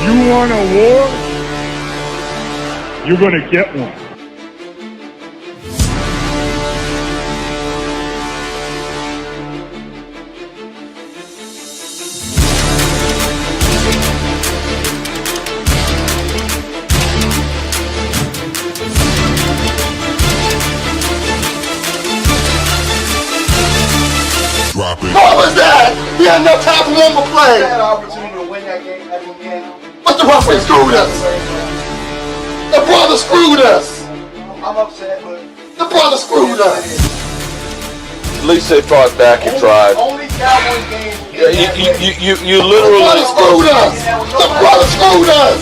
You want a war? You're going to get one. What was that? We had no time for one more play. We had an opportunity to win that game at the end. But the referee screwed us. The brother screwed us. I'm upset, but the brother screwed us. At least they fought back and tried. Only Cowboys game. You The literally. brother screwed us. The brother screwed us.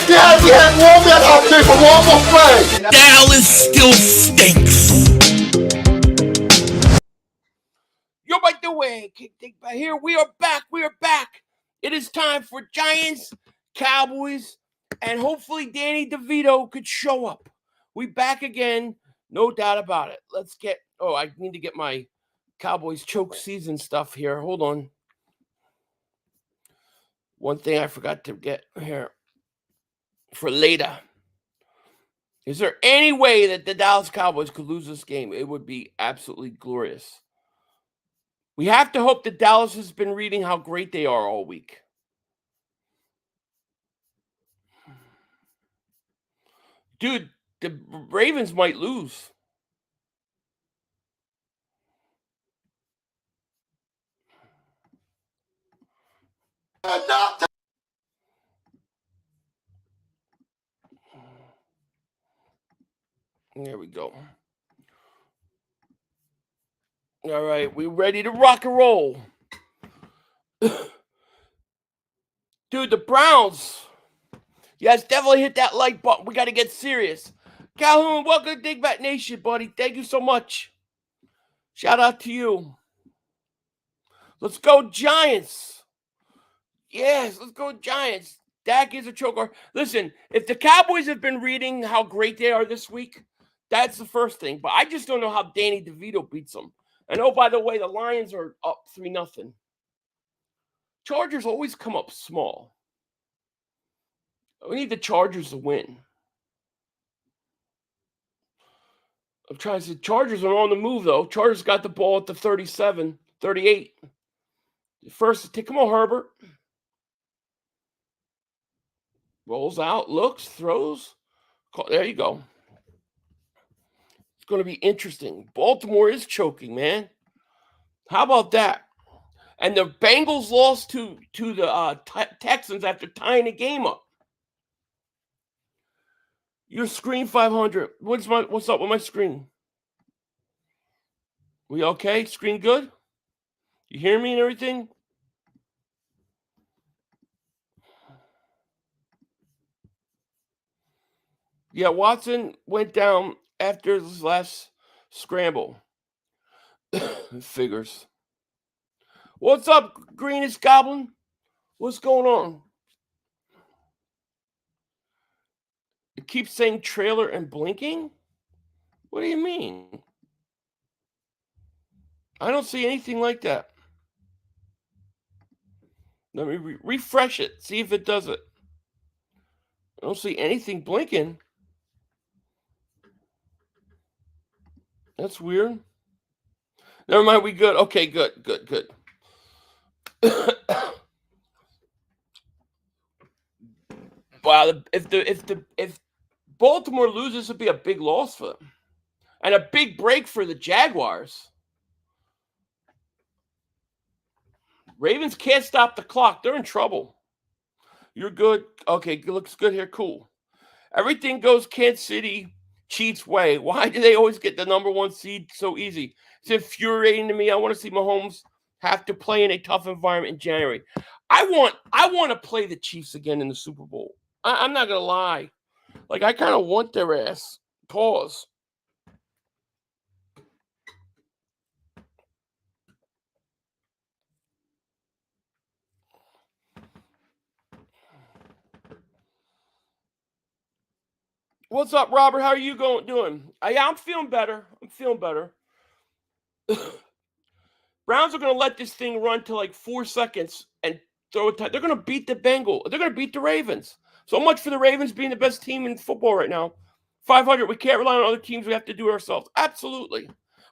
We had one man opportunity for one more play. Dallas still stinks. Yo, by the way, Dingbat here. We are back. We are back. It is time for Giants, Cowboys, and hopefully Danny DeVito could show up. We back again, no doubt about it. Let's get. Oh, I need to get my Cowboys choke season stuff here. Hold on. One thing I forgot to get here for later. Is there any way that the Dallas Cowboys could lose this game? It would be absolutely glorious. We have to hope that Dallas has been reading how great they are all week. Dude, the Ravens might lose. There we go. All right, we ready to rock and roll. Dude, the Browns. Yes, definitely hit that like button. We got to get serious. Calhoun, welcome to Dingbat Nation, buddy. Thank you so much. Shout out to you. Let's go, Giants. Yes, let's go, Giants. Dak is a choker. Listen, if the Cowboys have been reading how great they are this week, that's the first thing. But I just don't know how Danny DeVito beats them. And oh, by the way, the Lions are up 3-0. Chargers always come up small. We need the Chargers to win. I'm trying to say Chargers are on the move, though. Chargers got the ball at the 37, 38. First, come on, Herbert. Rolls out, looks, throws. There you go. It's going to be interesting. Baltimore is choking, man. How about that? And the Bengals lost to the Texans after tying the game up. Your screen 500. What's up with my screen? We okay? Screen good? You hear me and everything? Yeah, Watson went down after this last scramble. Figures. What's up, Greenish Goblin? What's going on? It keeps saying trailer and blinking? What do you mean? I don't see anything like that. Let me refresh it, see if it does it. I don't see anything blinking. That's weird. Never mind, we good. Okay, good. Wow, if Baltimore loses, it'd be a big loss for them. And a big break for the Jaguars. Ravens can't stop the clock. They're in trouble. You're good. Okay, looks good here. Cool. Everything goes Kansas City Chiefs way. Why do they always get the number one seed so easy? It's infuriating to me. I want to see Mahomes have to play in a tough environment in January. I want to play the Chiefs again in the Super Bowl. I'm not going to lie. Like, I kind of want their ass. Pause. What's up, Robert? How are you doing? I'm feeling better. Browns are going to let this thing run to like 4 seconds and throw a They're going to beat the Bengals. They're going to beat the Ravens. So much for the Ravens being the best team in football right now. 500, we can't rely on other teams. We have to do it ourselves. Absolutely.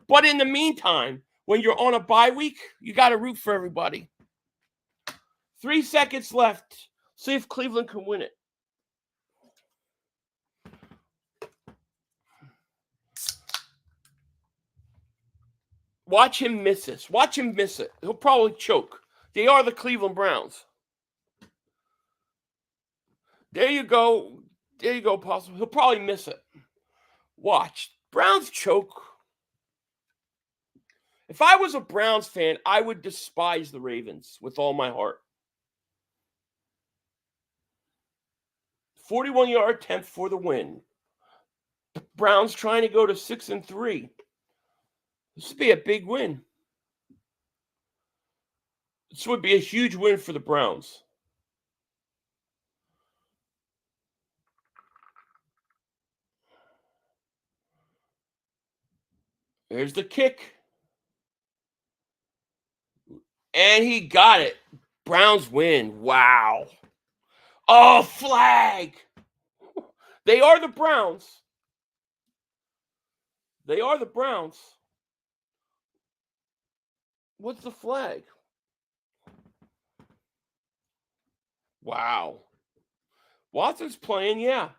But in the meantime, when you're on a bye week, you got to root for everybody. 3 seconds left. See if Cleveland can win it. Watch him miss this. Watch him miss it. He'll probably choke. They are the Cleveland Browns. There you go. There you go, Possible. He'll probably miss it. Watch. Browns choke. If I was a Browns fan, I would despise the Ravens with all my heart. 41-yard attempt for the win. The Browns trying to go to 6-3. This would be a big win. This would be a huge win for the Browns. There's the kick. And he got it. Browns win. Wow. Oh, flag. They are the Browns. They are the Browns. What's the flag? Wow. Watson's playing, yeah.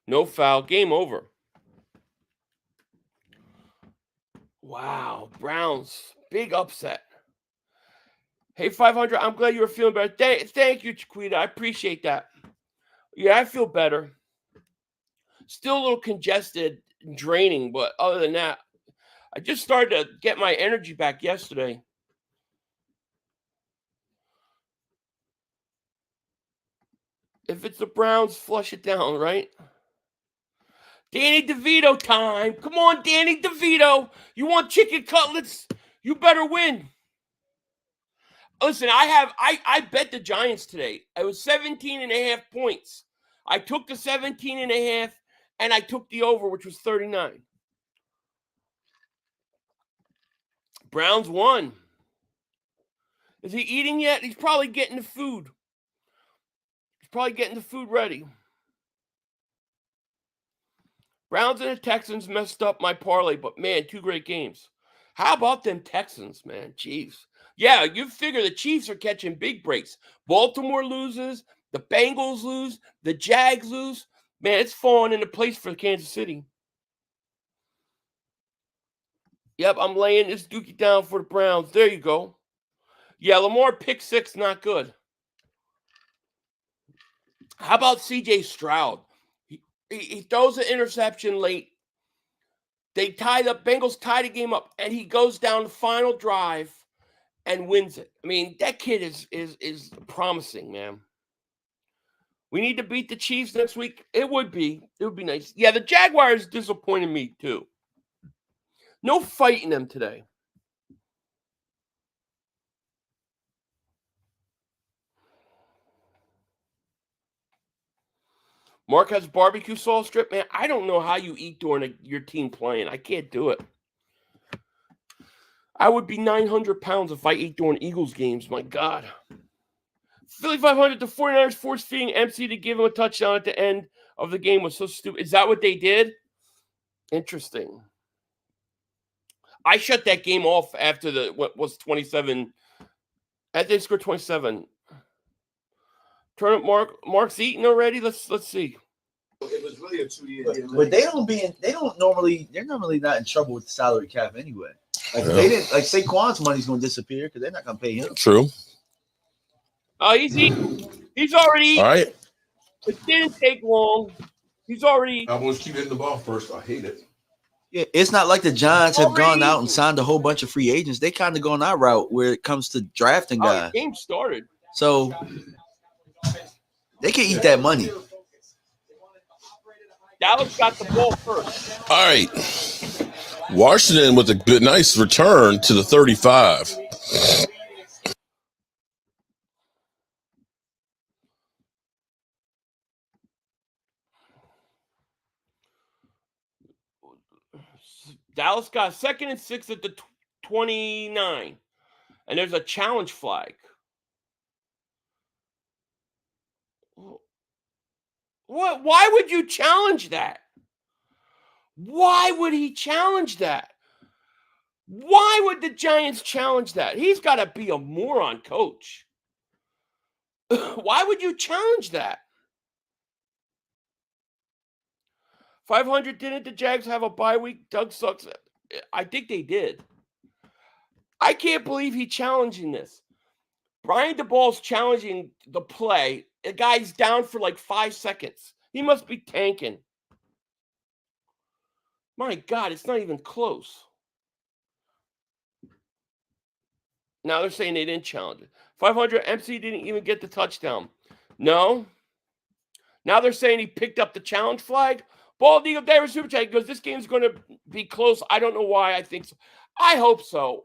No foul. Game over. Wow. Browns. Big upset. Hey, 500, I'm glad you were feeling better. Thank you, Chiquita. I appreciate that. Yeah, I feel better. Still a little congested and draining, but other than that, I just started to get my energy back yesterday. If it's the Browns, flush it down, right? Danny DeVito time. Come on, Danny DeVito. You want chicken cutlets? You better win. Listen, I bet the Giants today. It was 17.5 points. I took the 17.5, and I took the over, which was 39. Browns won. Is he eating yet? He's probably getting the food. He's probably getting the food ready. Browns and the Texans messed up my parlay, but man, 2 great games. How about them Texans, man? Jeez. Yeah, you figure the Chiefs are catching big breaks. Baltimore loses, the Bengals lose, the Jags lose. Man, it's falling into place for Kansas City. Yep, I'm laying this dookie down for the Browns. There you go. Yeah, Lamar pick 6, not good. How about CJ Stroud? He throws an interception late. They tied up. Bengals tied the game up, and he goes down the final drive and wins it. I mean, that kid is promising, man. We need to beat the Chiefs next week. It would be nice. Yeah, the Jaguars disappointed me too. No fighting them today. Mark has barbecue sauce strip. Man, I don't know how you eat during your team playing. I can't do it. I would be 900 pounds if I ate during Eagles games. My God. Philly 500, the 49ers force-feeding MC to give him a touchdown at the end of the game was so stupid. Is that what they did? Interesting. I shut that game off after what was 27. After they scored 27. Turn up Mark's eating already. Let's see. It was really a 2-year. But they're normally not in trouble with the salary cap anyway. Like they didn't like Saquon's money's gonna disappear because they're not gonna pay him. True. Oh, he's eating. He's already eating. All right. It didn't take long. He's already. Cowboys keep hitting the ball first. I hate it. Yeah, it's not like the Giants have gone out and signed a whole bunch of free agents. They kind of gone our route where it comes to drafting guys. The game started. So they can eat that money. Dallas got the ball first. All right. Washington with a good, nice return to the 35. Dallas got 2nd and 6 at the 29. And there's a challenge flag. What? Why would you challenge that? Why would he challenge that? Why would the Giants challenge that? He's got to be a moron coach. Why would you challenge that? 500, didn't the Jags have a bye week? Doug sucks. I think they did. I can't believe he's challenging this. Brian DeBall's challenging the play. The guy's down for like 5 seconds. He must be tanking. My God, it's not even close. Now they're saying they didn't challenge it. 500, MC didn't even get the touchdown. No. Now they're saying he picked up the challenge flag. Bald Eagle David Super Chat goes, this game's going to be close. I don't know why I think so. I hope so.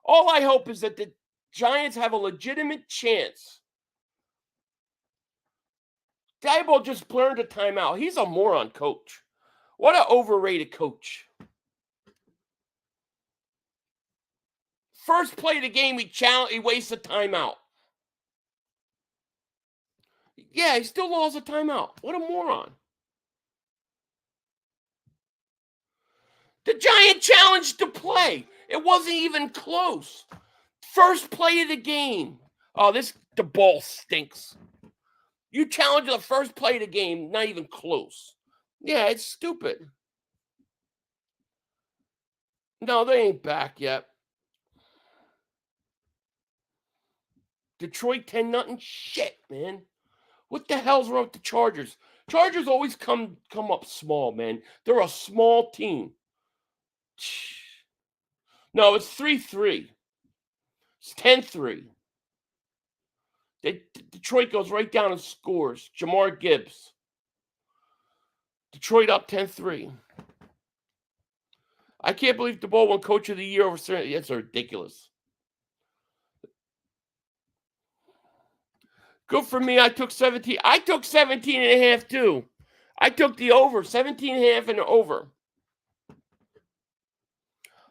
All I hope is that the Giants have a legitimate chance. Daboll just learned a timeout. He's a moron coach. What an overrated coach. First play of the game, he wastes a timeout. Yeah, he still lost a timeout. What a moron. The Giant challenged to play. It wasn't even close. First play of the game. Oh, the ball stinks. You challenge the first play of the game, not even close. Yeah, it's stupid. No, they ain't back yet. Detroit 10-0. Shit, man. What the hell's wrong with the Chargers? Chargers always come up small, man. They're a small team. No, it's 3-3. It's 10-3. Detroit goes right down and scores. Jamar Gibbs. Detroit up 10-3. I can't believe DeBall won Coach of the Year over. That's ridiculous. Good for me. I took 17. I took 17 and a half too. I took the over. 17 and a half and the over.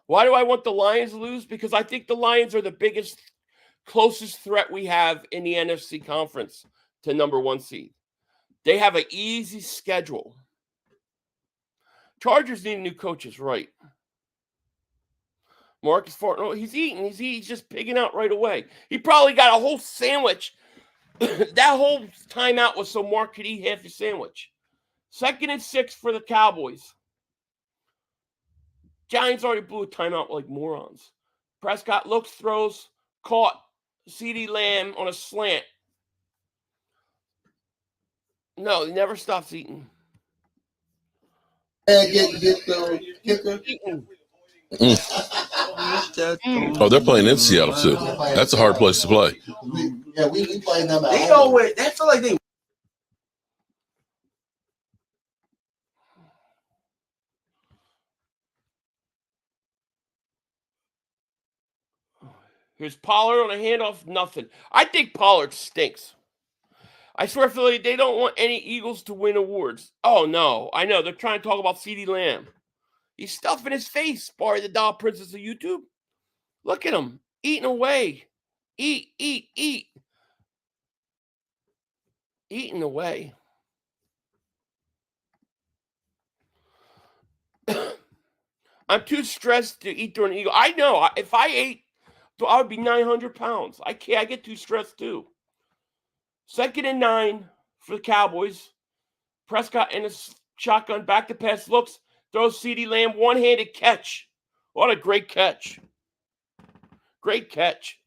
Why do I want the Lions to lose? Because I think the Lions are the biggest, closest threat we have in the NFC conference to number 1 seed. They have an easy schedule. Chargers need new coaches, right? Marcus Fortnite, he's eating. He's just pigging out right away. He probably got a whole sandwich. That whole timeout was so Mark could eat half the sandwich. 2nd and 6 for the Cowboys. Giants already blew a timeout like morons. Prescott looks, throws, caught. CeeDee Lamb on a slant. No, he never stops eating. Get the kicker. Oh, they're playing in Seattle too. That's a hard place to play. We playing them at They home. always. They feel like they. Here's Pollard on a handoff. Nothing. I think Pollard stinks. I swear, Philly, they don't want any Eagles to win awards. Oh, no. I know. They're trying to talk about CeeDee Lamb. He's stuffing his face, Barry the Doll Princess of YouTube. Look at him. Eating away. Eat. Eating away. I'm too stressed to eat during Eagle. I know. If I ate, I would be 900 pounds. I get too stressed too. 2nd and 9 for the Cowboys. Prescott in a shotgun, back to pass, looks, throws CeeDee Lamb, one-handed catch. What a great catch. Great catch.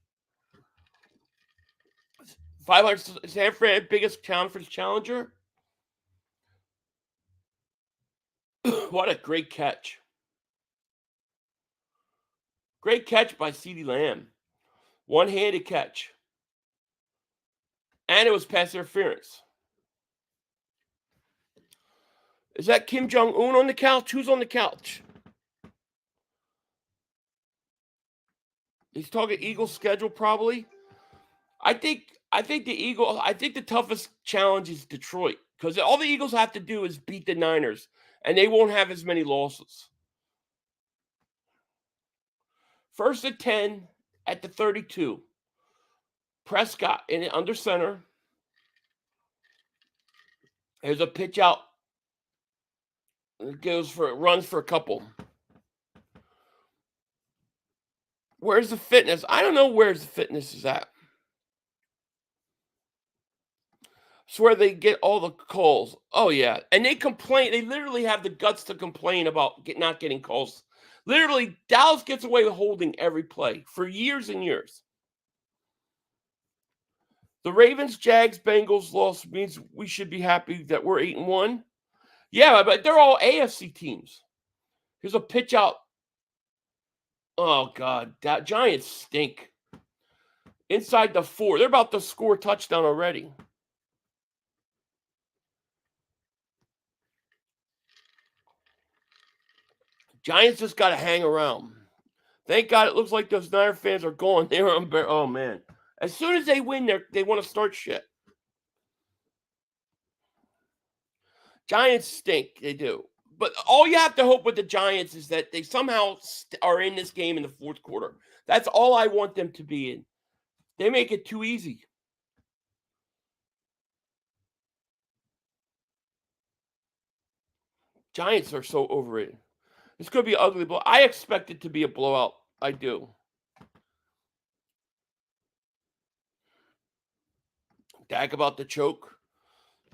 500 San Fran, biggest conference challenger. What a great catch. Great catch by CeeDee Lamb. One-handed catch. And it was pass interference. Is that Kim Jong-un on the couch? Who's on the couch? He's talking Eagles schedule probably. I think the toughest challenge is Detroit. Because all the Eagles have to do is beat the Niners. And they won't have as many losses. First and 10 at the 32. Prescott in it under center. There's a pitch out. It runs for a couple. Where's the fitness? I don't know where's the fitness is at. It's where they get all the calls. Oh, yeah. And they complain. They literally have the guts to complain about not getting calls. Literally, Dallas gets away with holding every play for years and years. The Ravens, Jags, Bengals loss means we should be happy that we're 8-1. Yeah, but they're all AFC teams. Here's a pitch out. Oh, God. That Giants stink. Inside the 4. They're about to score a touchdown already. Giants just got to hang around. Thank God it looks like those Niner fans are going. They're unbearable. Oh, man. As soon as they win, they want to start shit. Giants stink. They do. But all you have to hope with the Giants is that they somehow are in this game in the fourth quarter. That's all I want them to be in. They make it too easy. Giants are so overrated. It's going to be ugly, but I expect it to be a blowout. I do. Dak about the choke.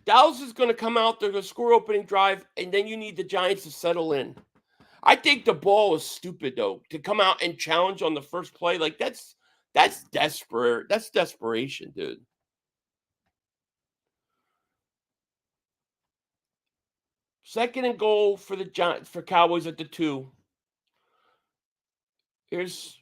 Dallas is going to come out. They're going to score opening drive, and then you need the Giants to settle in. I think the ball is stupid, though, to come out and challenge on the first play. Like, that's desperate. That's desperation, dude. Second and goal for the Giants, for Cowboys at the 2. Here's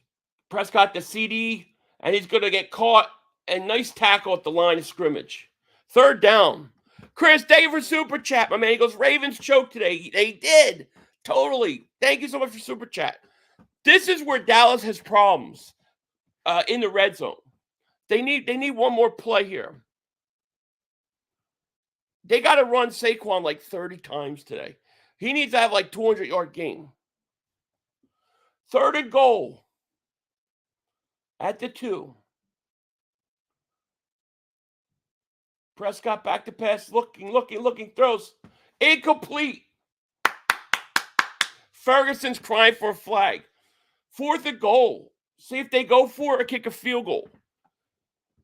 Prescott, the CD, and he's going to get caught. And nice tackle at the line of scrimmage. Third down. Chris, thank you for Super Chat, my man. He goes, Ravens choked today. They did. Totally. Thank you so much for Super Chat. This is where Dallas has problems in the red zone. They need one more play here. They got to run Saquon like 30 times today. He needs to have like 200-yard game. Third and goal at the 2. Prescott back to pass, looking, throws. Incomplete. Ferguson's crying for a flag. Fourth and goal. See if they go for it or kick a field goal.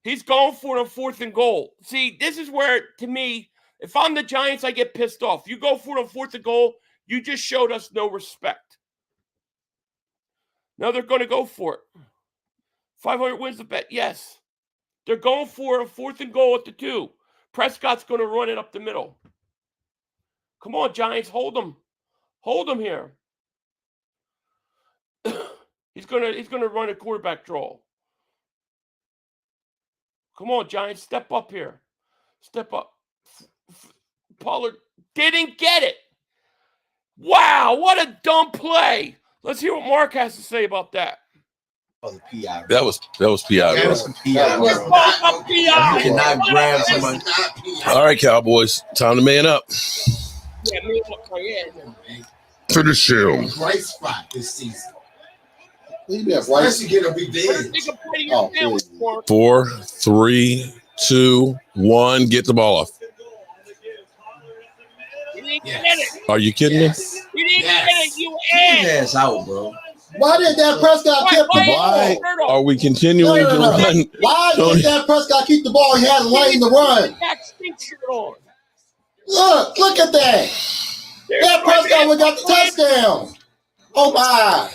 He's going for it on fourth and goal. See, this is where, to me, if I'm the Giants, I get pissed off. You go for it on fourth and goal, you just showed us no respect. Now they're going to go for it. 500 wins the bet. Yes. They're going for a fourth and goal at the 2. Prescott's going to run it up the middle. Come on, Giants, hold them. Hold them here. He's going to run a quarterback draw. Come on, Giants, step up here. Step up. Pollard didn't get it. Wow, what a dumb play. Let's hear what Mark has to say about that. Oh, the PI. That was PI. That Bro. was some PI. Bro. You cannot grab someone. All right, Cowboys, time to man up. Yeah, me up. For the show. Bright spot this season. Leave me a bright First, you get a big bid. Oh, please. 4, 3, 2, 1. Get the ball off. Are you kidding me? You didn't get it, you Get ass. his ass out, bro. Why did Dak Prescott keep the Why ball? are we continuing to run? Why did Dak Prescott keep the ball? He had lane to run. Look at that. Dak Prescott would got the touchdown. Oh my.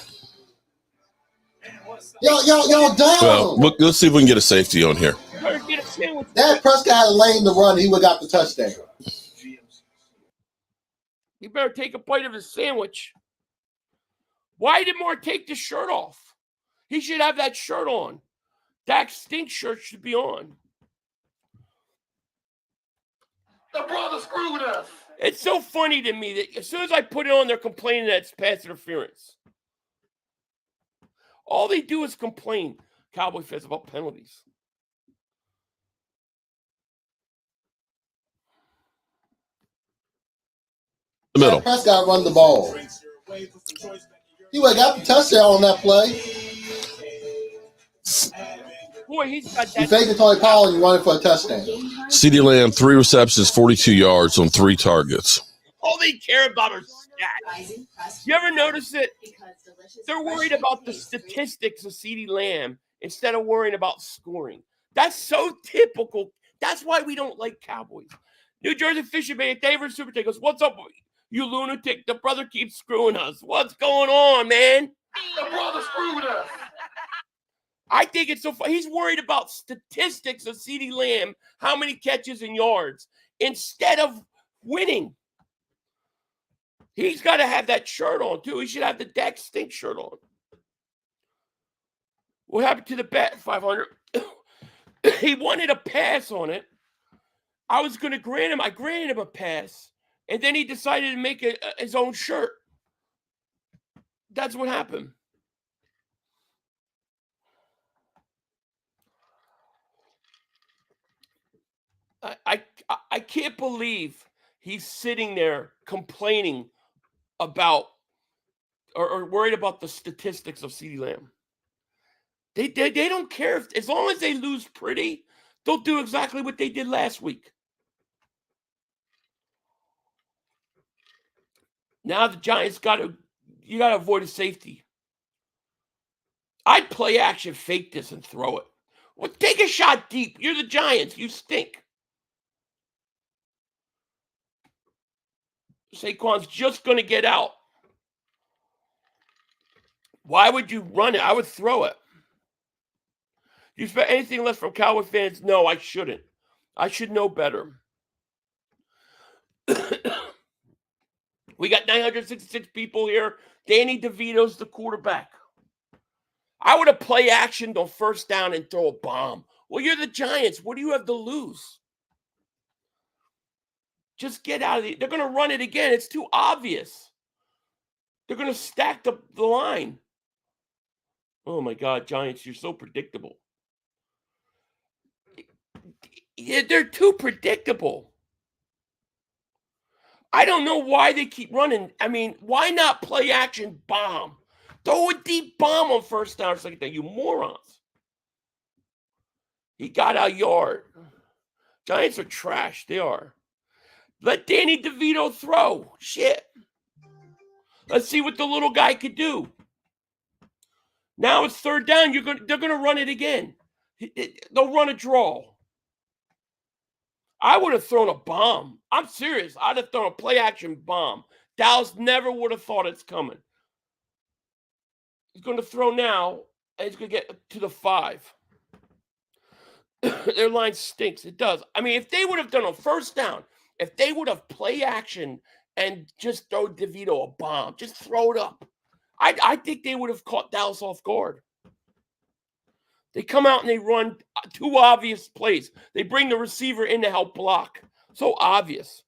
Y'all down. Well, let's see if we can get a safety on here. Dak Prescott had a lane to run. He would got the touchdown. You better take a bite of his sandwich. Why did Moore take the shirt off? He should have that shirt on. Dak's stink shirt should be on. The brother screwed us. It's so funny to me that as soon as I put it on, they're complaining that it's pass interference. All they do is complain, Cowboy fans, about penalties. The middle. Prescott run the ball. He would have got the touchdown on that play. Boy, he's got You that. fake the Tony Powell and you run it for a touchdown. CeeDee Lamb, 3 receptions, 42 yards on 3 targets. All they care about are stats. You ever notice it? They're worried about the statistics of CeeDee Lamb instead of worrying about scoring. That's so typical. That's why we don't like Cowboys. New Jersey Fisherman, David Super goes, "What's up, you lunatic? The brother keeps screwing us. What's going on, man? The brother screwed us. I think it's so fun. He's worried about statistics of CeeDee Lamb, how many catches and yards, instead of winning. He's got to have that shirt on, too. He should have the Dak Stink shirt on. What happened to the bet, 500? He wanted a pass on it. I was going to grant him. I granted him a pass, and then he decided to make his own shirt. That's what happened. I can't believe he's sitting there complaining about or worried about the statistics of CeeDee Lamb. They don't care if, as long as they lose pretty, they'll do exactly what they did last week. Now the Giants you got to avoid a safety. I'd play action, fake this, and throw it. Well, take a shot deep. You're the Giants. You stink. Saquon's just going to get out. Why would you run it? I would throw it. You expect anything less from Cowboy fans? No, I shouldn't. I should know better. We got 966 people here. Danny DeVito's the quarterback. I would have play action on first down and throw a bomb. Well, you're the Giants. What do you have to lose? Just get out of it. They're going to run it again. It's too obvious. They're going to stack the line. Oh, my God, Giants, you're so predictable. They're too predictable. I don't know why they keep running. I mean, why not play action bomb? Throw a deep bomb on first down or second down, you morons. He got a yard. Giants are trash. They are. Let Danny DeVito throw. Shit. Let's see what the little guy could do. Now it's third down. They're gonna run it again. They'll run a draw. I would have thrown a bomb. I'm serious. I'd have thrown a play action bomb. Dallas never would have thought it's coming. He's going to throw now, and he's going to get to the 5. Their line stinks. It does. I mean, if they would have done a first down, if they would have play action and just throw DeVito a bomb, just throw it up, I think they would have caught Dallas off guard. They come out and they run 2 obvious plays. They bring the receiver in to help block. So obvious.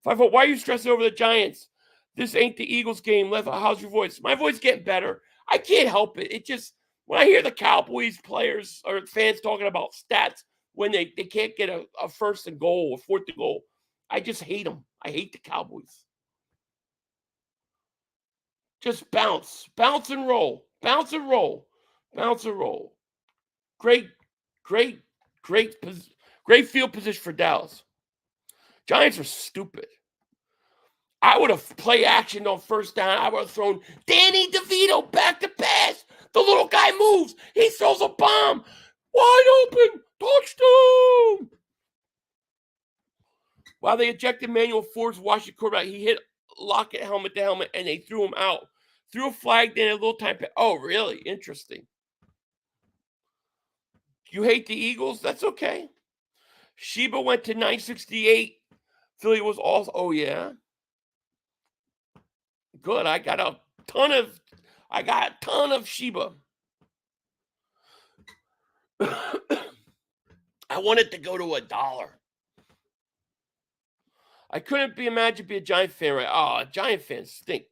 5-4, why are you stressing over the Giants? This ain't the Eagles game. Left, how's your voice? My voice getting better. I can't help it. It just, when I hear the Cowboys players or fans talking about stats when they can't get a first and goal or fourth and goal, I just hate them. I hate the Cowboys. Just bounce. Bounce and roll. Bounce and roll. Bounce and roll. Great field position for Dallas. Giants are stupid. I would have play action on first down. I would have thrown Danny DeVito back to pass. The little guy moves. He throws a bomb. Wide open. Touchdown. While they ejected Manuel Forbes, Washington quarterback, he hit Lockett helmet to helmet, and they threw him out. Threw a flag, then a little time. Oh, really? Interesting. You hate the Eagles? That's okay. Sheba went to 968. Philly was also, oh, yeah. Good. I got a ton of Sheba. I wanted to go to $1. I couldn't imagine being a Giant fan, right? Oh, Giant fans stink.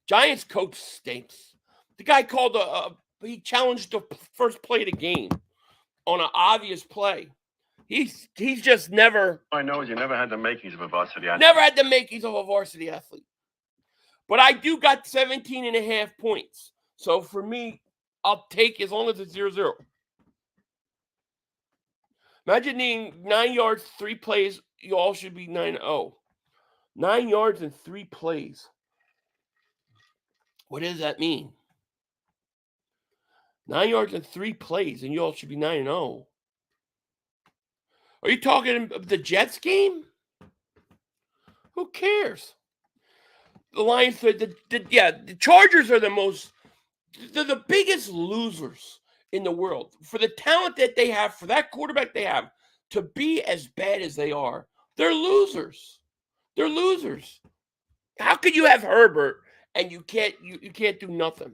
Giants coach stinks. The guy called he challenged the first play of the game on an obvious play. He's just never. I know you never had the makings of a varsity athlete. Never had the makings of a varsity athlete. But I do got 17.5 points. So for me, I'll take as long as it's 0-0. Imagine needing 9 yards, 3 plays. You all should be 9-0. 9 yards and 3 plays. What does that mean? 9 yards and 3 plays, and you all should be 9-0. Are you talking the Jets game? Who cares? The Lions, the Chargers are they're the biggest losers in the world. For the talent that they have, for that quarterback they have, to be as bad as they are, they're losers. They're losers. How could you have Herbert and you can't do nothing?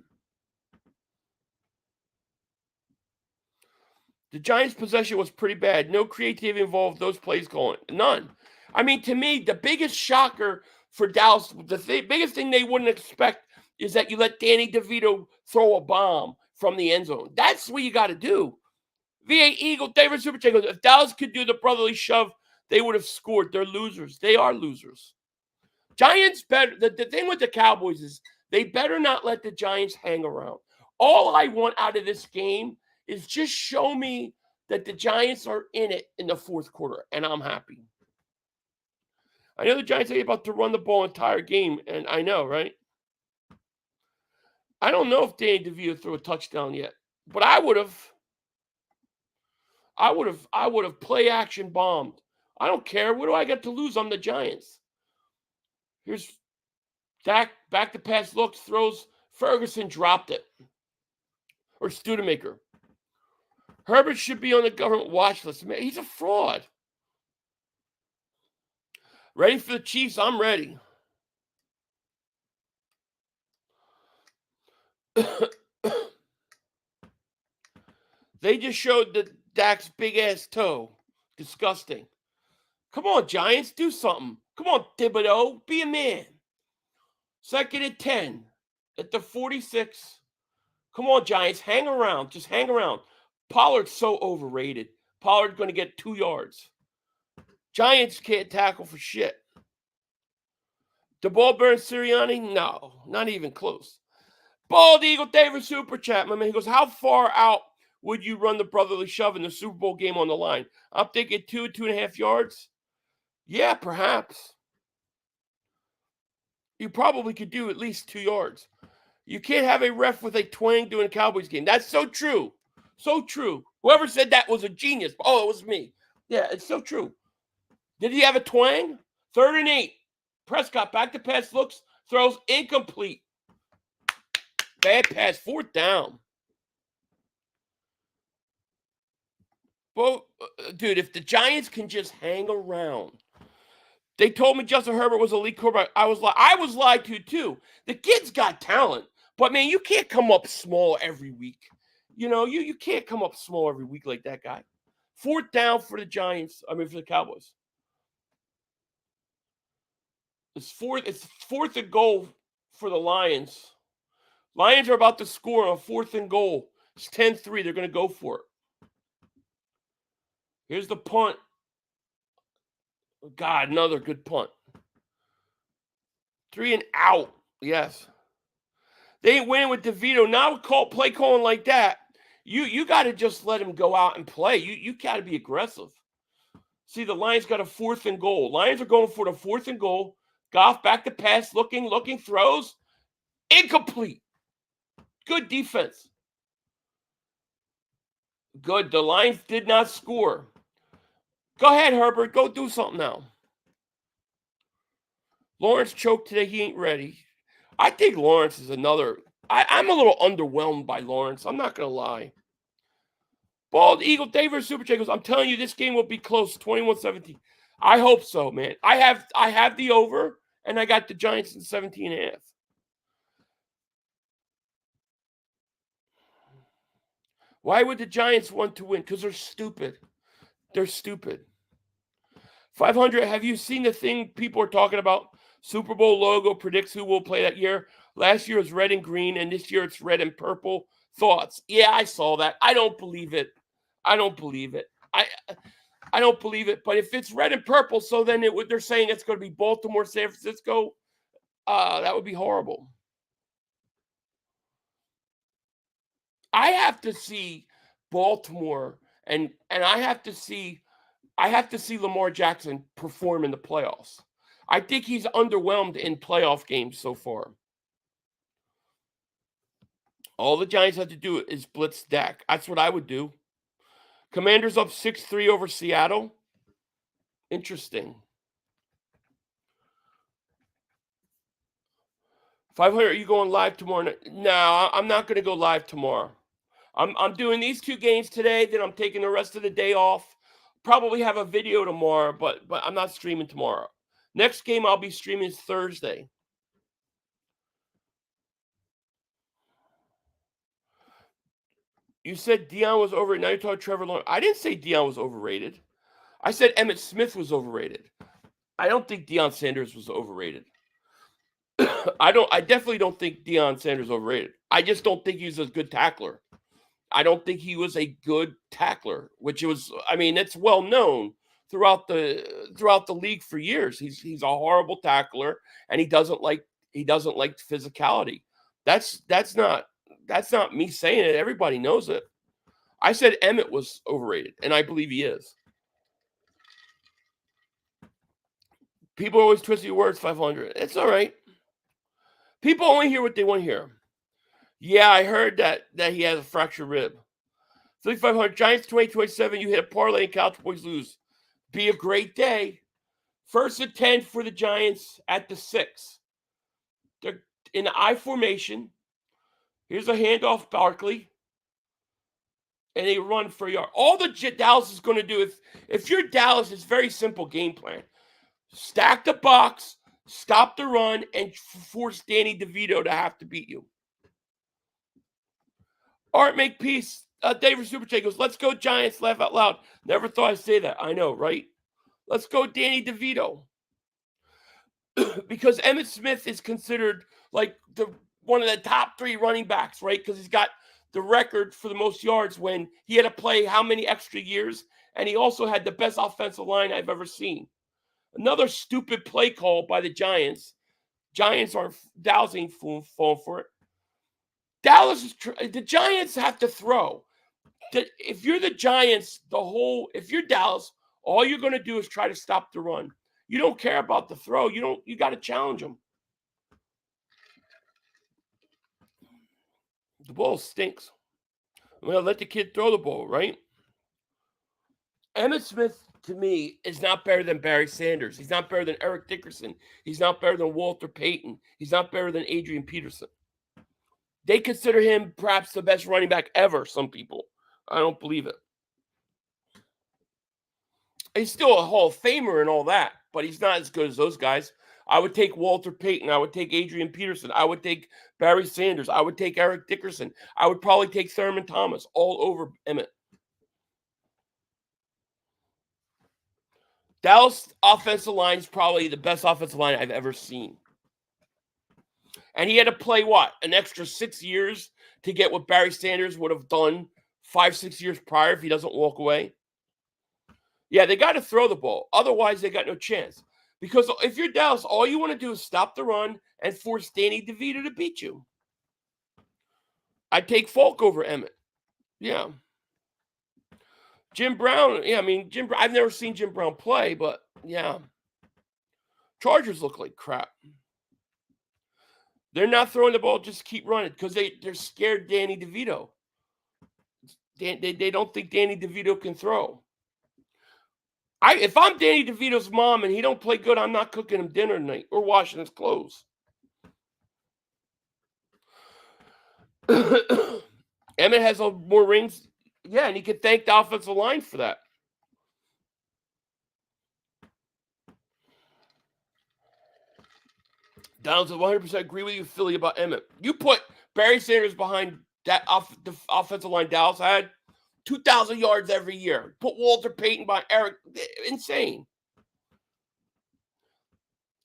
The Giants' possession was pretty bad. No creativity involved. Those plays going. None. I mean, to me, the biggest shocker for Dallas, biggest thing they wouldn't expect is that you let Danny DeVito throw a bomb from the end zone. That's what you got to do. VA Eagle, David Superchat goes, if Dallas could do the brotherly shove, they would have scored. They're losers. They are losers. Giants better. The thing with the Cowboys is they better not let the Giants hang around. All I want out of this game is just show me that the Giants are in it in the fourth quarter, and I'm happy. I know the Giants are about to run the ball entire game, and I know, right? I don't know if Danny DeVito threw a touchdown yet, but I would have play action bombed. I don't care. What do I get to lose? I'm the Giants. Here's Dak, back to pass looks, throws. Ferguson dropped it. Or Studemaker. Herbert should be on the government watch list. Man, he's a fraud. Ready for the Chiefs? I'm ready. They just showed Dak's big-ass toe. Disgusting. Come on, Giants, do something. Come on, Thibodeau, be a man. 2nd and 10 at the 46. Come on, Giants, hang around. Just hang around. Pollard's so overrated. Pollard's going to get 2 yards. Giants can't tackle for shit. The ball burn Sirianni? No, not even close. Bald Eagle David Super Chat, my man. He goes, how far out would you run the brotherly shove in the Super Bowl game on the line? I'm thinking 2.5 yards. Yeah, perhaps. You probably could do at least 2 yards. You can't have a ref with a twang doing a Cowboys game. That's so true. So true. Whoever said that was a genius. Oh, it was me. Yeah, it's so true. Did he have a twang? 3rd and 8. Prescott back to pass looks, throws incomplete. Bad pass, 4th down. Well, dude, if the Giants can just hang around. They told me Justin Herbert was a elite quarterback. I was lied to too. The kid's got talent, but man, you can't come up small every week. You know, you can't come up small every week like that guy. 4th down for the Giants. I mean, for the Cowboys. It's 4th and goal for the Lions. Lions are about to score on 4th and goal. It's 10-3. They're going to go for it. Here's the punt. God, another good punt. 3 and out. Yes. They ain't winning with DeVito. Now play calling like that. You got to just let him go out and play. You got to be aggressive. See, the Lions got a 4th and goal. Lions are going for the 4th and goal. Goff back to pass, looking, throws. Incomplete. Good defense. Good. The Lions did not score. Go ahead, Herbert. Go do something now. Lawrence choked today. He ain't ready. I think Lawrence is another. I'm a little underwhelmed by Lawrence. I'm not going to lie. Bald Eagle David Super Chat goes, I'm telling you, this game will be close, 21-17. I hope so, man. I have the over, and I got the Giants in 17.5. Why would the Giants want to win? Because they're stupid. They're stupid. 500, have you seen the thing people are talking about? Super Bowl logo predicts who will play that year. Last year was red and green, and this year it's red and purple. Thoughts? Yeah, I saw that. I don't believe it. I don't believe it. I don't believe it. But if it's red and purple, so then they're saying it's going to be Baltimore, San Francisco. That would be horrible. I have to see Baltimore And I have to see Lamar Jackson perform in the playoffs. I think he's underwhelmed in playoff games so far. All the Giants have to do is blitz Dak. That's what I would do. Commanders up 6-3 over Seattle. Interesting. 500, are you going live tomorrow night? No, I'm not going to go live tomorrow. I'm doing these 2 games today, then I'm taking the rest of the day off. Probably have a video tomorrow, but I'm not streaming tomorrow. Next game I'll be streaming is Thursday. You said Deion was overrated. Now you're talking Trevor Lawrence. I didn't say Deion was overrated. I said Emmitt Smith was overrated. I don't think Deion Sanders was overrated. I definitely don't think Deion Sanders overrated. I just don't think he's a good tackler. I don't think he was a good tackler, which was, I mean, it's well known throughout the league for years. He's a horrible tackler, and he doesn't like physicality. That's not me saying it. Everybody knows it. I said Emmitt was overrated, and I believe he is. People always twist your words, 500. It's all right. People only hear what they want to hear. Yeah, I heard that he has a fractured rib. 3,500. Giants 2027. You hit a parlay and Cowboys lose. Be a great day. 1st and 10 for the Giants at the 6. They're in the I formation. Here's a handoff, Barkley. And they run for a yard. All the Dallas is going to do, if you're Dallas, it's very simple game plan. Stack the box, stop the run, and force Danny DeVito to have to beat you. Art make peace. David Super Chat goes, let's go Giants, laugh out loud. Never thought I'd say that. I know, right? Let's go Danny DeVito. Because Emmitt Smith is considered like one of the top 3 running backs, right? Because he's got the record for the most yards when he had to play how many extra years, and he also had the best offensive line I've ever seen. Another stupid play call by the Giants. Giants are Dallas falling for it. The Giants have to throw. If you're the Giants, if you're Dallas, all you're going to do is try to stop the run. You don't care about the throw. You got to challenge them. The ball stinks. I'm going to let the kid throw the ball, right? Emmitt Smith, to me, is not better than Barry Sanders. He's not better than Eric Dickerson. He's not better than Walter Payton. He's not better than Adrian Peterson. They consider him perhaps the best running back ever, some people. I don't believe it. He's still a Hall of Famer and all that, but he's not as good as those guys. I would take Walter Payton. I would take Adrian Peterson. I would take Barry Sanders. I would take Eric Dickerson. I would probably take Thurman Thomas all over Emmitt. Dallas offensive line is probably the best offensive line I've ever seen. And he had to play, an extra 6 years to get what Barry Sanders would have done 5-6 years prior if he doesn't walk away. Yeah, they got to throw the ball. Otherwise, they got no chance. Because if you're Dallas, all you want to do is stop the run and force Danny DeVito to beat you. I'd take Falk over Emmitt. Yeah. Jim Brown, I've never seen Jim Brown play, but yeah. Chargers look like crap. They're not throwing the ball, just keep running because they're scared Danny DeVito. They don't think Danny DeVito can throw. If I'm Danny DeVito's mom and he don't play good, I'm not cooking him dinner tonight or washing his clothes. Emmitt has more rings. Yeah, and he could thank the offensive line for that. Downs 100% agree with you, Philly, about Emmitt. You put Barry Sanders behind that the offensive line Dallas had, 2,000 yards every year. Put Walter Payton by Eric. Insane.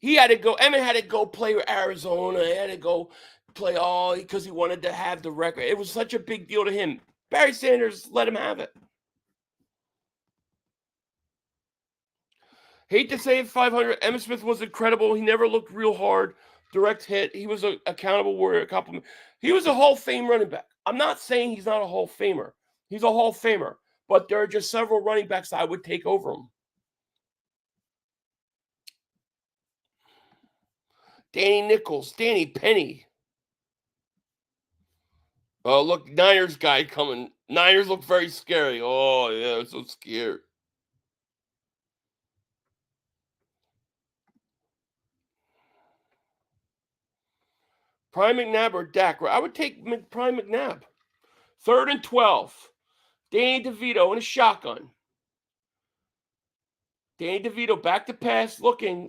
Emmitt had to go play with Arizona. He had to go play because he wanted to have the record. It was such a big deal to him. Barry Sanders let him have it. Hate to say it, 500. Emmitt Smith was incredible. He never looked real hard. Direct hit. He was an accountable warrior. Compliment. He was a Hall of Fame running back. I'm not saying he's not a Hall of Famer. He's a Hall of Famer. but there are just several running backs I would take over them. Danny Nichols, Danny Penny. Oh, look, Niners guy coming. Niners look very scary. Oh, yeah, I'm so scared. Prime McNabb or Dak? I would take Prime McNabb. 3rd and 12. Danny DeVito in a shotgun. Danny DeVito back to pass, looking,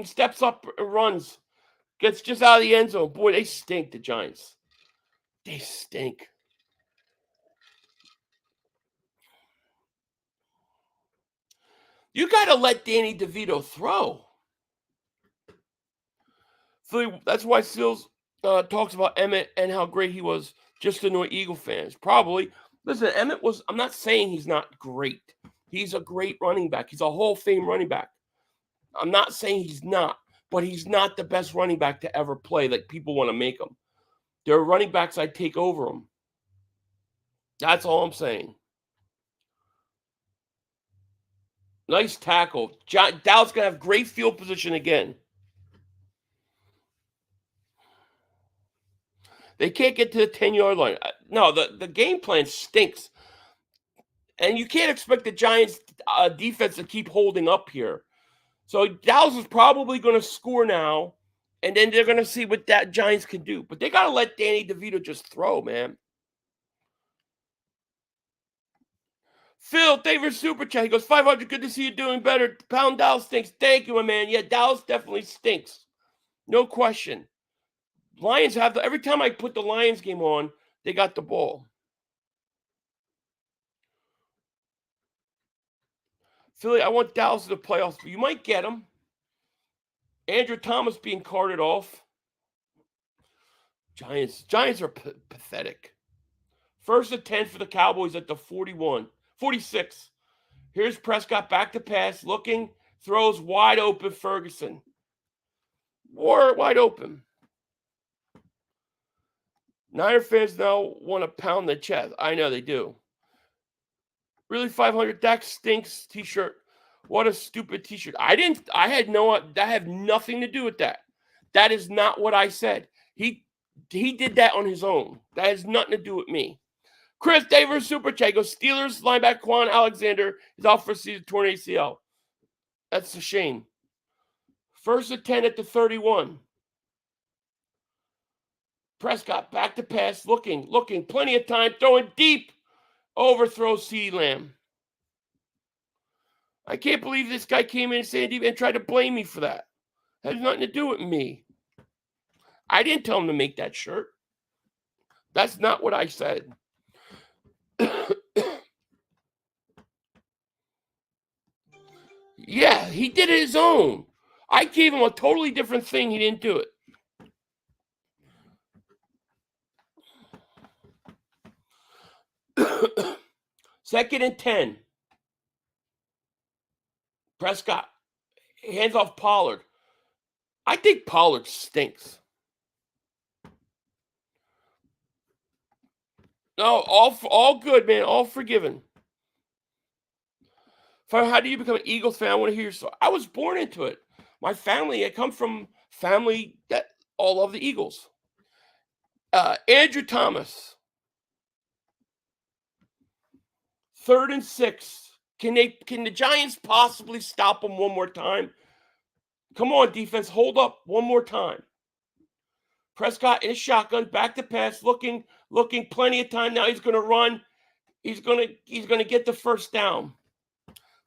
steps up, runs. Gets just out of the end zone. Boy, they stink, the Giants. They stink. You got to let Danny DeVito throw. Philly, that's why Seals talks about Emmett and how great he was just to annoy Eagle fans. Probably. Listen, Emmett was, I'm not saying he's not great. He's a great running back. He's a Hall of Fame running back. I'm not saying he's not, but he's not the best running back to ever play like people want to make him. There are running backs I'd take over him. That's all I'm saying. Nice tackle. Dallas going to have great field position again. They can't get to the 10-yard line. No, the game plan stinks. And you can't expect the Giants' defense to keep holding up here. So Dallas is probably going to score now, and then they're going to see what that Giants can do. But they got to let Danny DeVito just throw, man. Phil, thank you for super chat. He goes, 500, good to see you doing better. Pound Dallas stinks. Thank you, my man. Yeah, Dallas definitely stinks. No question. Lions have every time I put the Lions game on, they got the ball. Philly, I want Dallas to the playoffs, but you might get them. Andrew Thomas being carted off. Giants are pathetic. 1st and 10 for the Cowboys at the 46. Here's Prescott back to pass, looking, throws wide open Ferguson. Wide open. Niner fans now want to pound the chest. I know they do. Really, 500. Dak stinks t-shirt. What a stupid t-shirt. I had nothing to do with that. That is not what I said. He did that on his own. That has nothing to do with me. Chris Davis, super chat, goes, Steelers linebacker Quan Alexander is out for season, torn ACL. That's a shame. 1st and 10 at the 31. Prescott back to pass, looking, plenty of time, throwing deep, overthrows CeeDee Lamb. I can't believe this guy came in and tried to blame me for that. That has nothing to do with me. I didn't tell him to make that shirt. That's not what I said. Yeah, he did it his own. I gave him a totally different thing. He didn't do it. Second and 10. Prescott hands off Pollard. I think Pollard stinks. No, all good, man. All forgiven. How do you become an Eagles fan? I want to hear your story. I was born into it. My family, I come from family that all love the Eagles. Andrew Thomas. 3rd and 6. Can the Giants possibly stop them one more time? Come on, defense, hold up one more time. Prescott in a shotgun, back to pass, looking, plenty of time. Now he's going to run. He's going to get the first down.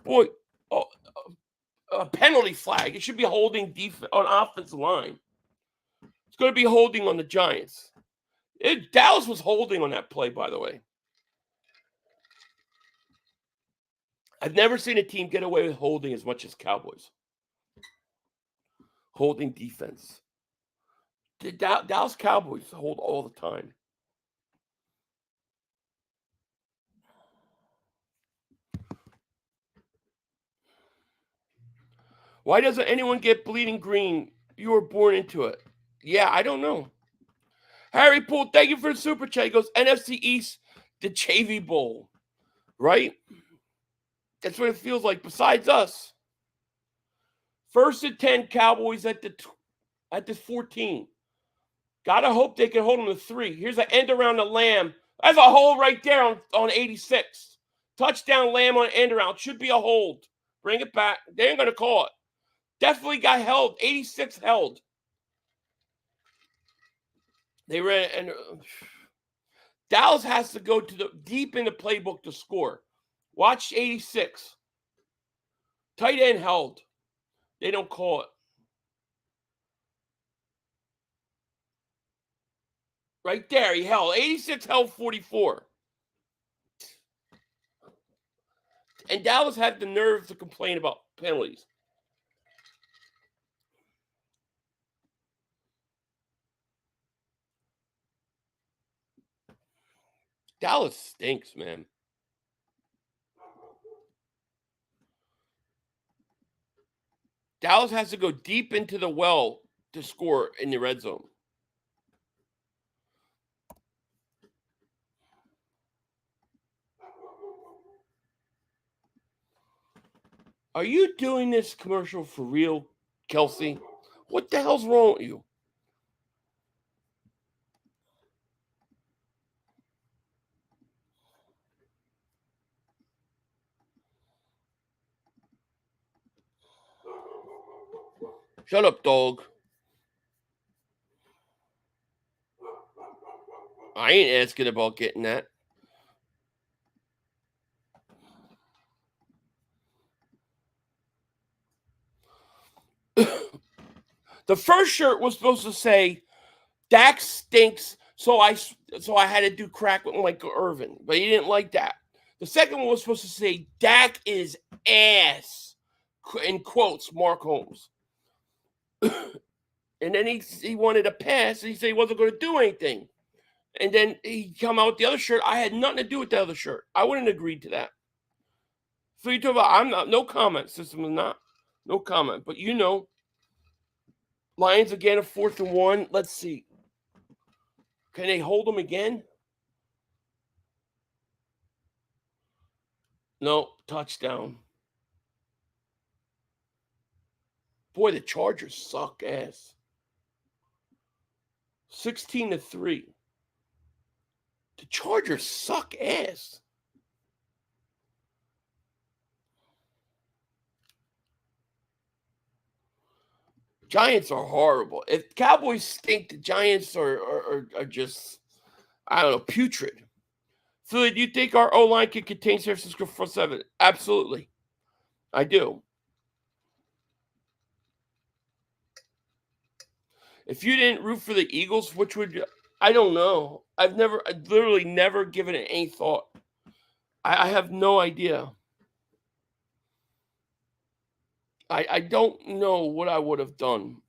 Boy, a penalty flag. It should be holding on offensive line. It's going to be holding on the Giants. Dallas was holding on that play, by the way. I've never seen a team get away with holding as much as Cowboys. Holding defense. The Dallas Cowboys hold all the time. Why doesn't anyone get bleeding green? You were born into it. Yeah, I don't know. Harry Poole, thank you for the super chat. He goes, NFC East, the JV Bowl. Right? That's what it feels like. Besides us. 1st and 10, Cowboys at the 14. Gotta hope they can hold them to 3. Here's an end around the Lamb. There's a hole right there on 86. Touchdown Lamb on end around. Should be a hold. Bring it back. They ain't gonna call it. Definitely got held. 86 held. They ran and Dallas has to go to the deep in the playbook to score. Watch 86. Tight end held. They don't call it. Right there, he held. 86 held 44. And Dallas had the nerve to complain about penalties. Dallas stinks, man. Dallas has to go deep into the well to score in the red zone. Are you doing this commercial for real, Kelsey? What the hell's wrong with you? Shut up, dog. I ain't asking about getting that. The first shirt was supposed to say, Dak stinks, so I had to do crack with Michael Irvin, but he didn't like that. The second one was supposed to say, Dak is ass, in quotes, Mark Holmes. And then he wanted a pass, and he said he wasn't going to do anything. And then he come out with the other shirt. I had nothing to do with the other shirt. I wouldn't agree to that. So you talk about, I'm not, no comment, system is not, no comment. But you know, Lions again, a 4th and 1. Let's see. Can they hold them again? No, touchdown. Boy, the Chargers suck ass. 16-3. The Chargers suck ass. Giants are horrible. If Cowboys stink, the Giants are just, I don't know, putrid. Philly, do you think our O-line can contain San Francisco 4-7? Absolutely. I do. If you didn't root for the Eagles, which would you? I don't know. I've literally never given it any thought. I have no idea. I don't know what I would have done.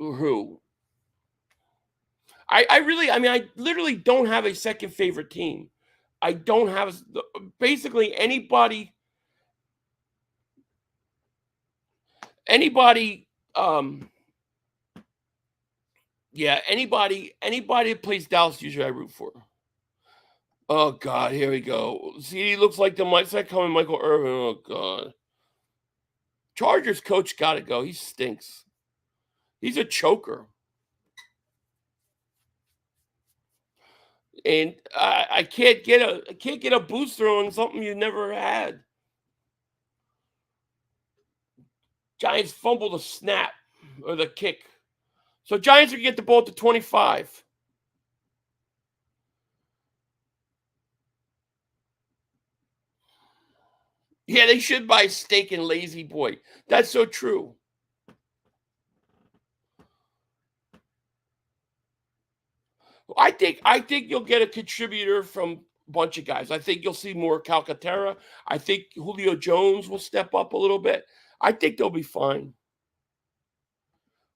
Or who. I literally don't have a second favorite team. I don't have basically anybody anybody that plays Dallas usually I root for. Oh God, here we go. See, he looks like the second coming Michael Irvin. Oh God. Chargers coach gotta go. He stinks. He's a choker. And I can't get a booster on something you never had. Giants fumble the snap or the kick. So Giants are going to get the ball at the 25. Yeah, they should buy steak and Lazy Boy. That's so true. I think you'll get a contributor from a bunch of guys. I think you'll see more Calcaterra. I think Julio Jones will step up a little bit. I think they'll be fine.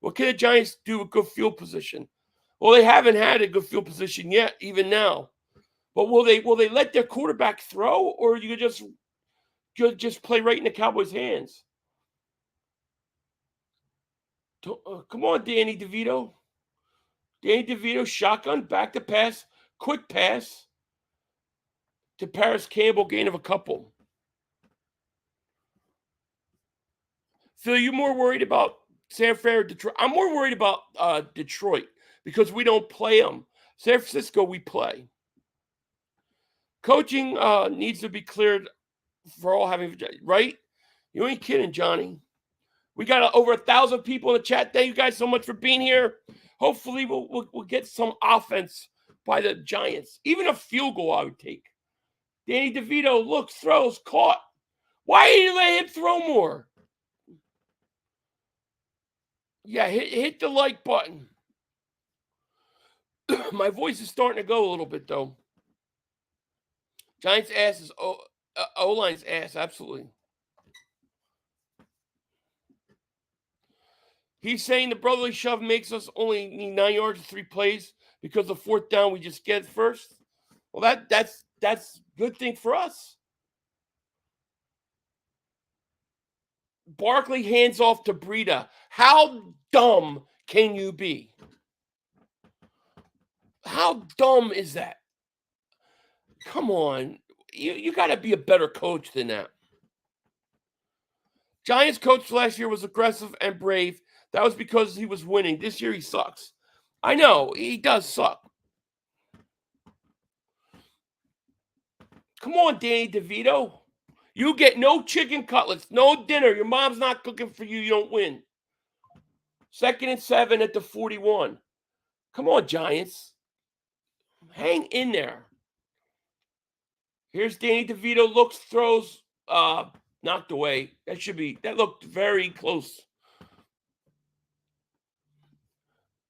What can the Giants do with good field position? Well, they haven't had a good field position yet, even now. But will they let their quarterback throw, or you just play right in the Cowboys' hands? Come on, Danny DeVito. Danny DeVito, shotgun, back to pass, quick pass. to Paris Campbell, gain of a couple. Phil, you more worried about San Fran or Detroit? I'm more worried about Detroit because we don't play them. San Francisco, we play. Coaching needs to be cleared for all having, right? You ain't kidding, Johnny. We got over 1,000 people in the chat. Thank you guys so much for being here. Hopefully, we'll get some offense by the Giants. Even a field goal I would take. Danny DeVito looks, throws, caught. Why didn't you let him throw more? Yeah, hit the like button. My voice is starting to go a little bit, though. Giants' ass is O-line's ass, absolutely. He's saying the brotherly shove makes us only need 9 yards and 3 plays because the 4th down we just get first. Well, that's a good thing for us. Barkley hands off to Breida. How dumb can you be? How dumb is that? Come on. You got to be a better coach than that. Giants coach last year was aggressive and brave. That was because he was winning. This year he sucks. I know, he does suck. Come on, Danny DeVito. You get no chicken cutlets, no dinner. Your mom's not cooking for you. You don't win. 2nd and 7 at the 41. Come on, Giants. Hang in there. Here's Danny DeVito. Looks, throws, knocked away. That looked very close.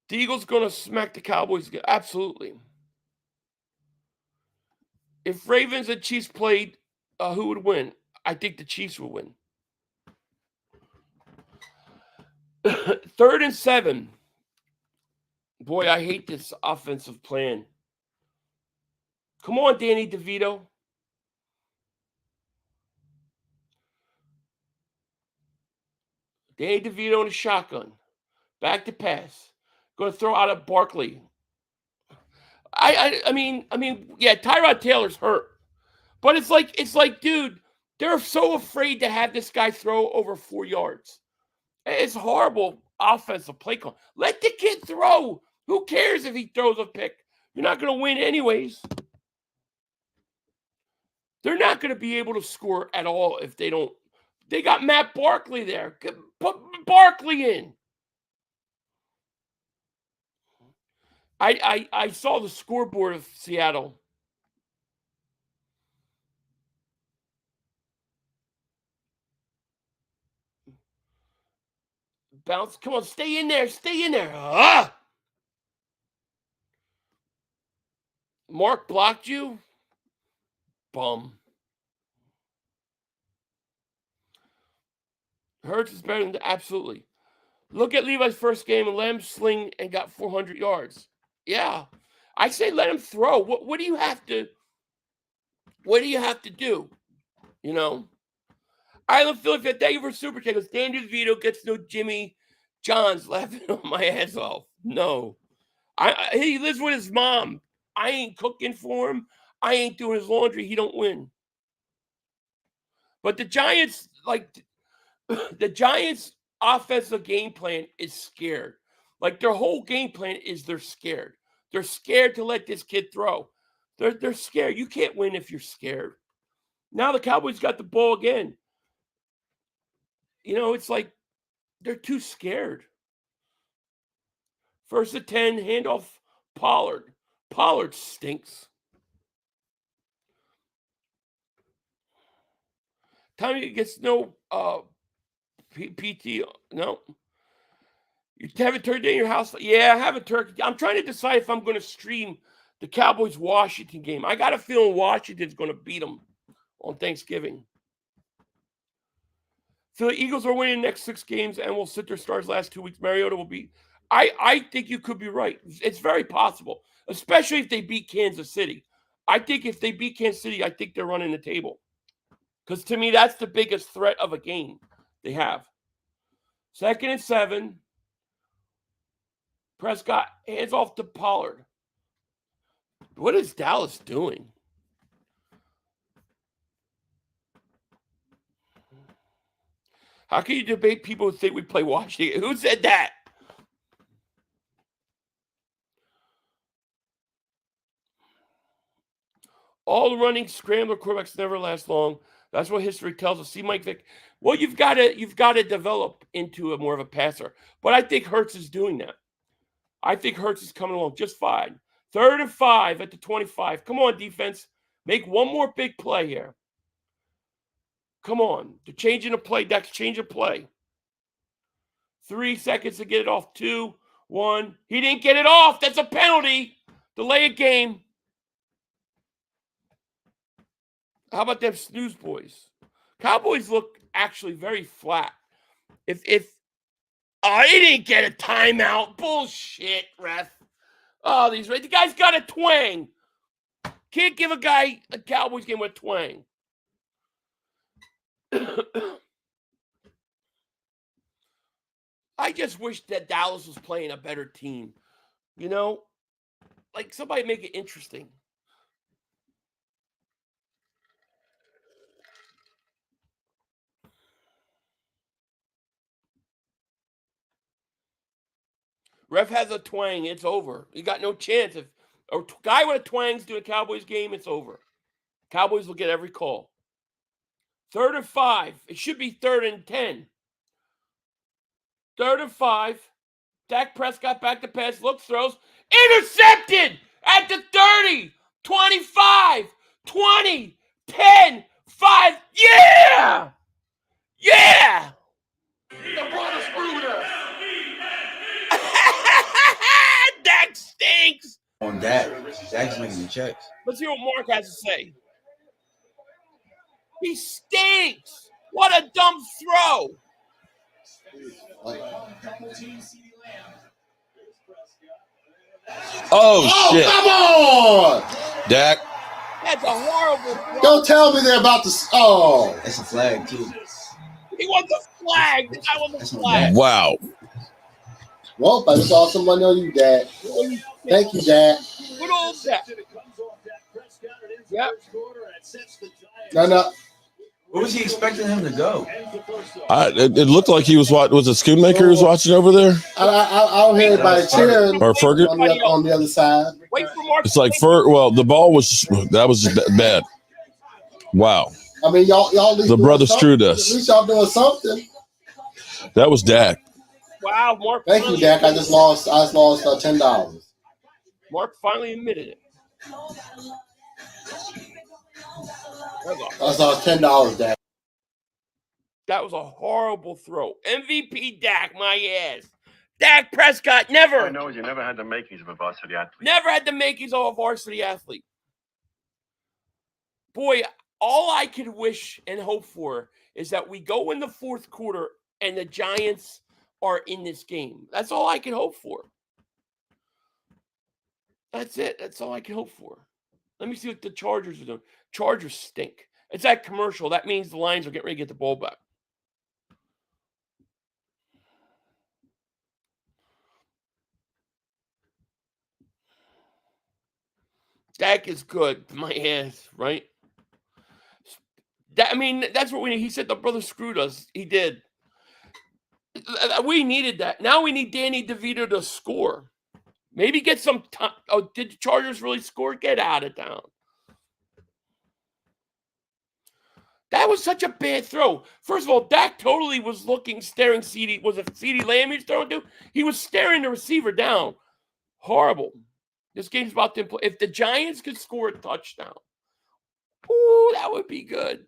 The Eagles going to smack the Cowboys again. Absolutely. If Ravens and Chiefs played, who would win? I think the Chiefs would win. 3rd and 7. Boy, I hate this offensive plan. Come on, Danny DeVito. Danny DeVito in a shotgun. Back to pass. Going to throw out at Barkley. I mean, yeah, Tyrod Taylor's hurt. But it's like, dude, they're so afraid to have this guy throw over 4 yards. It's horrible offensive play call. Let the kid throw. Who cares if he throws a pick? You're not going to win anyways. They're not going to be able to score at all if they don't. They got Matt Barkley there. Put Barkley in. I saw the scoreboard of Seattle. Bounce. Come on, stay in there. Stay in there. Ah! Mark blocked you? Bum. Hurts is better than absolutely. Look at Levi's first game and let him sling and got 400 yards. Yeah. I say let him throw. What do you have to do? You know? Island Philadelphia, thank you for Super Chat. Dan DeVito gets no Jimmy John's laughing on my ass off. No. He lives with his mom. I ain't cooking for him. I ain't doing his laundry. He don't win. But the Giants, the Giants' offensive game plan is scared. Like, their whole game plan is they're scared. They're scared to let this kid throw. They're scared. You can't win if you're scared. Now the Cowboys got the ball again. You know, it's like they're too scared. 1st and 10, handoff Pollard. Pollard stinks. Tommy gets no PT. No. You haven't turned in your house? Yeah, I haven't turned. I'm trying to decide if I'm going to stream the Cowboys-Washington game. I got a feeling Washington's going to beat them on Thanksgiving. So the Eagles are winning the next 6 games and will sit their stars last 2 weeks. Mariota will be. I think you could be right. It's very possible, especially if they beat Kansas City. I think if they beat Kansas City, I think they're running the table. Because to me, that's the biggest threat of a game they have. 2nd and 7. Prescott hands off to Pollard. What is Dallas doing? How can you debate people who think we play Washington? Who said that? All running scrambler quarterbacks never last long. That's what history tells us. See, Mike Vick. Well, you've got to develop into a more of a passer. But I think Hurts is doing that. I think Hurts is coming along just fine. 3rd and 5 at the 25. Come on, defense. Make one more big play here. Come on. They're changing the play. Dak's changing the play. 3 seconds to get it off. 2, 1. He didn't get it off. That's a penalty. Delay a game. How about them snooze boys? Cowboys look actually very flat. If he didn't get a timeout. Bullshit, ref. Oh, the guy's got a twang. Can't give a guy a Cowboys game with a twang. I just wish that Dallas was playing a better team. You know? Like, somebody make it interesting. Ref has a twang. It's over. You got no chance. If a guy with a twang's doing a Cowboys game, it's over. Cowboys will get every call. 3rd and 5. It should be 3rd and 10. 3rd and 5. Dak Prescott back to pass. Looks, throws. Intercepted at the 30. 25. 20. 10. 5. Yeah! Yeah! The brother screwed us. Dak stinks. On Dak. Dak's making the checks. Let's hear what Mark has to say. He stinks. What a dumb throw. Oh, shit. Come on! Dak. That's a horrible throw. Don't tell me they're about to. Oh. That's a flag, too. He wants a flag. The guy wants That's a on flag. Dak. Wow. Well, I saw some money on you, Dad. Thank you, Dad. Good old Dak. Yep. No. Where was he expecting him to go? It looked like he was was it Schoonmaker who was watching over there? I don't hear anybody cheering Or Fergus? on the other side. Wait for Mark. It's like the ball was bad. Wow. I mean, y'all. The brother screwed us. At least y'all doing something. That was Dak. Wow, Mark. Thank you, Dak. I just lost $10. Mark finally admitted it. I lost $10, Dak. That was a horrible throw. MVP Dak, my ass. Dak Prescott I never know you never had the makings of a varsity athlete. Never had the makings of a varsity athlete. Boy, all I could wish and hope for is that we go in the 4th quarter and the Giants are in this game. That's all I can hope for. That's it. That's all I can hope for. Let me see what the Chargers are doing. Chargers stink. It's that commercial. That means the Lions are getting ready to get the ball back. Dak is good. My ass, right? That's what we need. He said the brother screwed us. He did. We needed that. Now we need Danny DeVito to score. Maybe get some time. Oh, did the Chargers really score? Get out of town. That was such a bad throw. First of all, Dak totally was staring CeeDee. Was it CeeDee Lamb he was throwing to? He was staring the receiver down. Horrible. This game's about to play. If the Giants could score a touchdown, ooh, that would be good.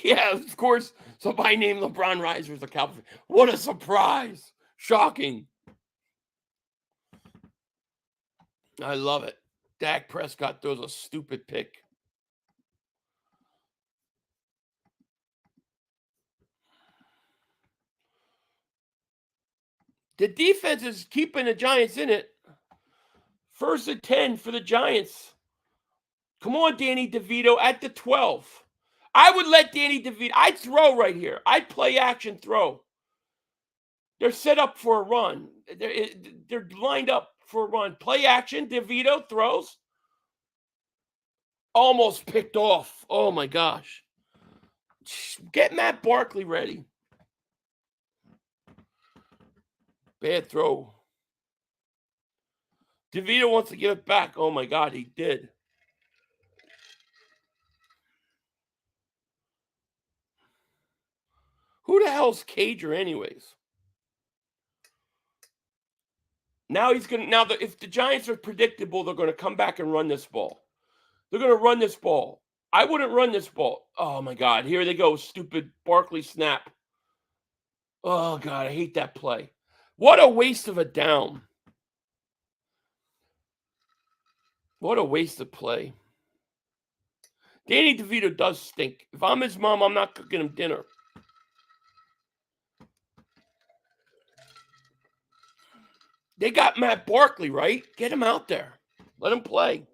Yeah, of course, somebody named LeBron Riser as a Cowboy. What a surprise. Shocking. I love it. Dak Prescott throws a stupid pick. The defense is keeping the Giants in it. 1st and 10 for the Giants. Come on, Danny DeVito at the 12. I would let Danny DeVito. I'd throw right here. I'd play action throw. They're set up for a run. They're lined up for a run. Play action. DeVito throws. Almost picked off. Oh, my gosh. Get Matt Barkley ready. Bad throw. DeVito wants to give it back. Oh, my God, he did. Who the hell's Cager anyways? Now he's going to, if the Giants are predictable, they're going to come back and run this ball. They're going to run this ball. I wouldn't run this ball. Oh, my God. Here they go. Stupid Barkley snap. Oh, God. I hate that play. What a waste of a down. What a waste of play. Danny DeVito does stink. If I'm his mom, I'm not cooking him dinner. They got Matt Barkley, right? Get him out there. Let him play.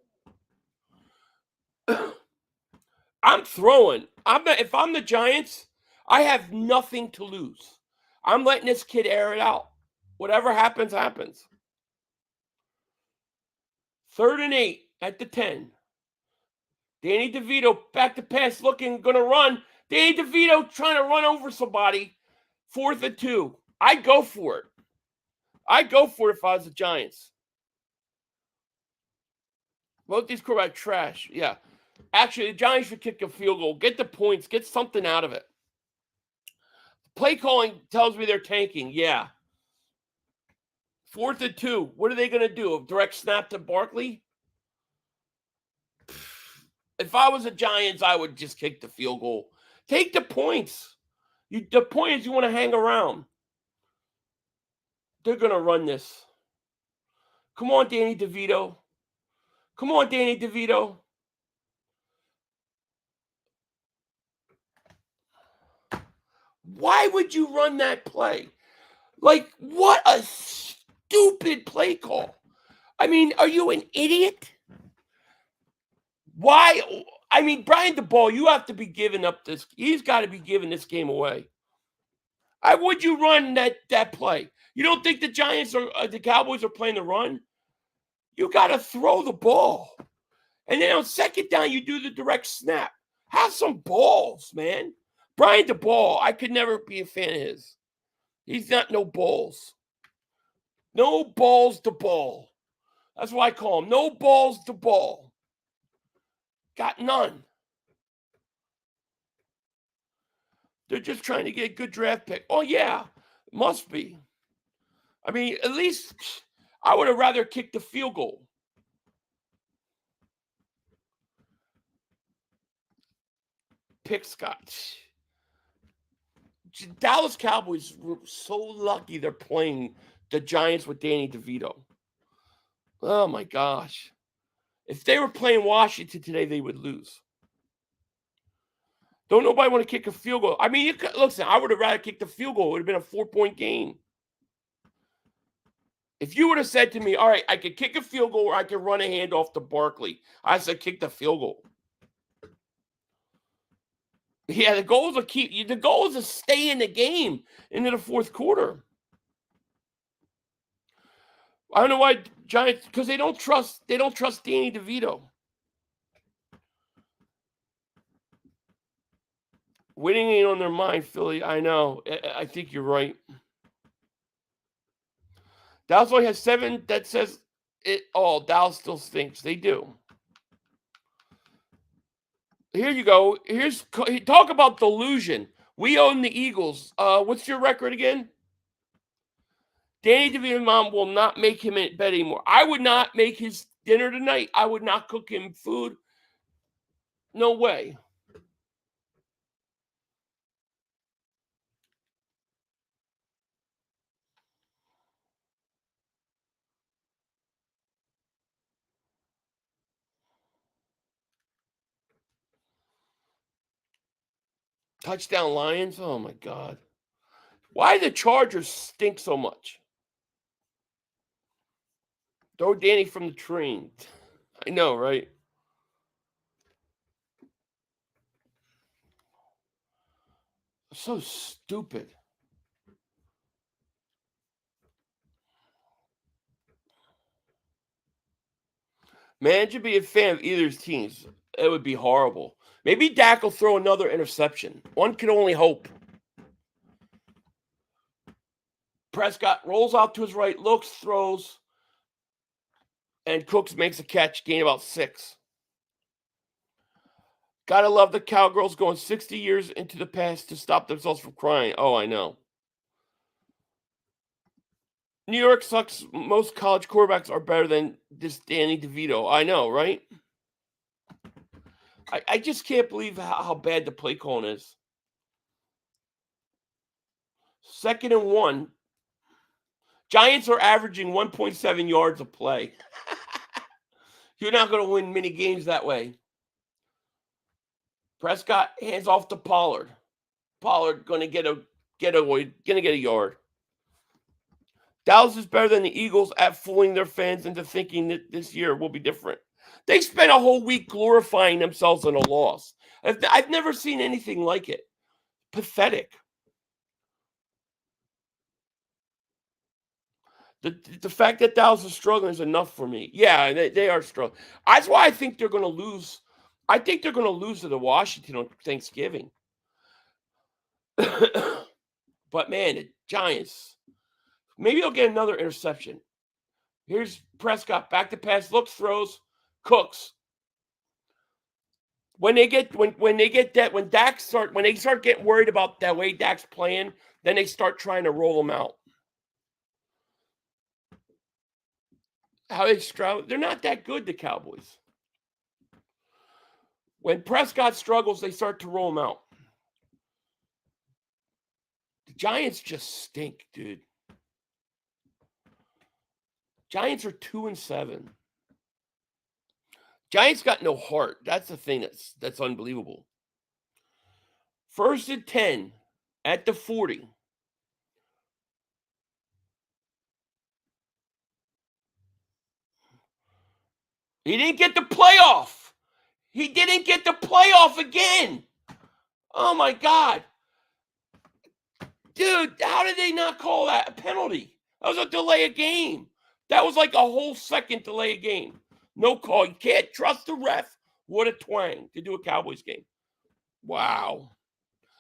I'm throwing. If I'm the Giants, I have nothing to lose. I'm letting this kid air it out. Whatever happens, happens. 3rd and 8 at the 10. Danny DeVito back to pass looking, going to run. Danny DeVito trying to run over somebody. 4th and 2. I'd go for it. I'd go for it if I was the Giants. Both these quarterbacks trash. Yeah. Actually, the Giants should kick a field goal. Get the points. Get something out of it. Play calling tells me they're tanking. Yeah. 4th and 2. What are they going to do? A direct snap to Barkley? If I was the Giants, I would just kick the field goal. Take the points. The point is you want to hang around. They're going to run this. Come on, Danny DeVito. Come on, Danny DeVito. Why would you run that play? Like, what a stupid play call. I mean, are you an idiot? Why? I mean, Brian DeBall, you have to be giving up this. He's got to be giving this game away. Why would you run that play? You don't think the Giants or the Cowboys are playing the run? You got to throw the ball. And then on 2nd down, you do the direct snap. Have some balls, man. Brian DeBall, I could never be a fan of his. He's not no balls. No balls to ball. That's what I call him. No balls to ball. Got none. They're just trying to get a good draft pick. Oh, yeah. Must be. I mean, at least I would have rather kicked the field goal. Pick Scott. Dallas Cowboys were so lucky they're playing the Giants with Danny DeVito. Oh, my gosh. If they were playing Washington today, they would lose. Don't nobody want to kick a field goal. I mean, listen, I would have rather kicked the field goal. It would have been a 4-point game. If you would have said to me, all right, I could kick a field goal or I could run a handoff to Barkley, I said kick the field goal. Yeah, the goal is to stay in the game into the 4th quarter. I don't know why Giants, because they don't trust Danny DeVito. Winning ain't on their mind, Philly. I know. I think you're right. Dallas only has 7 that says it all. Dallas still stinks. They do. Here you go. Talk about delusion. We own the Eagles. What's your record again? Danny DeVito's mom will not make him in bed anymore. I would not make his dinner tonight. I would not cook him food. No way. Touchdown Lions. Oh, my God. Why the Chargers stink so much? Throw Danny from the train. I know, right? So stupid. Man should be a fan of either teams. It would be horrible. Maybe Dak will throw another interception. One can only hope. Prescott rolls out to his right, looks, throws, and Cooks makes a catch, gain about 6. Gotta love the Cowgirls going 60 years into the past to stop themselves from crying. Oh, I know. New York sucks. Most college quarterbacks are better than this Danny DeVito. I know, right? I just can't believe how bad the play calling is. 2nd and 1. Giants are averaging 1.7 yards a play. You're not going to win many games that way. Prescott hands off to Pollard. Pollard going to get a yard. Dallas is better than the Eagles at fooling their fans into thinking that this year will be different. They spent a whole week glorifying themselves in a loss. I've never seen anything like it. Pathetic. The fact that Dallas is struggling is enough for me. Yeah, they are struggling. That's why I think they're going to lose. I think they're going to lose to the Washington on Thanksgiving. But, man, the Giants, maybe they'll get another interception. Here's Prescott, back to pass, looks, throws, Cooks. When they start getting worried about that way Dak's playing, then they start trying to roll him out. They're not that good, the Cowboys. When Prescott struggles, they start to roll him out. The Giants just stink, dude. Giants are 2-7. Giants got no heart. That's the thing that's unbelievable. 1st and 10 at the 40. He didn't get the playoff. He didn't get the playoff again. Oh, my God. Dude, how did they not call that a penalty? That was a delay of game. That was like a whole second delay of game. No call. You can't trust the ref. What a twang to do a Cowboys game. Wow.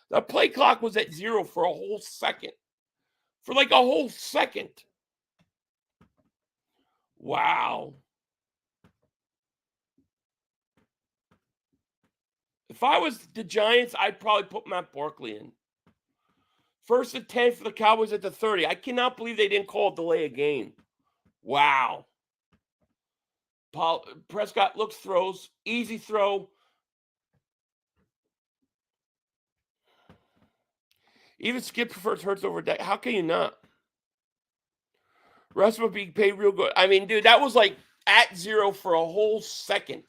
The play clock was at 0 for a whole second. For like a whole second. Wow. If I was the Giants, I'd probably put Matt Barkley in. 1st and 10 for the Cowboys at the 30. I cannot believe they didn't call a delay of game. Wow. Prescott looks, throws, easy throw. Even Skip prefers Hurts over Dak. How can you not? Russ would be paid real good. I mean, dude, that was like at 0 for a whole second,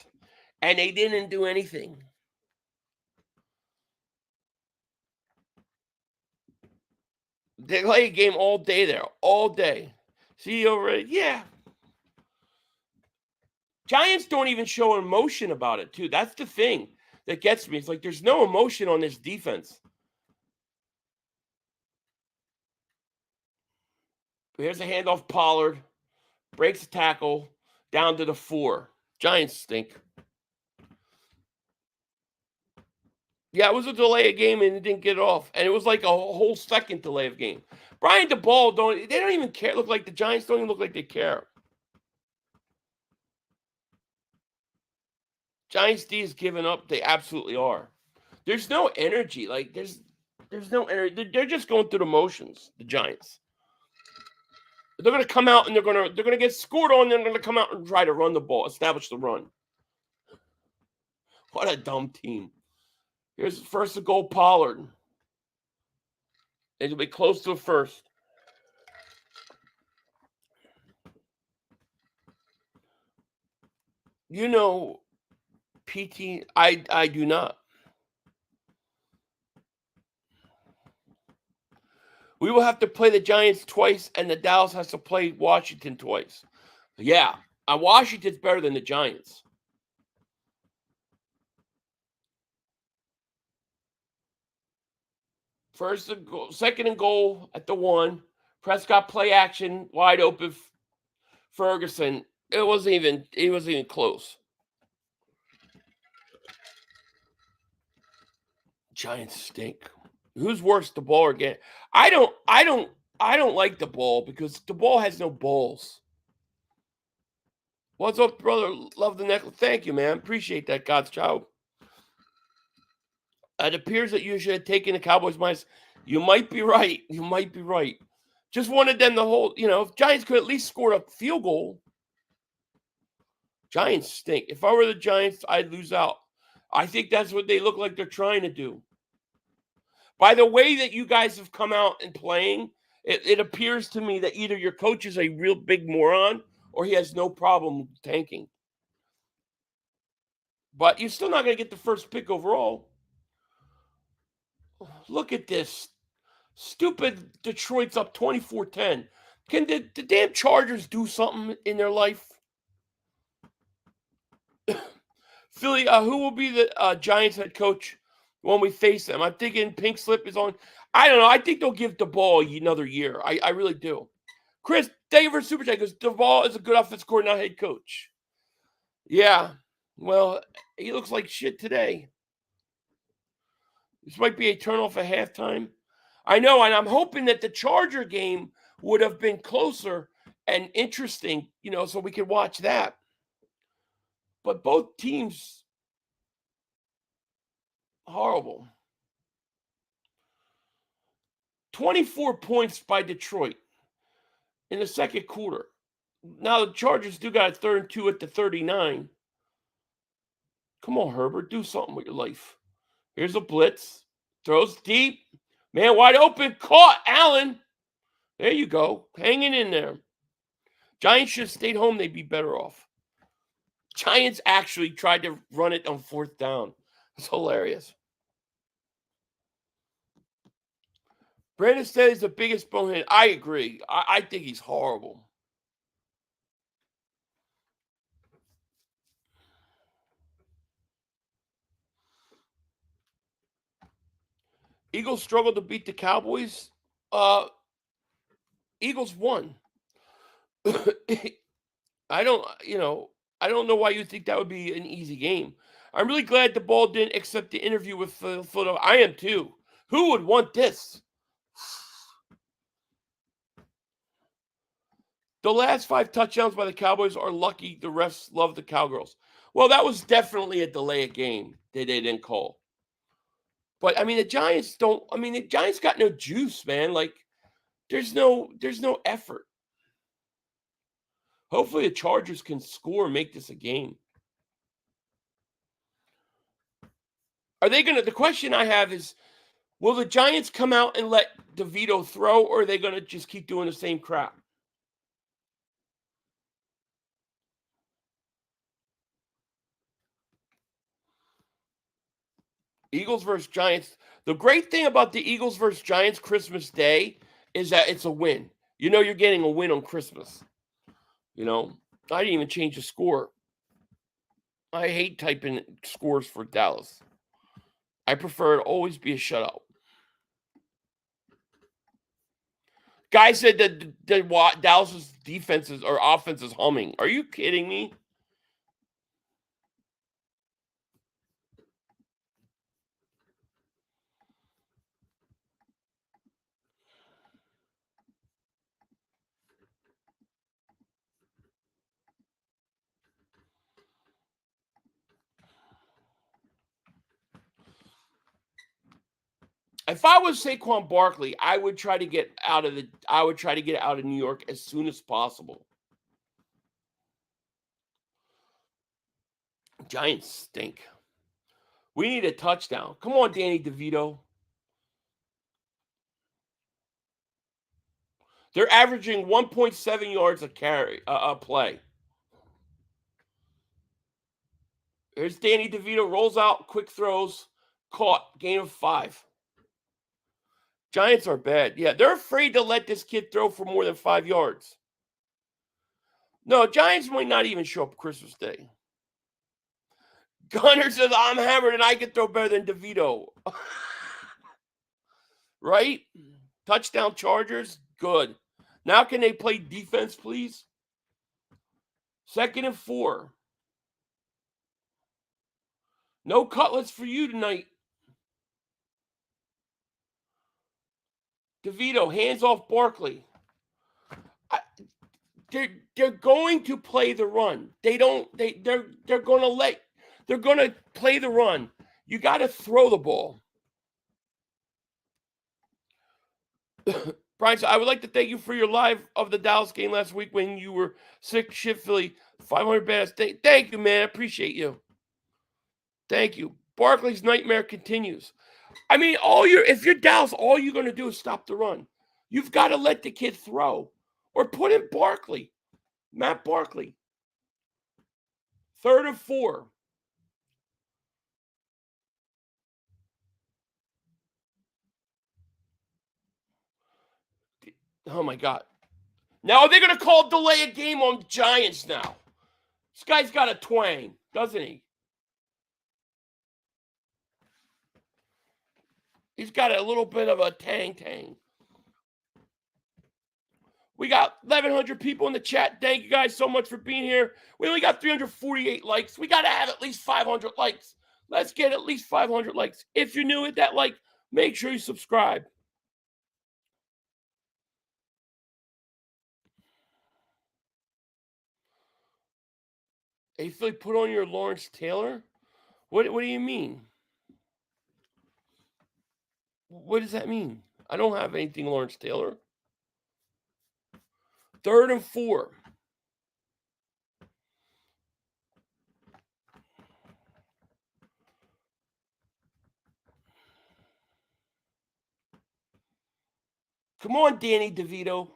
and they didn't do anything. They play a game all day there, all day. See already? Yeah. Giants don't even show emotion about it, too. That's the thing that gets me. It's like there's no emotion on this defense. Here's a handoff, Pollard. Breaks a tackle down to the 4. Giants stink. Yeah, it was a delay of game and it didn't get off. And it was like a whole second delay of game. Brian DeBall, they don't even care. Look like the Giants don't even look like they care. Giants D is giving up. They absolutely are. There's no energy. Like there's no energy. They're just going through the motions, the Giants. They're going to come out and they're going to get scored on. They're going to come out and try to run the ball, establish the run. What a dumb team. Here's the 1st and goal, Pollard. It'll be close to a 1st. You know, PT, I do not. We will have to play the Giants twice, and the Dallas has to play Washington twice. Yeah, Washington's better than the Giants. First and goal, 2nd and goal at the 1. Prescott play action, wide open. Ferguson. It wasn't even close. Giants stink. Who's worse, the ball or Gannon? I don't like the ball because the ball has no balls. What's up, brother? Love the necklace. Thank you, man. Appreciate that, God's child. It appears that you should have taken the Cowboys minus. You might be right. You might be right. Just wanted them to hold, if Giants could at least score a field goal. Giants stink. If I were the Giants, I'd lose out. I think that's what they look like they're trying to do. By the way that you guys have come out and playing, it appears to me that either your coach is a real big moron or he has no problem tanking. But you're still not going to get the first pick overall. Look at this. Stupid Detroit's up 24-10. Can the damn Chargers do something in their life? Philly, who will be the Giants head coach when we face them? I'm thinking Pink Slip is on. I don't know. I think they'll give the ball another year. I really do. Chris, thank you for Super Chat because Duvall is a good offensive coordinator, not head coach. Yeah. Well, he looks like shit today. This might be a turnoff at halftime. I know, and I'm hoping that the Charger game would have been closer and interesting, so we could watch that. But both teams, horrible. 24 points by Detroit in the second quarter. Now the Chargers do got a 3rd and 2 at the 39. Come on, Herbert, do something with your life. Here's a blitz. Throws deep. Man, wide open. Caught. Allen. There you go. Hanging in there. Giants should have stayed home. They'd be better off. Giants actually tried to run it on 4th down. It's hilarious. Brandon Staley's the biggest bonehead. I agree. I think he's horrible. Eagles struggled to beat the Cowboys. Eagles won. I don't know why you think that would be an easy game. I'm really glad the ball didn't accept the interview with Philadelphia. I am too. Who would want this? The last 5 touchdowns by the Cowboys are lucky. The refs love the Cowgirls. Well, that was definitely a delay of game that they didn't call. But the Giants don't. The Giants got no juice, man. Like, there's no effort. Hopefully, the Chargers can score and make this a game. Are they going to? The question I have is, will the Giants come out and let DeVito throw, or are they going to just keep doing the same crap? Eagles versus Giants. The great thing about the Eagles versus Giants Christmas Day is that it's a win. You're getting a win on Christmas. I didn't even change the score. I hate typing scores for Dallas. I prefer it always be a shutout. Guy said that Dallas's defenses or offense is humming. Are you kidding me? If I was Saquon Barkley, I would try to get out of New York as soon as possible. Giants stink. We need a touchdown. Come on, Danny DeVito. They're averaging 1.7 yards a play. Here's Danny DeVito, rolls out, quick throws, caught, gain of 5. Giants are bad. Yeah, they're afraid to let this kid throw for more than 5 yards. No, Giants might not even show up Christmas Day. Gunner says, I'm hammered and I can throw better than DeVito. Right? Touchdown Chargers, good. Now can they play defense, please? 2nd and 4. No cutlets for you tonight. DeVito, hands off Barkley. They're going to play the run. They're going to play the run. You got to throw the ball. Brian, I would like to thank you for your live of the Dallas game last week when you were sick, shit, Philly, 500 badass. Thank you, man. I appreciate you. Thank you. Barkley's nightmare continues. I mean, if you're Dallas, all you're going to do is stop the run. You've got to let the kid throw or put in Barkley. Matt Barkley. 3rd and 4. Oh, my God. Now they're going to call delay a game on the Giants now. This guy's got a twang, doesn't he? He's got a little bit of a tang. We got 1,100 people in the chat. Thank you guys so much for being here. We only got 348 likes. We got to have at least 500 likes. Let's get at least 500 likes. If you're new, hit that like. Make sure you subscribe. Hey, Philly, put on your Lawrence Taylor? What do you mean? What does that mean? I don't have anything Lawrence Taylor. 3rd and 4. Come on, Danny DeVito.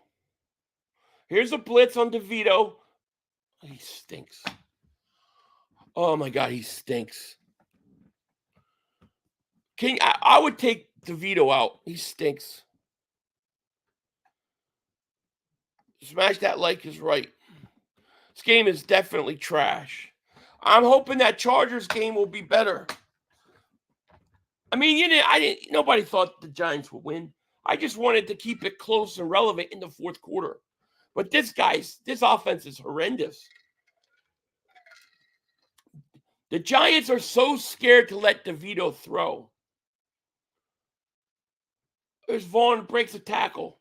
Here's a blitz on DeVito. He stinks. Oh, my God, he stinks. I would take DeVito out. He stinks. Smash that like is right. This game is definitely trash. I'm hoping that Chargers game will be better. I mean, nobody thought the Giants would win. I just wanted to keep it close and relevant in the 4th quarter. But this offense is horrendous. The Giants are so scared to let DeVito throw. There's Vaughn, breaks a tackle.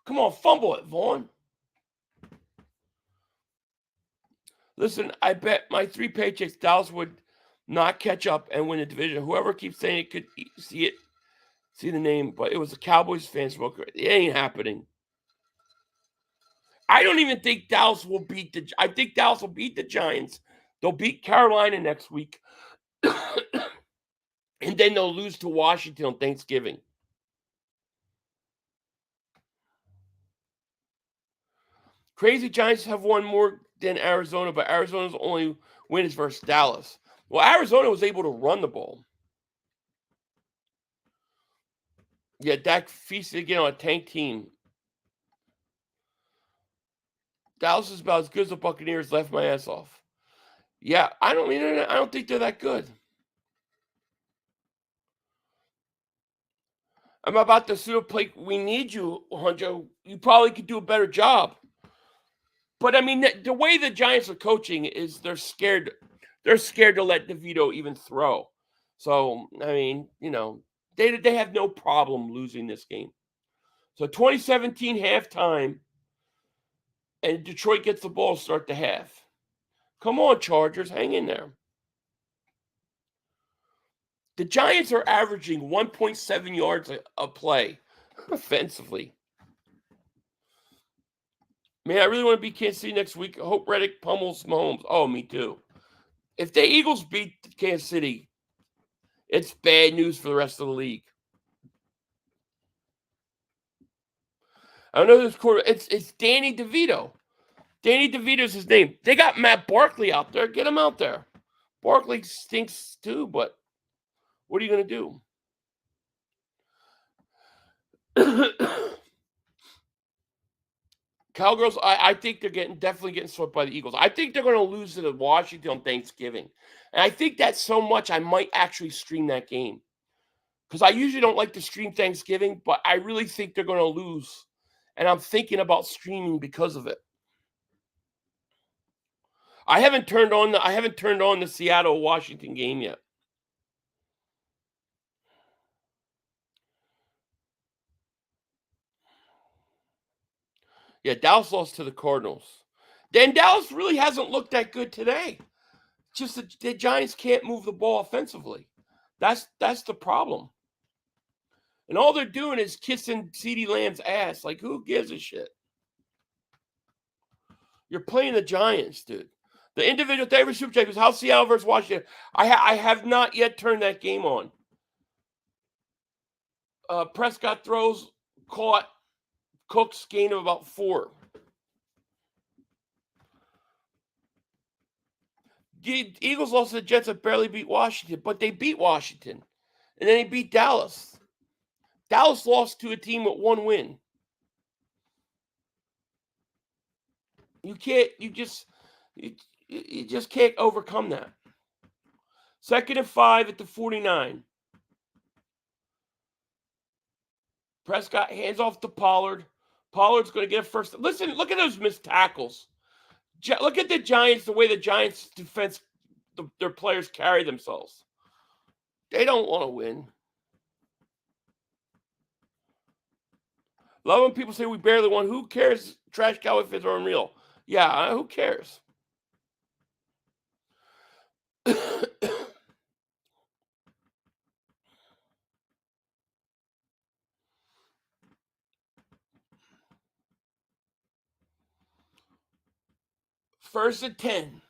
Come on, fumble it, Vaughn. Listen, I bet my 3 paychecks, Dallas would not catch up and win the division. Whoever keeps saying it could see the name, but it was a Cowboys fan smoker. It ain't happening. I don't even think Dallas will beat I think Dallas will beat the Giants. They'll beat Carolina next week. And then they'll lose to Washington on Thanksgiving. Crazy Giants have won more than Arizona, but Arizona's only win is versus Dallas. Well, Arizona was able to run the ball. Yeah, Dak feasted again on a tank team. Dallas is about as good as the Buccaneers. Left my ass off. Yeah, I don't think they're that good. I'm about to pseudo play. We need you, Hunjo. You probably could do a better job. But I mean, the way the Giants are coaching is they're scared. They're scared to let DeVito even throw. So I mean, they have no problem losing this game. So 2017 halftime, and Detroit gets the ball to start the half. Come on, Chargers, hang in there. The Giants are averaging 1.7 yards a play offensively. Man, I really want to beat Kansas City next week. I hope Reddick pummels Mahomes. Oh, me too. If the Eagles beat Kansas City, it's bad news for the rest of the league. I don't know this quarter. It's Danny DeVito. Danny DeVito's his name. They got Matt Barkley out there. Get him out there. Barkley stinks too, but what are you going to do? Cowgirls, I think they're definitely getting swept by the Eagles. I think they're going to lose to Washington on Thanksgiving. And I think that's so much I might actually stream that game. Because I usually don't like to stream Thanksgiving, but I really think they're going to lose. And I'm thinking about streaming because of it. I haven't turned on the Seattle-Washington game yet. Yeah, Dallas lost to the Cardinals. Then Dallas really hasn't looked that good today. Just the Giants can't move the ball offensively. That's the problem. And all they're doing is kissing CeeDee Lamb's ass. Like, who gives a shit? You're playing the Giants, dude. The individual David Super Check was how Seattle versus Washington. I have not yet turned that game on. Prescott throws, caught, Cooks gain of about 4. The Eagles lost to the Jets that barely beat Washington, but they beat Washington. And then they beat Dallas. Dallas lost to a team with 1 win. You just can't overcome that. 2nd and 5 at the 49. Prescott hands off to Pollard. Pollard's going to get a first. Listen, look at those missed tackles. Look at the Giants, the way the Giants defense, their players carry themselves. They don't want to win. Love when people say we barely won. Who cares? Trash Cowboy fans are unreal. Yeah, who cares? First and 10.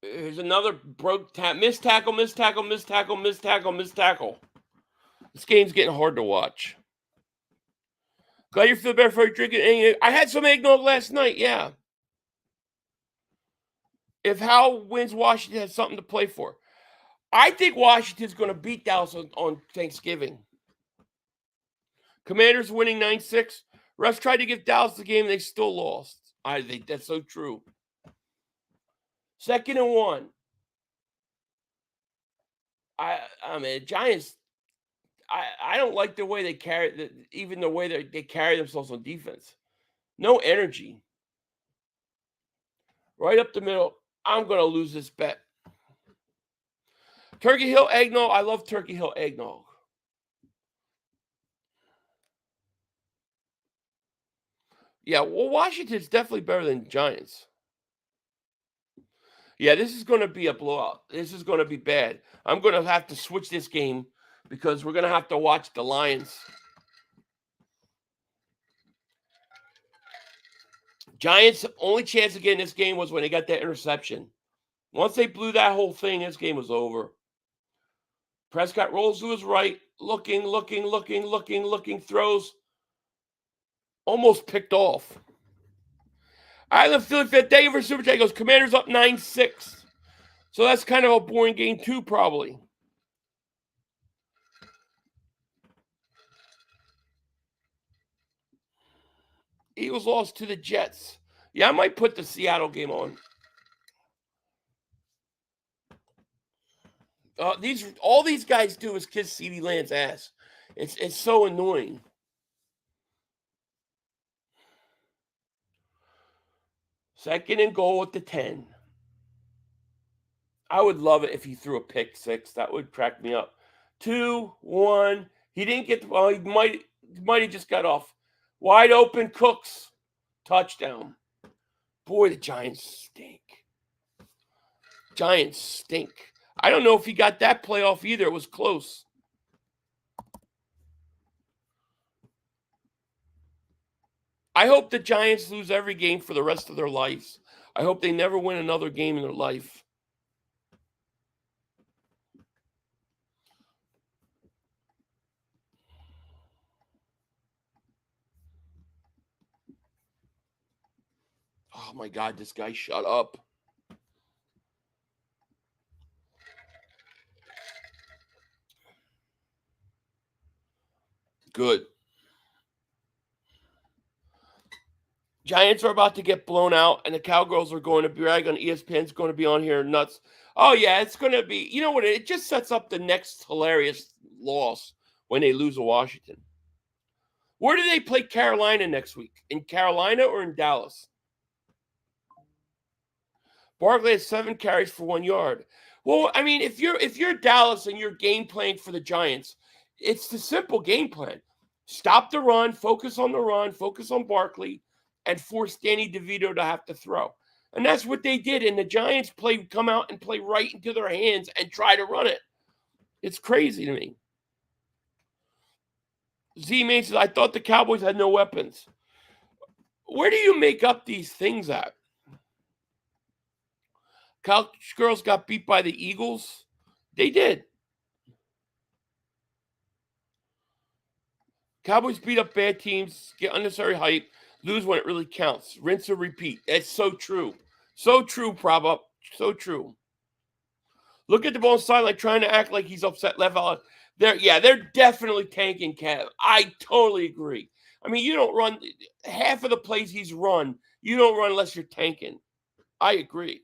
Here's another missed tackle. This game's getting hard to watch. Glad you feel better for drinking. I had some eggnog last night, yeah. If Hal wins, Washington has something to play for. I think Washington's going to beat Dallas on Thanksgiving. Commanders winning 9-6. Refs tried to give Dallas the game, and they still lost. I think that's so true. 2nd and 1. I mean, Giants. I don't like the way they carry, even the way they carry themselves on defense. No energy. Right up the middle. I'm going to lose this bet. Turkey Hill eggnog. I love Turkey Hill eggnog. Yeah, well, Washington's definitely better than Giants. Yeah, this is going to be a blowout. This is going to be bad. I'm going to have to switch this game because we're going to have to watch the Lions. Giants' only chance of getting this game was when they got that interception. Once they blew that whole thing, this game was over. Prescott rolls to his right, looking, throws. Almost picked off. Island Philly Fit, thank you for Super Chat. Goes Commanders up 9-6. So that's kind of a boring game too, probably. Eagles lost to the Jets. Yeah, I might put the Seattle game on. All these guys do is kiss CeeDee Lamb's ass. It's so annoying. Second and goal at the 10. I would love it if he threw a pick 6. That would crack me up. 2-1. He didn't get. Well, he might have just got off. Wide open, Cooks. Touchdown. Boy, the Giants stink. Giants stink. I don't know if he got that playoff either. It was close. I hope the Giants lose every game for the rest of their lives. I hope they never win another game in their life. Oh, my God, this guy, shut up. Good. Giants are about to get blown out, and the Cowgirls are going to brag on ESPN's going to be on here nuts. Oh, yeah, it's going to be, you know what, it just sets up the next hilarious loss when they lose to Washington. Where do they play Carolina next week? In Carolina or in Dallas? Barkley has 7 carries for 1 yard. Well, I mean, if you're Dallas and you're game playing for the Giants, it's the simple game plan. Stop the run, focus on the run, focus on Barkley, and force Danny DeVito to have to throw. And that's what they did. And the Giants come out and play right into their hands and try to run it. It's crazy to me. Z-Man says, I thought the Cowboys had no weapons. Where do you make up these things at? Couch Girls got beat by the Eagles. They did. Cowboys beat up bad teams, get unnecessary hype, lose when it really counts. Rinse or repeat. That's so true. So true, Prabha. So true. Look at the ball sideline trying to act like he's upset left out. They're definitely tanking Kev. I totally agree. I mean, you don't run half of the plays he's run. You don't run unless you're tanking. I agree.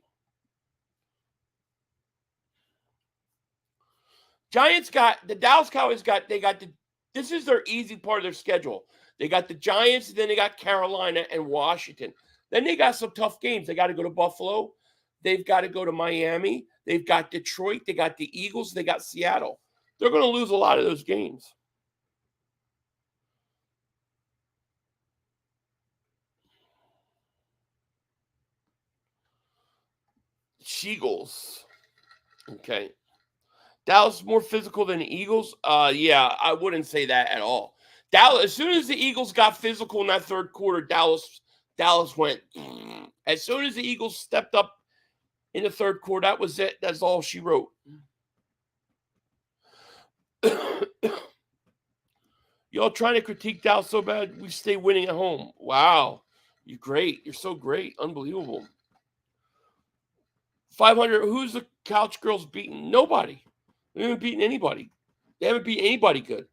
The Dallas Cowboys this is their easy part of their schedule. They got the Giants, then they got Carolina and Washington. Then they got some tough games. They got to go to Buffalo. They've got to go to Miami. They've got Detroit. They got the Eagles. They got Seattle. They're going to lose a lot of those games. Eagles. Okay. Dallas more physical than the Eagles? Yeah, I wouldn't say that at all. Dallas, as soon as the Eagles got physical in that third quarter, Dallas went. As soon as the Eagles stepped up in the third quarter, that was it. That's all she wrote. Y'all trying to critique Dallas so bad, we stay winning at home. Wow. You're great. You're so great. Unbelievable. 500. Who's the Couch Girls beaten? Nobody. They haven't beaten anybody. They haven't beat anybody good.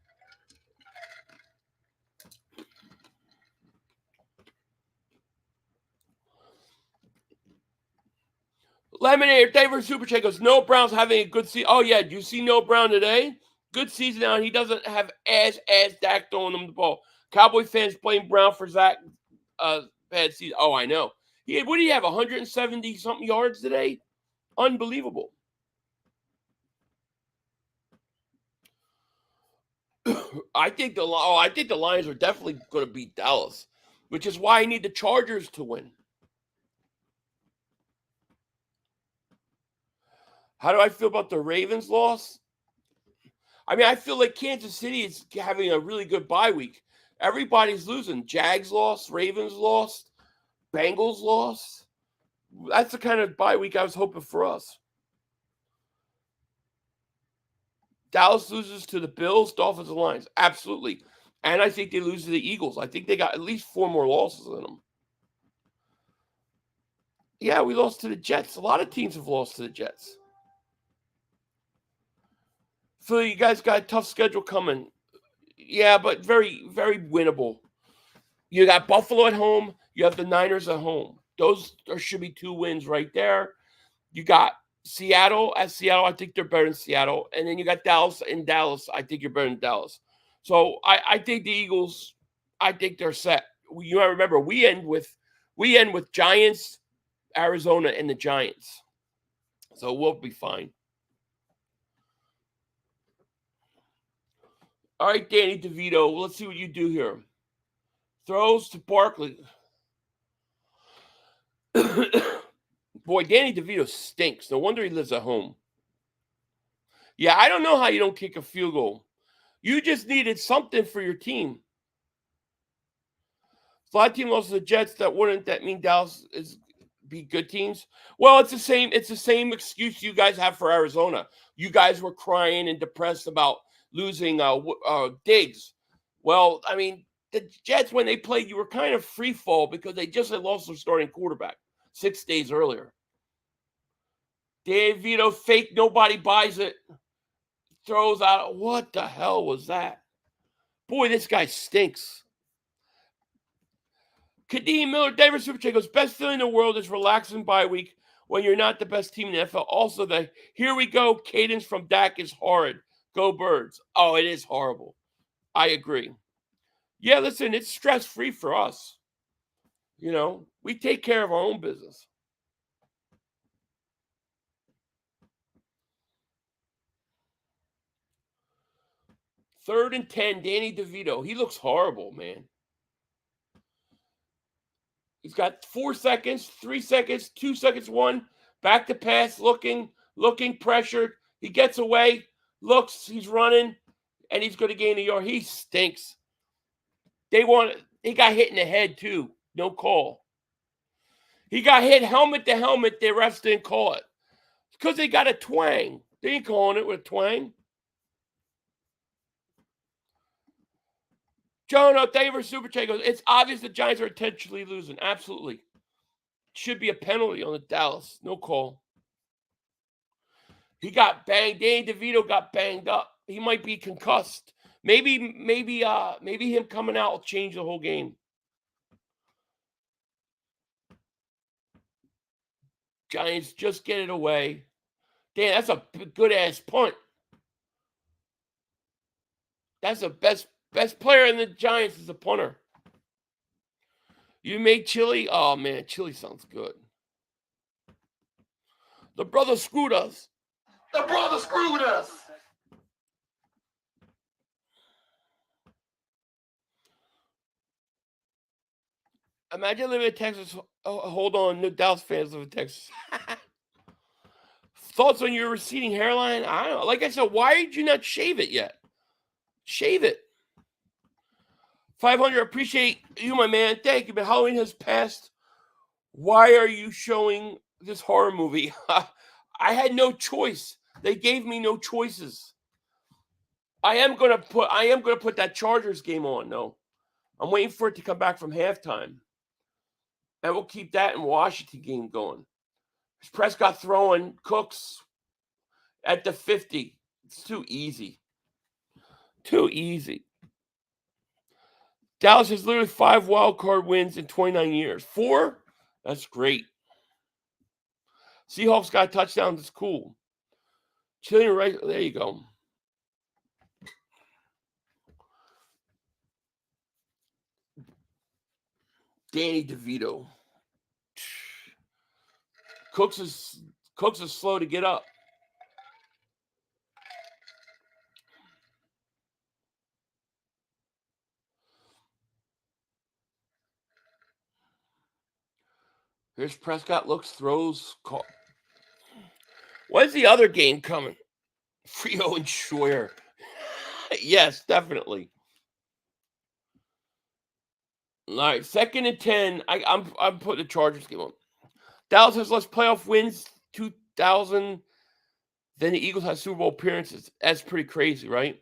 Lemonade, David Super Chat goes, Noah Brown's having a good season. Oh, yeah. Do you see Noah Brown today? Good season now. He doesn't have ass Dak throwing him the ball. Cowboy fans blame Brown for Zach bad season. Oh, I know. What do you have, 170-something yards today? Unbelievable. I think the Lions are definitely going to beat Dallas, which is why I need the Chargers to win. How do I feel about the Ravens loss? I mean, I feel like Kansas City is having a really good bye week. Everybody's losing. Jags lost, Ravens lost, Bengals lost. That's the kind of bye week I was hoping for us. Dallas loses to the Bills, Dolphins, and Lions. Absolutely. And I think they lose to the Eagles. I think they got at least 4 more losses in them. Yeah, we lost to the Jets. A lot of teams have lost to the Jets. Philly, you guys got a tough schedule coming. Yeah, but very, very winnable. You got Buffalo at home. You have the Niners at home. There should be 2 wins right there. You got Seattle at Seattle. I think they're better than Seattle. And then you got Dallas in Dallas. I think you're better than Dallas. So I think the Eagles, I think they're set. You might remember we end with Giants, Arizona, and the Giants. So we'll be fine. All right, Danny DeVito. Let's see what you do here. Throws to Barkley. Boy, Danny DeVito stinks. No wonder he lives at home. Yeah, I don't know how you don't kick a field goal. You just needed something for your team. If a lot of teams lost to the Jets, wouldn't that mean Dallas be good teams? Well, it's the same excuse you guys have for Arizona. You guys were crying and depressed about losing Diggs. Well, I mean, the Jets, when they played, you were kind of free fall because they just had lost their starting quarterback 6 days earlier. DeVito fake, nobody buys it. Throws out. What the hell was that? Boy, this guy stinks. Kadeem Miller, David Superchat goes, best feeling in the world is relaxing bye week when you're not the best team in the NFL. Also, the here we go cadence from Dak is horrid. Go Birds. Oh, it is horrible. I agree. Yeah, listen, it's stress-free for us. You know, we take care of our own business. 3rd and 10, Danny DeVito. He looks horrible, man. He's got 4 seconds, 3 seconds, 2 seconds, 1. Back to pass, looking, pressured. He gets away, looks, he's running, and he's going to gain a yard. He stinks. He got hit in the head, too. No call. He got hit helmet to helmet. The refs didn't call it. It's because they got a twang. They ain't calling it with a twang. Jonah, thank you for Super Chat. Goes, it's obvious the Giants are intentionally losing. Absolutely. Should be a penalty on the Dallas. No call. He got banged. Danny DeVito got banged up. He might be concussed. Maybe him coming out will change the whole game. Giants just get it away. Damn, that's a good-ass punt. That's the best player in the Giants is a punter. You made chili? Oh, man, chili sounds good. The brother screwed us. The brother screwed us. Imagine living in Texas. Oh, hold on. No Dallas fans live in Texas. Thoughts on your receding hairline? I don't know. Like I said, why did you not shave it yet? Shave it. 500. Appreciate you, my man. Thank you. But Halloween has passed. Why are you showing this horror movie? I had no choice. They gave me no choices. I am gonna put that Chargers game on. No, I'm waiting for it to come back from halftime, and we'll keep that and Washington game going. Prescott throwing Cooks at the 50. It's too easy. Too easy. Dallas has literally 5 wild card wins in 29 years. 4? That's great. Seahawks got touchdowns. It's cool. Chilling right there. You go. Danny DeVito. Cooks is slow to get up. Here's Prescott. Looks, throws. Call. When's the other game coming? Frio and Schwer. Yes, definitely. All right, 2nd and 10. I'm putting the Chargers game on. Dallas has less playoff wins 2000 than the Eagles have Super Bowl appearances. That's pretty crazy, right?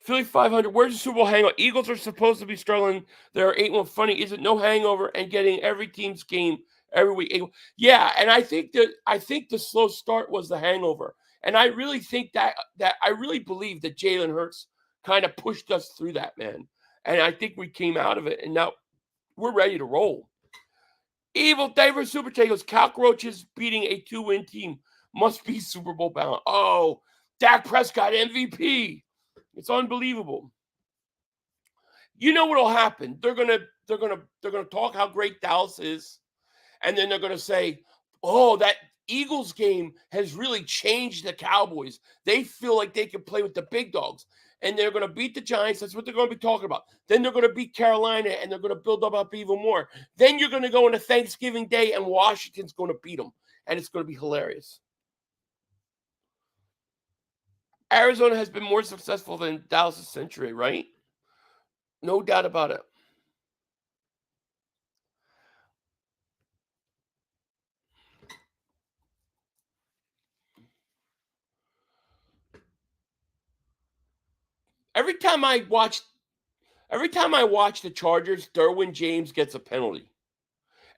Philly 500. Where's the Super Bowl hangover? Eagles are supposed to be struggling. They're 8-1. Funny, is it no hangover and getting every team's game every week? Yeah, and I think the slow start was the hangover. And I really think that I really believe that Jalen Hurts kind of pushed us through that, man. And I think we came out of it, and now we're ready to roll. Evil David Super Chat goes, cockroaches beating a 2-win team must be Super Bowl bound. Oh, Dak Prescott MVP. It's unbelievable. You know what'll happen? They're gonna talk how great Dallas is, and then they're gonna say, "Oh, that Eagles game has really changed the Cowboys. They feel like they can play with the big dogs, and they're gonna beat the Giants." That's what they're gonna be talking about. Then they're gonna beat Carolina, and they're gonna build up even more. Then you're gonna go into Thanksgiving Day, and Washington's gonna beat them, and it's gonna be hilarious. Arizona has been more successful than Dallas this century, right? No doubt about it. Every time I watch the Chargers, Derwin James gets a penalty.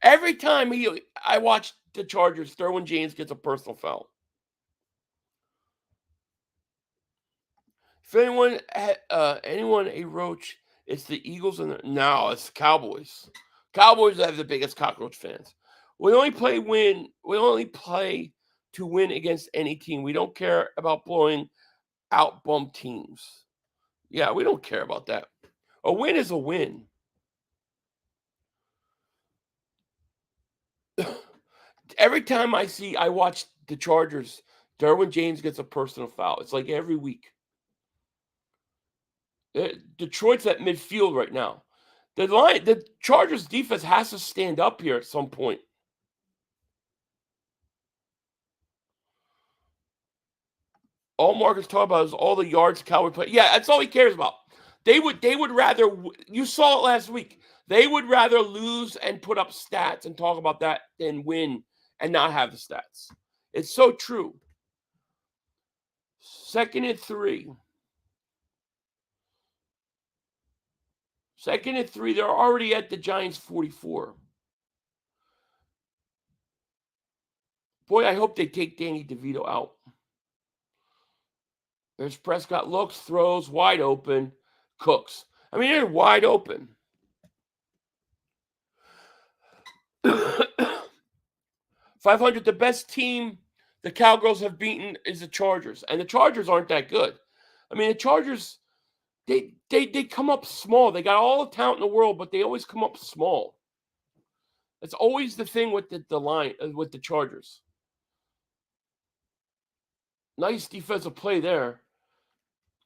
Every time I watch the Chargers, Derwin James gets a personal foul. If anyone a roach, it's the Eagles and no, it's the Cowboys. Cowboys have the biggest cockroach fans. We only play to win against any team. We don't care about blowing out bum teams. Yeah, we don't care about that. A win is a win. Every time I watch the Chargers, Derwin James gets a personal foul. It's like every week. Detroit's at midfield right now. The Chargers defense has to stand up here at some point. All Marcus talk about is all the yards Cowboy play. Yeah, that's all he cares about. They would rather, you saw it last week, they would rather lose and put up stats and talk about that than win and not have the stats. It's so true. 2nd and 3. 2nd and 3. They're already at the Giants 44. Boy, I hope they take Danny DeVito out. There's Prescott, looks, throws, wide open, cooks. I mean, they're wide open. .500, the best team the Cowgirls have beaten is the Chargers. And the Chargers aren't that good. I mean, the Chargers, they come up small. They got all the talent in the world, but they always come up small. That's always the thing with the line, with the Chargers. Nice defensive play there.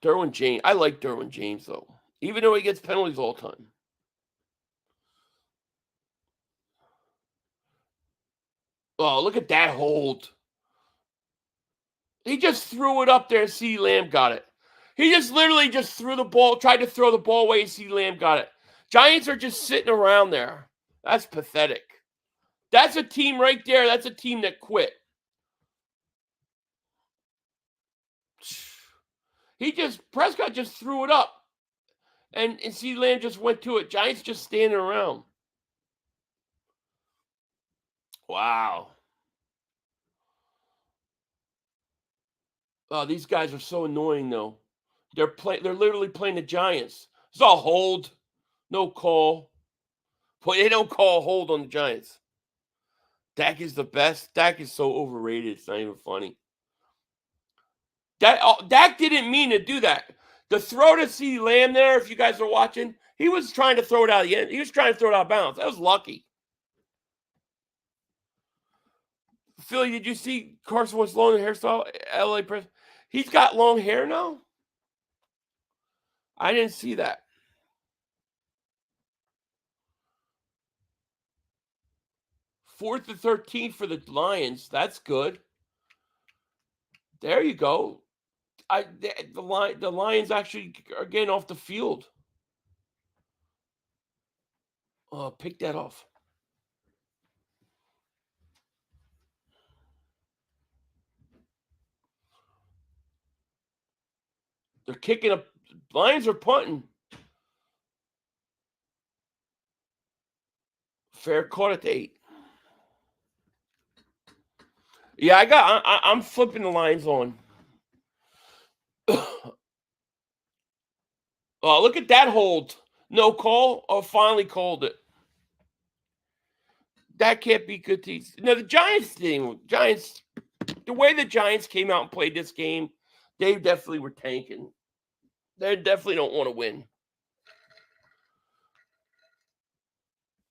Derwin James. I like Derwin James, though. Even though he gets penalties all the time. Oh, look at that hold. He just threw it up there and CeeDee Lamb got it. He just literally just threw the ball, tried to throw the ball away and CeeDee Lamb got it. Giants are just sitting around there. That's pathetic. That's a team right there. That's a team that quit. Prescott just threw it up. And CeeDee Lamb just went to it. Giants just standing around. Wow. Oh, these guys are so annoying, though. They're literally playing the Giants. It's all hold. No call. But they don't call a hold on the Giants. Dak is the best. Dak is so overrated. It's not even funny. Dak didn't mean to do that. The throw to CeeDee Lamb there, if you guys are watching, he was trying to throw it out of the end. He was trying to throw it out of bounds. That was lucky. Philly, did you see Carson Wentz long hairstyle? LA Press. He's got long hair now? I didn't see that. Fourth and 13 for the Lions. That's good. There you go. The Lions actually are getting off the field. Oh, pick that off. They're kicking up. Lions are punting. Fair caught at the 8. Yeah, I'm flipping the Lions on. Oh, look at that hold. No call. Oh, finally called it. That can't be good teams. No, the Giants, the way the Giants came out and played this game, they definitely were tanking. They definitely don't want to win.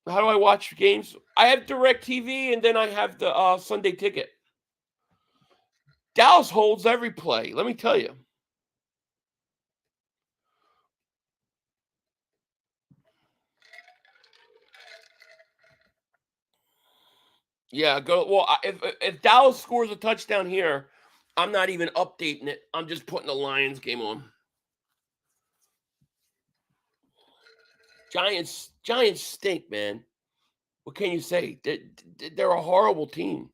How do I watch games? I have DirecTV, and then I have the Sunday Ticket. Dallas holds every play, let me tell you. Yeah, go. Well, if Dallas scores a touchdown here, I'm not even updating it. I'm just putting the Lions game on. Giants stink, man. What can you say? They're a horrible team.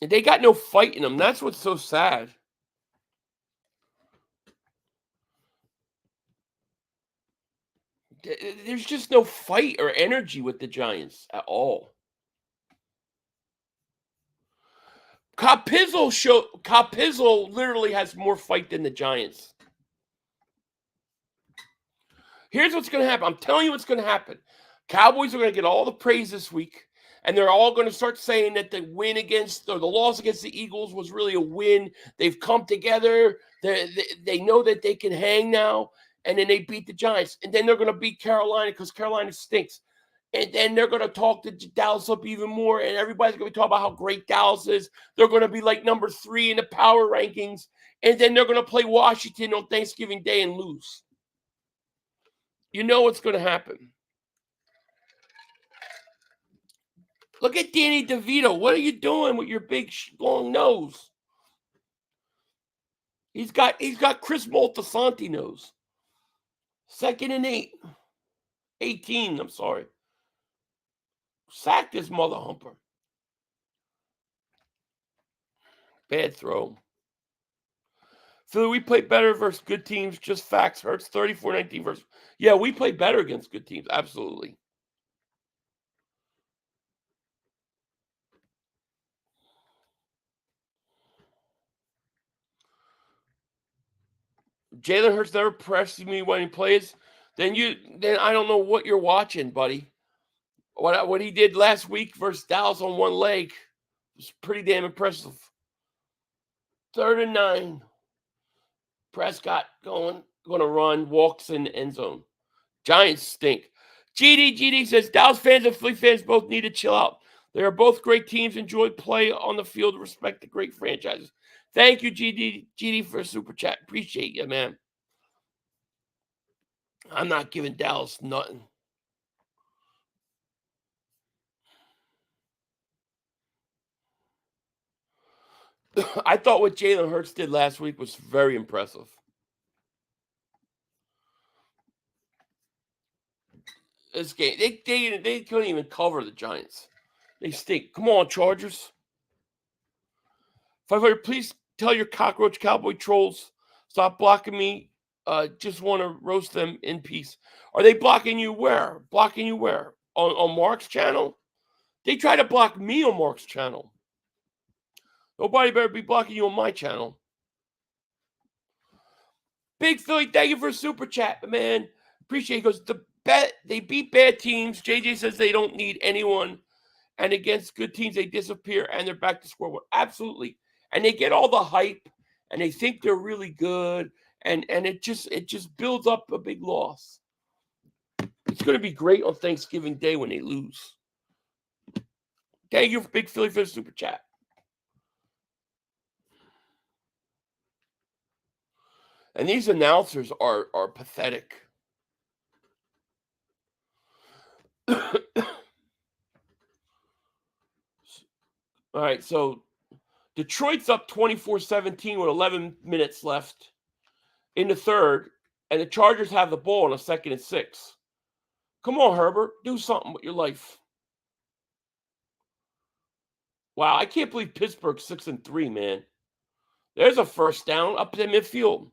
And they got no fight in them. That's what's so sad. There's just no fight or energy with the Giants at all. Copizzle literally has more fight than the Giants. Here's what's going to happen. I'm telling you what's going to happen. Cowboys are going to get all the praise this week, and they're all going to start saying that the loss against the Eagles was really a win. They've come together. They know that they can hang now, and then they beat the Giants. And then they're going to beat Carolina because Carolina stinks. And then they're going to talk to Dallas up even more, and everybody's going to be talking about how great Dallas is. They're going to be like number 3 in the power rankings, and then they're going to play Washington on Thanksgiving Day and lose. You know what's going to happen. Look at Danny DeVito. What are you doing with your big long nose? He's got Chris Moltisanti nose. 2nd and 8. 18, I'm sorry. Sack this mother humper. Bad throw. Philly, we play better versus good teams. Just facts. Hurts 34-19 versus. Yeah, we play better against good teams. Absolutely. Jalen Hurts never presses me when he plays. Then I don't know what you're watching, buddy. What he did last week versus Dallas on one leg was pretty damn impressive. 3rd and 9. Prescott going to run, walks in the end zone. Giants stink. GD says Dallas fans and Philly fans both need to chill out. They are both great teams. Enjoy play on the field. Respect the great franchises. Thank you, GD for a super chat. Appreciate you, man. I'm not giving Dallas nothing. I thought what Jalen Hurts did last week was very impressive. This game, they couldn't even cover the Giants. They stink. Come on, Chargers. 500, please tell your cockroach cowboy trolls stop blocking me. Just want to roast them in peace. Are they blocking you where? Blocking you where? On Mark's channel? They try to block me on Mark's channel. Nobody better be blocking you on my channel. Big Philly, thank you for a super chat, man. Appreciate it. He goes, they beat bad teams. JJ says they don't need anyone. And against good teams, they disappear and they're back to square one. Absolutely. And they get all the hype and they think they're really good. And it just builds up a big loss. It's going to be great on Thanksgiving Day when they lose. Thank you, Big Philly, for the super chat. And these announcers are pathetic. All right, so Detroit's up 24-17 with 11 minutes left in the third, and the Chargers have the ball on a 2nd and 6. Come on, Herbert. Do something with your life. Wow, I can't believe Pittsburgh's 6-3, man. There's a first down up to midfield.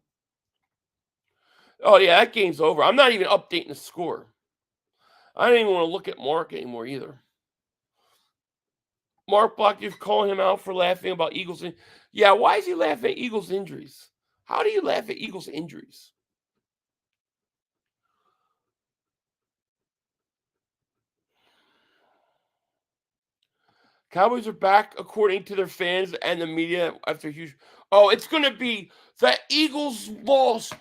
Oh, yeah, that game's over. I'm not even updating the score. I don't even want to look at Mark anymore either. Mark Block is calling him out for laughing about Eagles. Yeah, why is he laughing at Eagles injuries? How do you laugh at Eagles injuries? Cowboys are back, according to their fans and the media, after huge. Oh, it's going to be the Eagles loss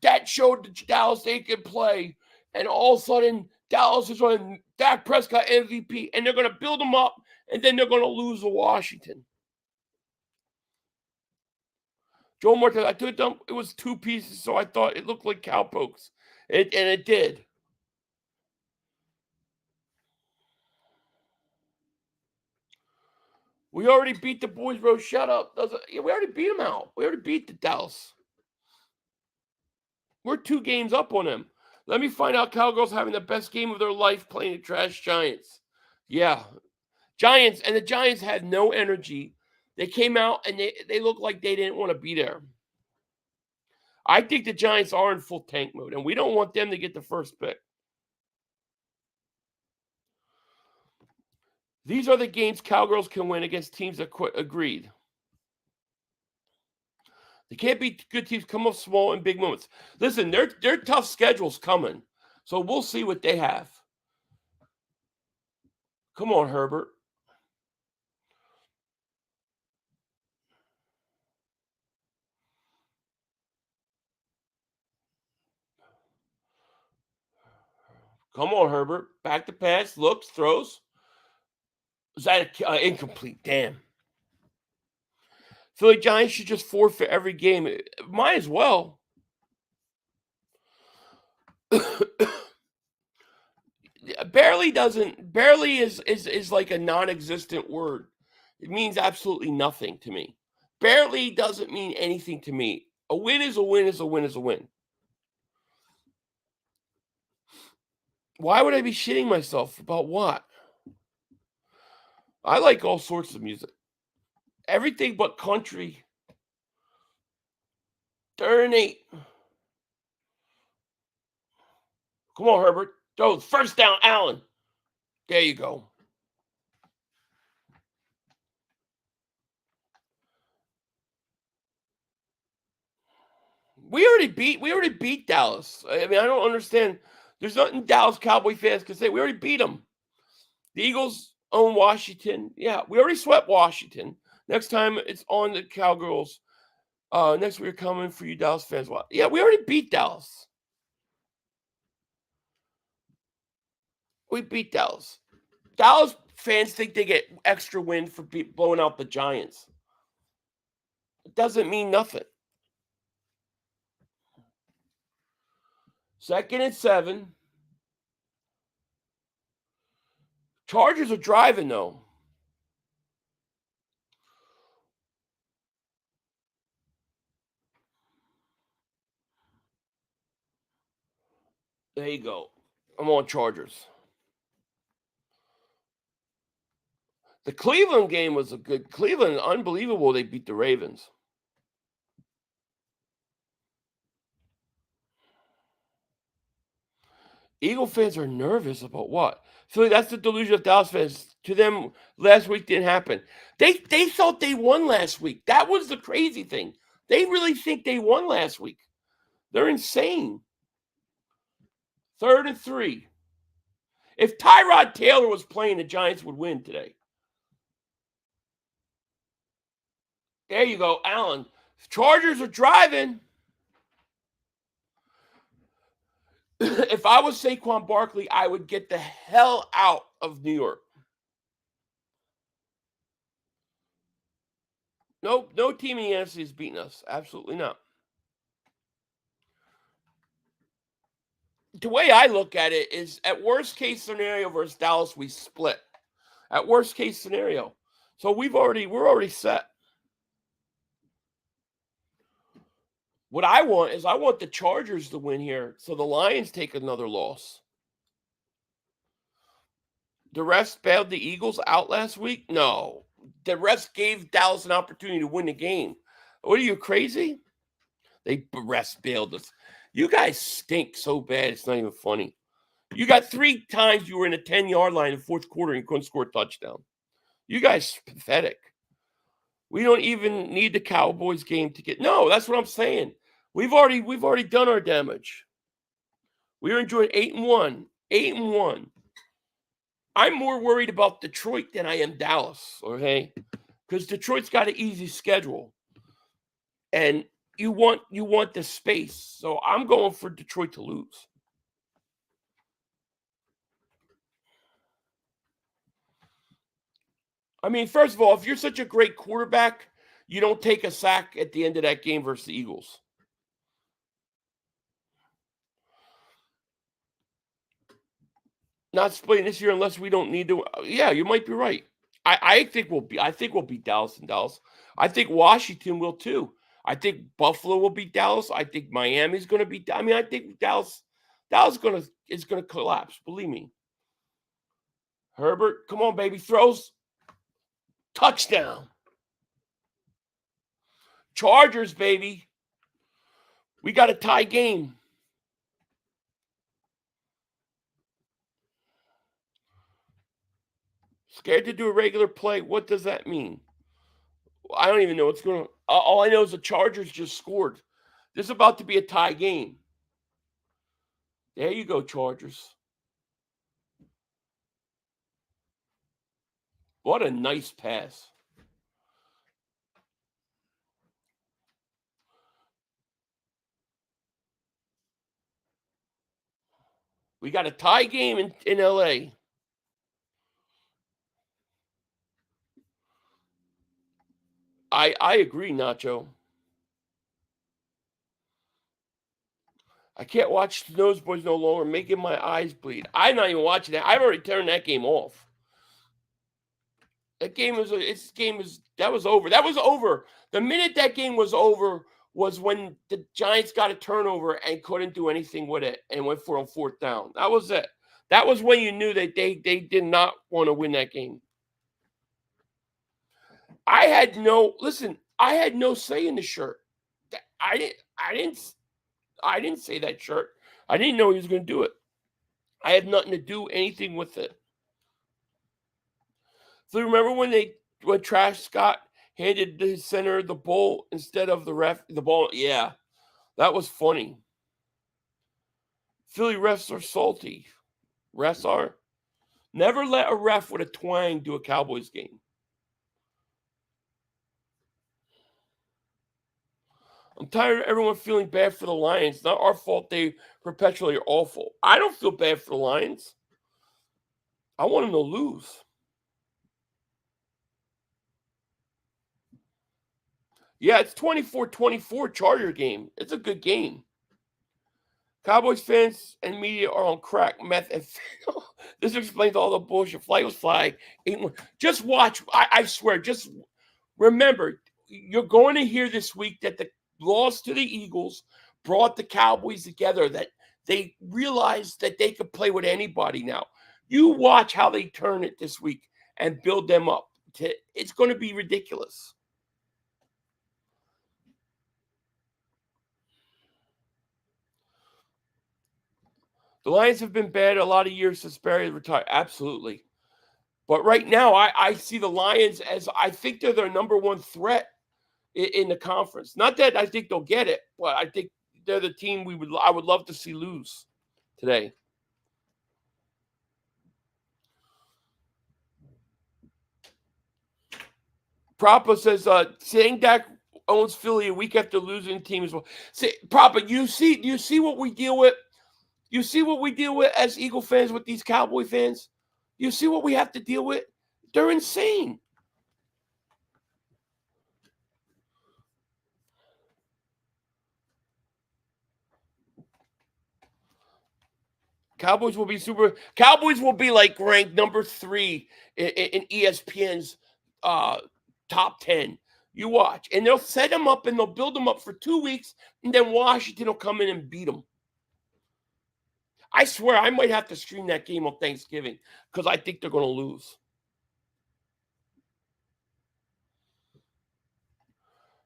that showed the Dallas they could play, and all of a sudden Dallas is on Dak Prescott MVP, and they're going to build them up, and then they're going to lose to Washington. Joe Martin, I told them it was 2 pieces, so I thought it looked like cowpokes, and it did. We already beat the boys, bro. Shut up. We already beat them out. We already beat the Dallas. We're 2 games up on them. Let me find out Cowgirls having the best game of their life playing the trash Giants. Yeah. Giants, and the Giants had no energy. They came out, and they looked like they didn't want to be there. I think the Giants are in full tank mode, and we don't want them to get the first pick. These are the games Cowgirls can win against teams that quit. Agreed. They can't beat good teams, come up small in big moments. Listen, their tough schedule's coming, so we'll see what they have. Come on, Herbert. Come on, Herbert. Back to pass, looks, throws. Is that incomplete? Damn. Philly Giants should just forfeit every game. Might as well. Barely is like a non-existent word. It means absolutely nothing to me. Barely doesn't mean anything to me. A win is a win is a win is a win. Why would I be shitting myself about what? I like all sorts of music. Everything but country. 3rd and 8. Come on, Herbert. Go. First down, Allen. There you go. We already beat Dallas. I mean, I don't understand. There's nothing Dallas Cowboy fans can say. We already beat them. The Eagles own Washington. Yeah, we already swept Washington. Next time it's on the Cowgirls. Next we're coming for you Dallas fans. Well, yeah, we already beat Dallas. We beat Dallas. Dallas fans think they get extra win for blowing out the Giants. It doesn't mean nothing. 2nd and 7. Chargers are driving, though. There you go. I'm on Chargers. The Cleveland game was a good. Cleveland, unbelievable. They beat the Ravens. Eagle fans are nervous about what? Philly, that's the delusion of Dallas fans. To them, last week didn't happen. They thought they won last week. That was the crazy thing. They really think they won last week. They're insane. 3rd and 3. If Tyrod Taylor was playing, the Giants would win today. There you go, Allen. Chargers are driving. If I was Saquon Barkley, I would get the hell out of New York. Nope, no team in the NFC has beaten us. Absolutely not. The way I look at it is, at worst case scenario versus Dallas, we split. At worst case scenario. So we're already set. What I want is the Chargers to win here so the Lions take another loss. The refs bailed the Eagles out last week? No. The refs gave Dallas an opportunity to win the game. What are you, crazy? The refs bailed us. You guys stink so bad, it's not even funny. You got 3 times you were in a 10-yard line in the 4th quarter and you couldn't score a touchdown. You guys are pathetic. We don't even need the Cowboys game to get. No, that's what I'm saying. We've already done our damage. We are enjoying 8-1. 8-1. I'm more worried about Detroit than I am Dallas, okay? Because Detroit's got an easy schedule. And you want the space. So I'm going for Detroit to lose. I mean, first of all, if you're such a great quarterback, you don't take a sack at the end of that game versus the Eagles. Not splitting this year unless we don't need to. Yeah, you might be right. I think we'll beat Dallas in Dallas. I think Washington will too. I think Buffalo will beat Dallas. I think Miami's going to beat. I mean, I think Dallas is going to collapse. Believe me. Herbert, come on, baby, throws. Touchdown. Chargers, baby. We got a tie game. Scared to do a regular play. What does that mean? I don't even know what's going on. All I know is the Chargers just scored. This is about to be a tie game. There you go, Chargers. What a nice pass. We got a tie game in LA. I agree, Nacho. I can't watch the Noseboys no longer, making my eyes bleed. I'm not even watching that. I've already turned that game off. That game was that was over. That was over. The minute that game was over was when the Giants got a turnover and couldn't do anything with it and went for on fourth down. That was it. That was when you knew that they did not want to win that game. I had no say in the shirt. I didn't say that shirt. I didn't know he was going to do it. I had nothing to do anything with it. So remember when Trash Scott handed the center the ball instead of the ball? Yeah, that was funny. Philly refs are salty. Refs are. Never let a ref with a twang do a Cowboys game. I'm tired of everyone feeling bad for the Lions. It's not our fault they perpetually are awful. I don't feel bad for the Lions. I want them to lose. Yeah, it's 24-24 Charger game. It's a good game. Cowboys fans and media are on crack, meth, and fentanyl. This explains all the bullshit. Flight was flag. Just watch. I swear, just remember, you're going to hear this week that the loss to the Eagles brought the Cowboys together, that they realized that they could play with anybody now. You watch how they turn it this week and build them up. It's going to be ridiculous. The Lions have been bad a lot of years since Barry retired. Absolutely. But right now, I see the Lions as, I think they're their number one threat in the conference. Not that I think they'll get it, but I think they're the team I would love to see lose today. Propa says, saying Dak owns Philly a week after losing team as well. See, Propa, you see what we deal with? You see what we deal with as Eagle fans with these Cowboy fans? You see what we have to deal with? They're insane. Cowboys will be like ranked number 3 in ESPN's top 10. You watch. And they'll set them up and they'll build them up for 2 weeks, and then Washington will come in and beat them. I swear I might have to stream that game on Thanksgiving because I think they're going to lose.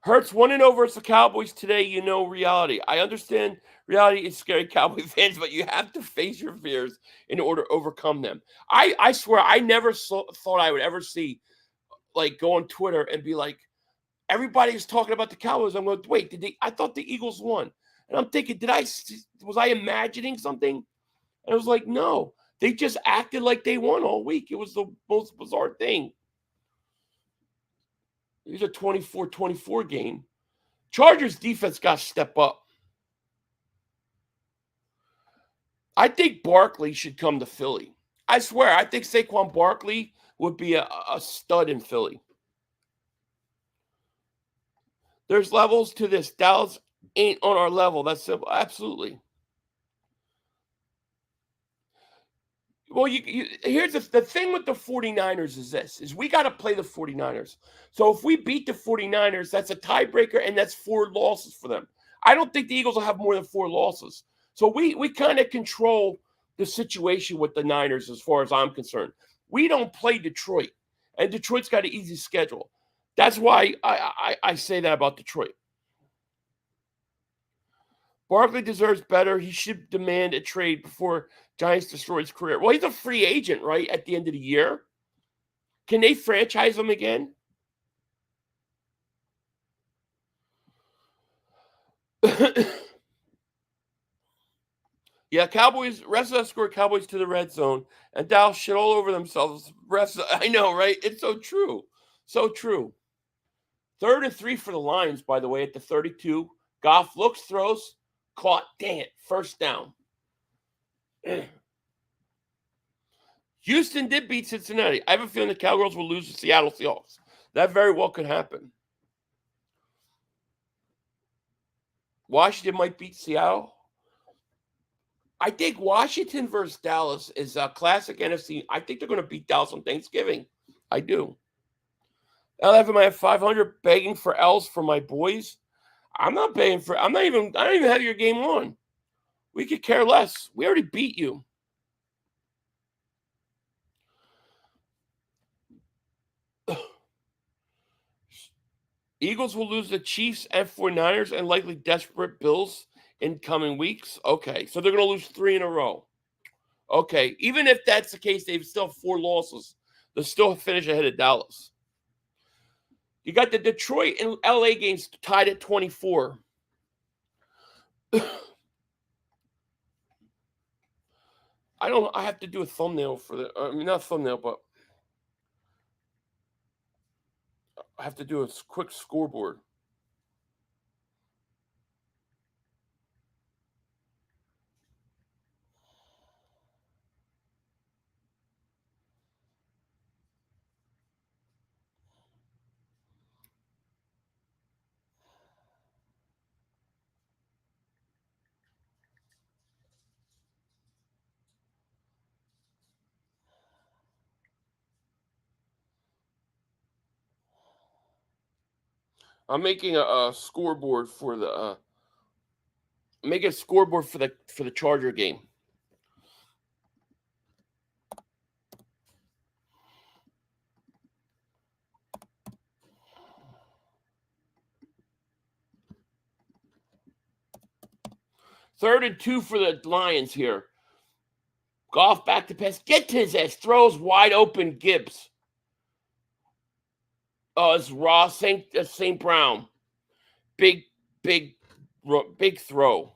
Hurts 1-0 versus the Cowboys today. You know reality. I understand reality is scary, Cowboy fans, but you have to face your fears in order to overcome them. I swear I never thought I would ever see, like, go on Twitter and be like, everybody's talking about the Cowboys. I'm going, wait, I thought the Eagles won. And I'm thinking, was I imagining something? And I was like, no, they just acted like they won all week. It was the most bizarre thing. It was a 24-24 game. Chargers defense got to step up. I think Barkley should come to Philly. I swear, I think Saquon Barkley would be a stud in Philly. There's levels to this. Dallas ain't on our level. That's simple. Absolutely. Well, here's the thing with the 49ers is we got to play the 49ers. So if we beat the 49ers, that's a tiebreaker, and that's 4 losses for them. I don't think the Eagles will have more than 4 losses. So we kind of control the situation with the Niners as far as I'm concerned. We don't play Detroit, and Detroit's got an easy schedule. That's why I say that about Detroit. Barkley deserves better. He should demand a trade before Giants destroy his career. Well, he's a free agent, right, at the end of the year. Can they franchise him again? Yeah, Cowboys, refs escort Cowboys to the red zone, and Dallas shit all over themselves. Refs, I know, right? It's so true. So true. 3rd and 3 for the Lions, by the way, at the 32. Goff looks, throws, caught. Dang it. First down. Houston did beat Cincinnati. I have a feeling the Cowgirls will lose to Seattle Seahawks. That very well could happen. Washington might beat Seattle. I think Washington versus Dallas is a classic NFC. I think they're going to beat Dallas on Thanksgiving. I do. I have 500 begging for L's for my boys. I'm not begging for. I don't even have your game on. We could care less. We already beat you. Eagles will lose the Chiefs and 49ers and likely desperate Bills in coming weeks. Okay, so they're going to lose 3 in a row. Okay, even if that's the case, they've still have 4 losses. They'll still finish ahead of Dallas. You got the Detroit and LA games tied at 24. I have to do a thumbnail for the, not thumbnail, but I have to do a quick scoreboard. I'm making a scoreboard for the making a scoreboard for the Charger game. Third and 2 for the Lions here. Goff back to pass. Get to his ass. Throws wide open Gibbs. Oh, it's Ross St. Brown. Big throw.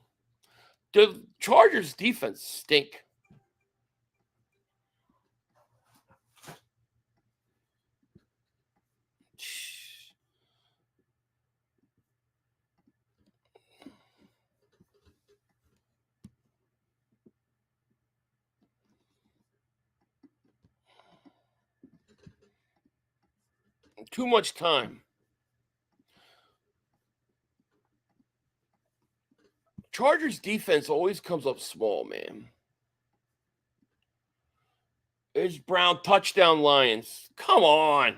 The Chargers defense stink. Too much time. Chargers defense always comes up small, man. There's Brown, touchdown Lions. Come on.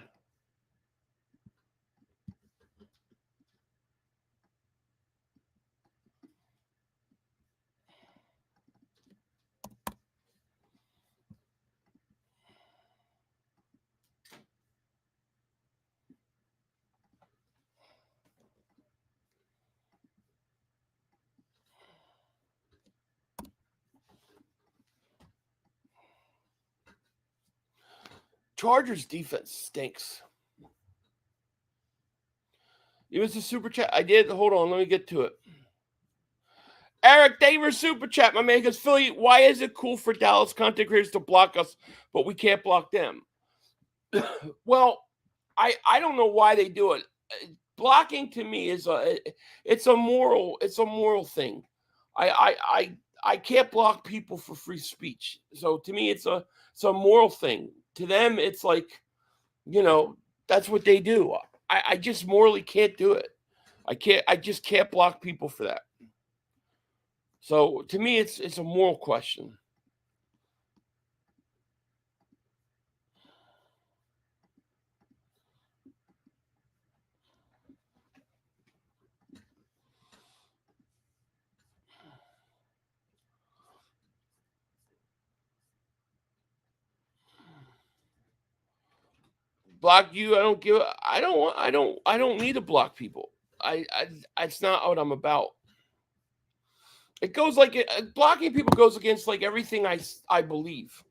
Chargers defense stinks. It was a super chat. I did. Hold on. Let me get to it. Eric, thank you for super chat, my man. Because Philly, why is it cool for Dallas content creators to block us, but we can't block them? Well, I don't know why they do it. Blocking to me is a moral thing. I can't block people for free speech. So to me, it's a moral thing. To them, it's like, that's what they do. I just morally can't do it. I just can't block people for that. So to me, it's a moral question. Block you. I don't need to block people. It's not what I'm about. It goes blocking people goes against everything I believe.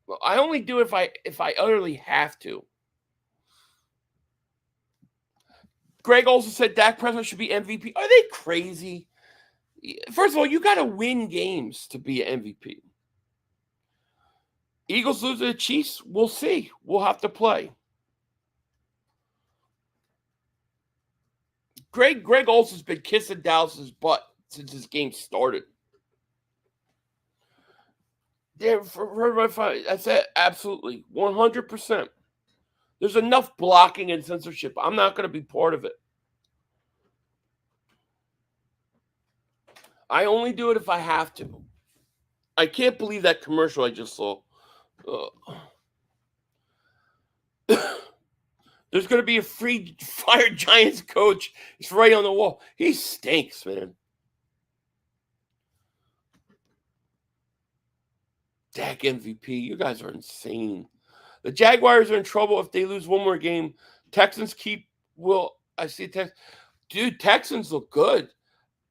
Well, I only do it if I utterly have to. Greg also said Dak Prescott should be MVP. Are they crazy? First of all, you got to win games to be an MVP. Eagles lose to the Chiefs. We'll see. We'll have to play. Greg Olson's been kissing Dallas's butt since this game started. Yeah, that's it. Absolutely. 100%. There's enough blocking and censorship. I'm not going to be part of it. I only do it if I have to. I can't believe that commercial I just saw. There's going to be a free fired Giants coach. It's right on the wall. He stinks, man. Dak MVP. You guys are insane. The Jaguars are in trouble if they lose one more game. Texans I see Texans. Dude, Texans look good.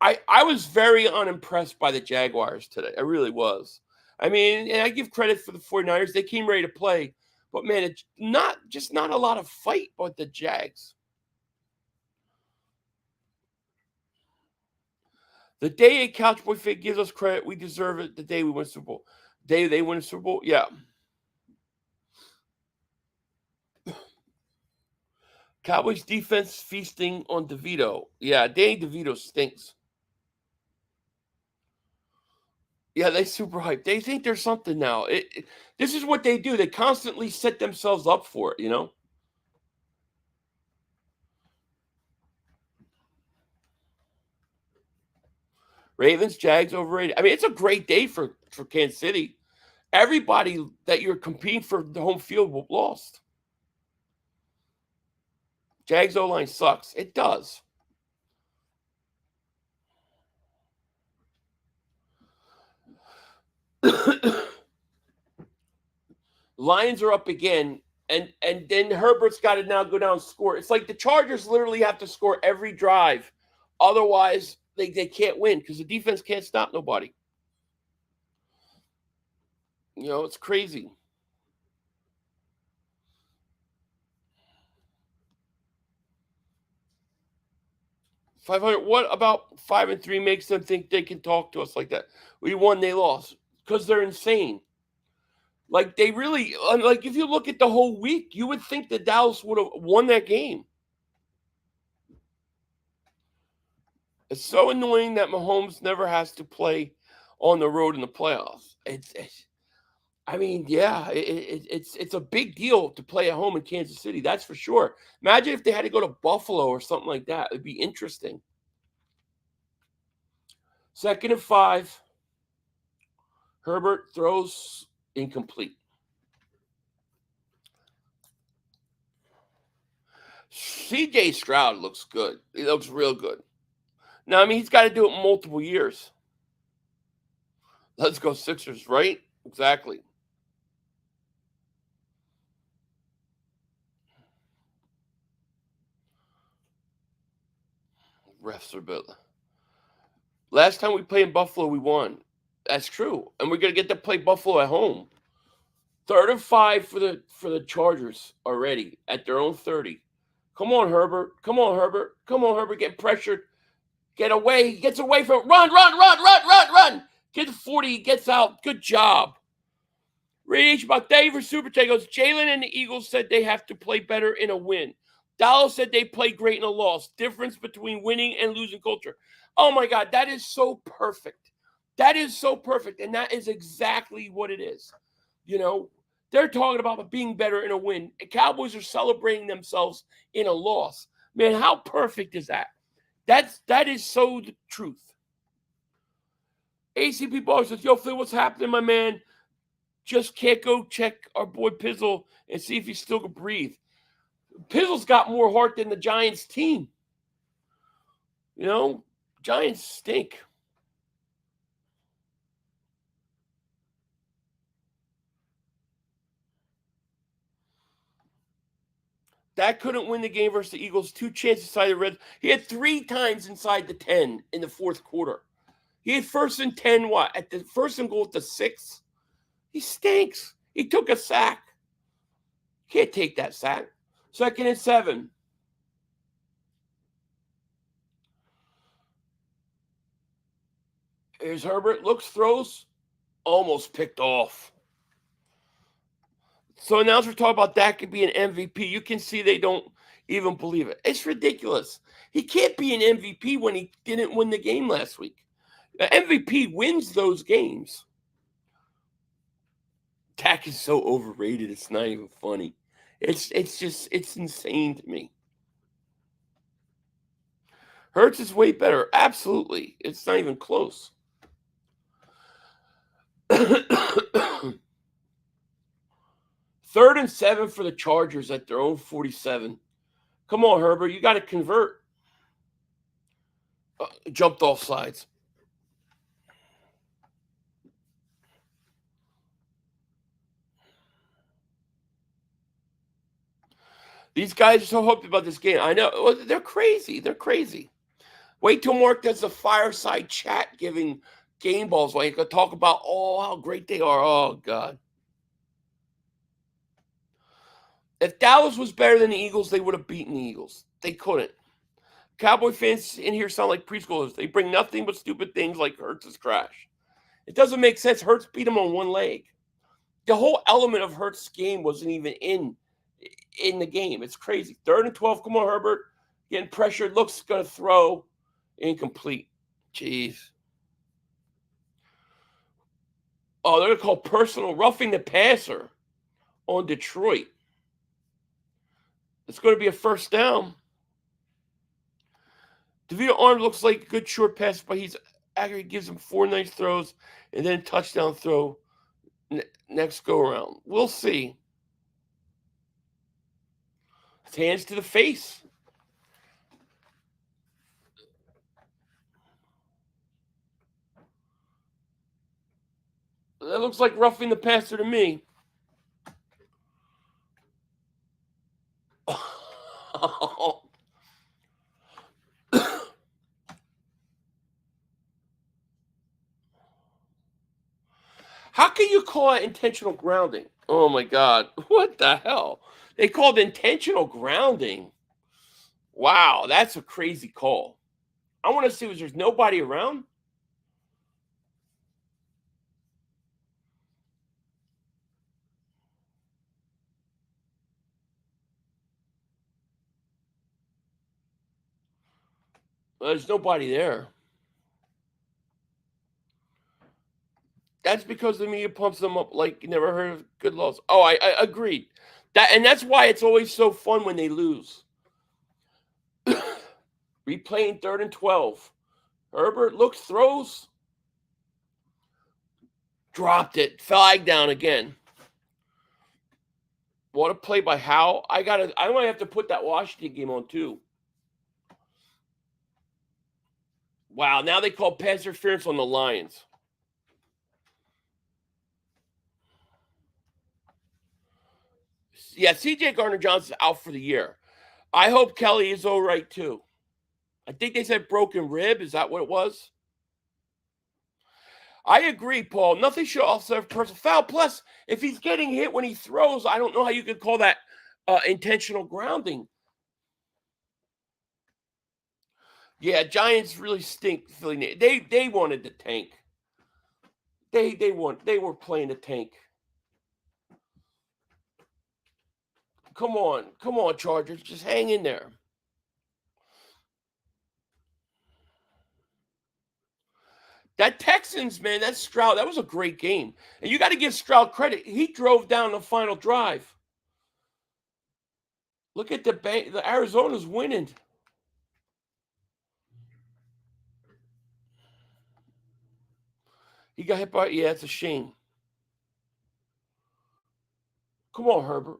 I was very unimpressed by the Jaguars today. I really was. I mean, and I give credit for the 49ers. They came ready to play. But, man, it's not a lot of fight with the Jags. The day a Cowboy fan gives us credit, we deserve it. The day we win Super Bowl. The day they win a Super Bowl, yeah. Cowboys defense feasting on DeVito. Yeah, Danny DeVito stinks. Yeah, they super hyped. They think there's something now. This is what they do. They constantly set themselves up for it, you know? Ravens, Jags, overrated. I mean, it's a great day for Kansas City. Everybody that you're competing for the home field lost. Jags O-line sucks. It does. Lions are up again, and then Herbert's got to now go down and score. It's like the Chargers literally have to score every drive. Otherwise, they can't win because the defense can't stop nobody. You know, it's crazy. $500. What about 5-3 makes them think they can talk to us like that? We won, they lost because they're insane. Like they really, like if you look at the whole week, you would think that Dallas would have won that game. It's so annoying that Mahomes never has to play on the road in the playoffs. I mean, yeah, it's a big deal to play at home in Kansas City. That's for sure. Imagine if they had to go to Buffalo or something like that. It'd be interesting. 2nd and 5. Herbert throws incomplete. CJ Stroud looks good. He looks real good. Now, I mean, he's got to do it multiple years. Let's go Sixers, right? Exactly. Refs are built. Last time we played in Buffalo, we won. That's true. And we're going to get to play Buffalo at home. 3rd and 5 for the Chargers already at their own 30. Come on, Herbert. Come on, Herbert. Come on, Herbert. Get pressured. Get away. He gets away from it. Run. Get to 40. He gets out. Good job. Radiation about Dave for Super Chat goes, Jalen and the Eagles said they have to play better in a win. Dallas said they play great in a loss. Difference between winning and losing culture. Oh, my God. That is so perfect. That is so perfect. And that is exactly what it is. You know, they're talking about being better in a win. The Cowboys are celebrating themselves in a loss. Man, how perfect is that? That is so the truth. ACP Bar says, yo, Phil, what's happening, my man? Just can't go check our boy Pizzle and see if he still can breathe. Pizzle's got more heart than the Giants team. You know, Giants stink. Dak couldn't win the game versus the Eagles. 2 chances inside the red. He had 3 times inside the 10 in the 4th quarter. He had 1st and 10, what? At the 1st and goal at the 6? He stinks. He took a sack. Can't take that sack. 2nd and 7. Here's Herbert. Looks, throws. Almost picked off. So announcers talk about Dak could be an MVP. You can see they don't even believe it. It's ridiculous. He can't be an MVP when he didn't win the game last week. The MVP wins those games. Dak is so overrated. It's not even funny. It's insane to me. Hurts is way better. Absolutely. It's not even close. 3rd and 7 for the Chargers at their own 47. Come on, Herbert. You got to convert. Jumped off sides. These guys are so hyped about this game. I know. They're crazy. They're crazy. Wait till Mark does a fireside chat giving game balls while you can talk about, how great they are. Oh, God. If Dallas was better than the Eagles, they would have beaten the Eagles. They couldn't. Cowboy fans in here sound like preschoolers. They bring nothing but stupid things like Hurts' crash. It doesn't make sense. Hurts beat him on one leg. The whole element of Hurts' game wasn't even in the game. It's crazy. 3rd and 12. Come on, Herbert. Getting pressured. Looks going to throw. Incomplete. Jeez. Oh, they're going to call personal roughing the passer on Detroit. It's going to be a 1st down. DeVito Arm looks like a good short pass, but he's accurate. Gives him 4 nice throws and then touchdown throw next go around. We'll see. His hands to the face. That looks like roughing the passer to me. How can you call it intentional grounding? Oh, my God. What the hell? They called intentional grounding. Wow, that's a crazy call. I want to see if there's nobody around. There's nobody there. That's because the media pumps them up like you never heard of good loss. Oh, I agreed. And that's why it's always so fun when they lose. Replaying 3rd and 12. Herbert looks, throws. Dropped it. Flag down again. What a play by Howe. I might have to put that Washington game on too. Wow, now they call pass interference on the Lions. Yeah, C.J. Gardner-Johnson's out for the year. I hope Kelly is all right, too. I think they said broken rib. Is that what it was? I agree, Paul. Nothing should offset a personal foul. Plus, if he's getting hit when he throws, I don't know how you could call that intentional grounding. Yeah, Giants really stink. Philly. They wanted to tank. They were playing to tank. Come on, Chargers. Just hang in there. That Texans, man, that Stroud, that was a great game. And you got to give Stroud credit. He drove down the final drive. Look at the Arizona's winning. He got hit by, it's a shame. Come on, Herbert.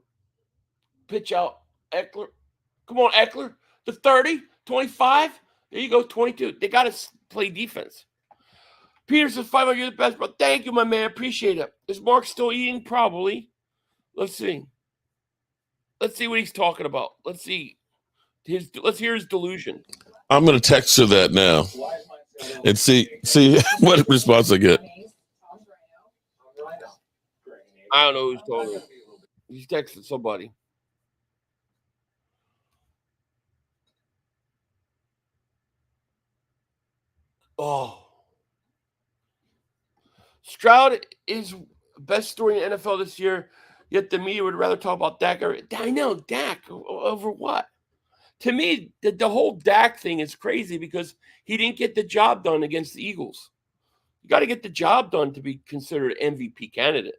Pitch out, Eckler. Come on, Eckler. The 30, 25. There you go, 22. They got to play defense. Peterson, 500, you're the best, bro. Thank you, my man. Appreciate it. Is Mark still eating? Probably. Let's see. Let's see what he's talking about. Let's see. Let's hear his delusion. I'm going to text her that now and see what response I get. I don't know who's talking. He's texting somebody. Oh. Stroud is best story in the NFL this year, yet the media would rather talk about Dak. I know, Dak over what? To me, the whole Dak thing is crazy because he didn't get the job done against the Eagles. You got to get the job done to be considered an MVP candidate.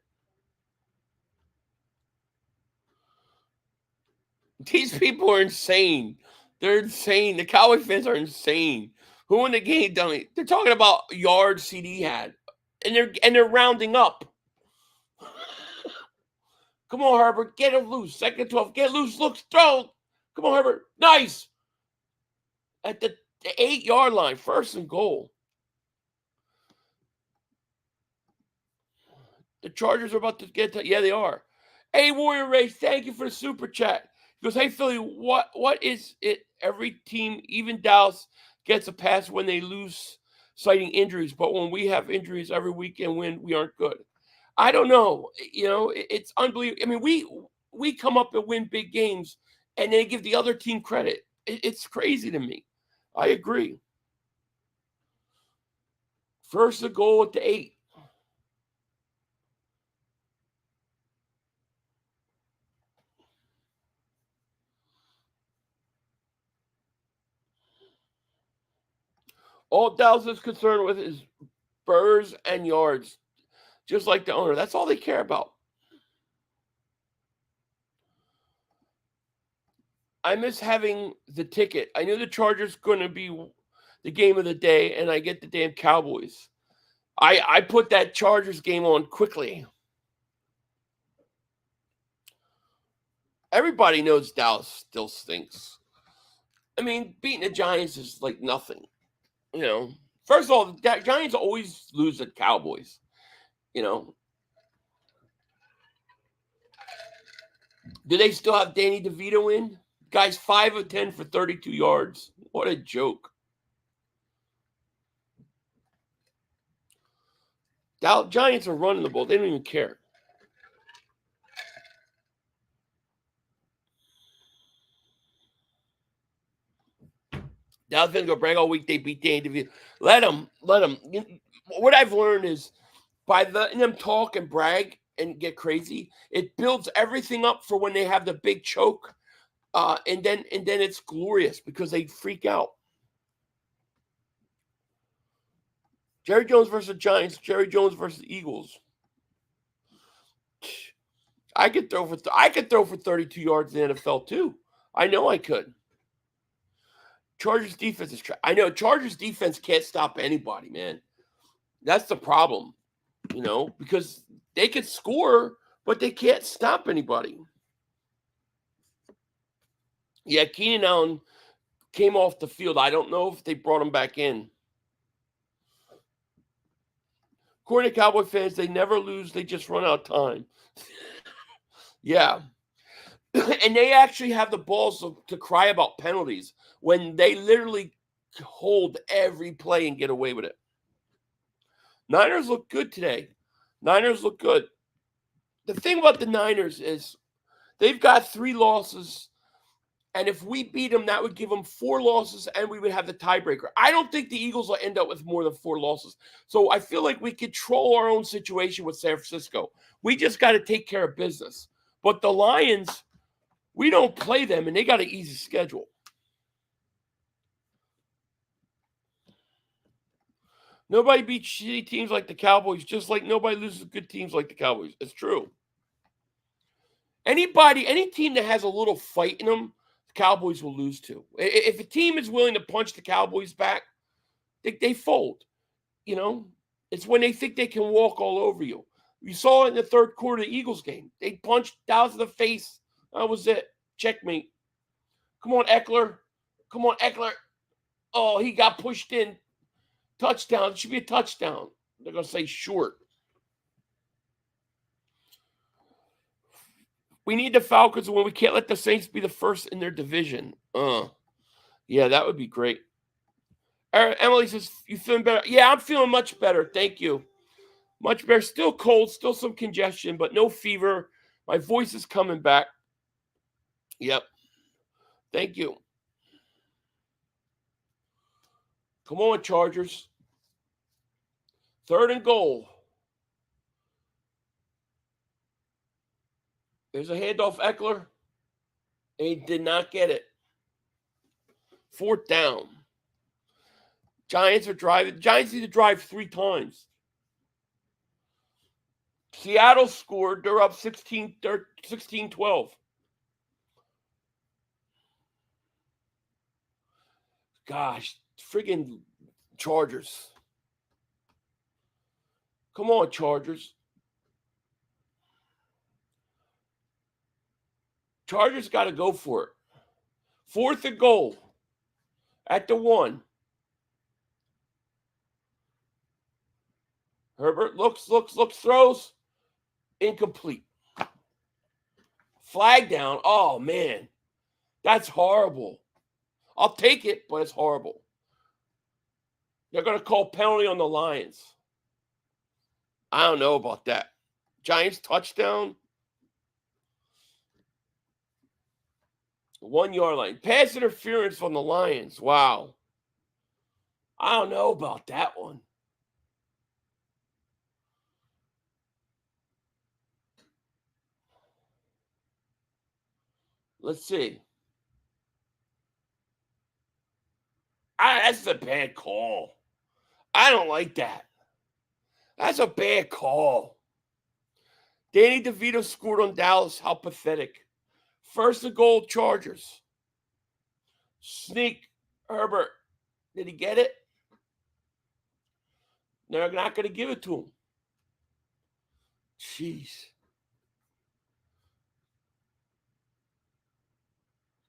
These people are insane. They're insane. The Cowboy fans are insane. Who in the game done it? They're talking about yards CD had. And they're rounding up. Come on, Herbert. Get it loose. Second 12. Get loose. Look, throw. Come on, Herbert. Nice. At the 8-yard line. 1st and goal. The Chargers are about to get to. Yeah, they are. Hey, Warrior Race, thank you for the super chat. He goes, hey, Philly, what is it? Every team, even Dallas, gets a pass when they lose, citing injuries. But when we have injuries every week and win, we aren't good. I don't know. You know, it's unbelievable. I mean, we come up and win big games, and they give the other team credit. It's crazy to me. I agree. 1st and goal at the 8. All Dallas is concerned with is burrs and yards, just like the owner. That's all they care about. I miss having the ticket. I knew the Chargers going to be the game of the day, and I get the damn Cowboys. I put that Chargers game on quickly. Everybody knows Dallas still stinks. I mean, beating the Giants is like nothing. You know, first of all, the Giants always lose at Cowboys. You know, do they still have Danny DeVito in? Guys, 5 of 10 for 32 yards. What a joke. Giants are running the ball. They don't even care. Dallas fans go brag all week. They beat Danny DeVito. Let them. What I've learned is by letting them talk and brag and get crazy, it builds everything up for when they have the big choke, and then it's glorious because they freak out. Jerry Jones versus Giants. Jerry Jones versus Eagles. I could throw for 32 yards in the NFL too. I know I could. Chargers defense is I know Chargers defense can't stop anybody, man. That's the problem, you know, because they could score, but they can't stop anybody. Yeah, Keenan Allen came off the field. I don't know if they brought him back in. According to Cowboy fans, they never lose. They just run out of time. Yeah. And they actually have the balls to cry about penalties when they literally hold every play and get away with it. Niners look good today. Niners look good. The thing about the Niners is they've got 3 losses, and if we beat them, that would give them 4 losses, and we would have the tiebreaker. I don't think the Eagles will end up with more than 4 losses. So I feel like we control our own situation with San Francisco. We just got to take care of business. But the Lions, we don't play them, and they got an easy schedule. Nobody beats shitty teams like the Cowboys, just like nobody loses good teams like the Cowboys. It's true. Any team that has a little fight in them, the Cowboys will lose to. If a team is willing to punch the Cowboys back, they fold. You know, it's when they think they can walk all over you. You saw it in the third quarter of the Eagles game. They punched Dallas in the face. That was it. Checkmate. Come on, Eckler. Come on, Eckler. Oh, he got pushed in. Touchdown. It should be a touchdown. They're going to say short. We need the Falcons when we can't let the Saints be the first in their division. Yeah, that would be great. Emily says, you feeling better? Yeah, I'm feeling much better. Thank you. Much better. Still cold, still some congestion, but no fever. My voice is coming back. Yep. Thank you. Come on, Chargers. 3rd and goal. There's a handoff, Eckler. And he did not get it. 4th down. Giants are driving. Giants need to drive 3 times. Seattle scored. They're up 16-12. gosh. Friggin' Chargers. Come on, Chargers. Chargers got to go for it. 4th and goal at the 1. Herbert looks, throws. Incomplete. Flag down. Oh, man. That's horrible. I'll take it, but it's horrible. They're going to call penalty on the Lions. I don't know about that. Giants touchdown. 1 yard line. Pass interference on the Lions. Wow. I don't know about that one. Let's see. That's a bad call. I don't like that. That's a bad call. Danny DeVito scored on Dallas. How pathetic. 1st and goal, Chargers. Sneak, Herbert. Did he get it? They're not going to give it to him. Jeez.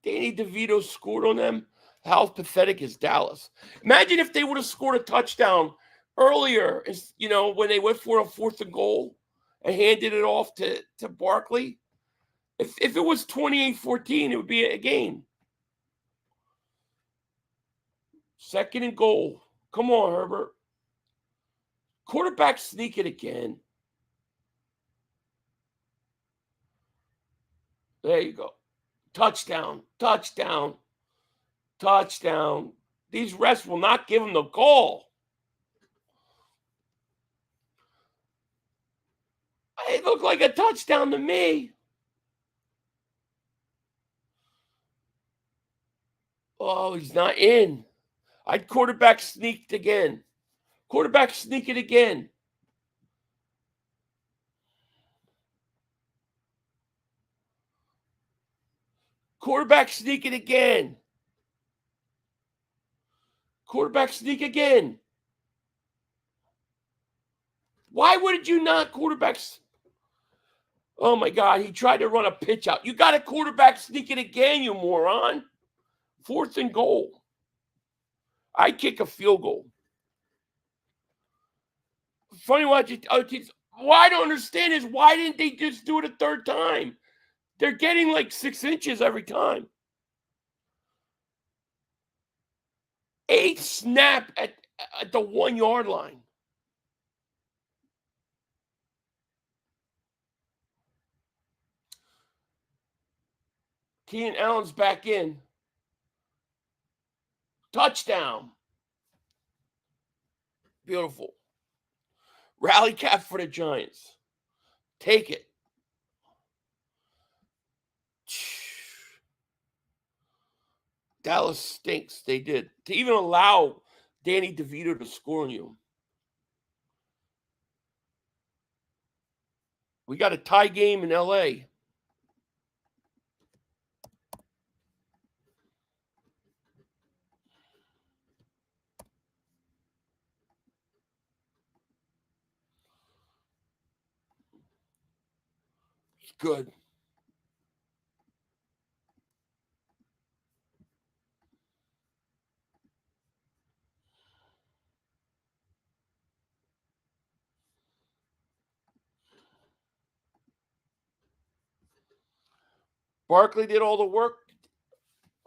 Danny DeVito scored on them. How pathetic is Dallas? Imagine if they would have scored a touchdown earlier, when they went for a 4th and goal and handed it off to Barkley. If it was 28-14, it would be a game. 2nd and goal. Come on, Herbert. Quarterback sneak it again. There you go. Touchdown. These refs will not give him the call. It looked like a touchdown to me. Oh, he's not in. I'd quarterback sneak it again. Quarterback sneak it again. Quarterback sneak it again. Quarterback sneak again. Why would you not quarterbacks? Oh, my God. He tried to run a pitch out. You got a quarterback sneak it again, you moron. 4th and goal. I kick a field goal. Funny watch it. What I don't understand is why didn't they just do it a 3rd time? They're getting like 6 inches every time. 8 snap at the 1 yard line. Keenan Allen's back in. Touchdown. Beautiful. Rally cap for the Giants. Take it. Dallas stinks. They did. To even allow Danny DeVito to score on you. We got a tie game in LA. It's good. Barkley did all the work.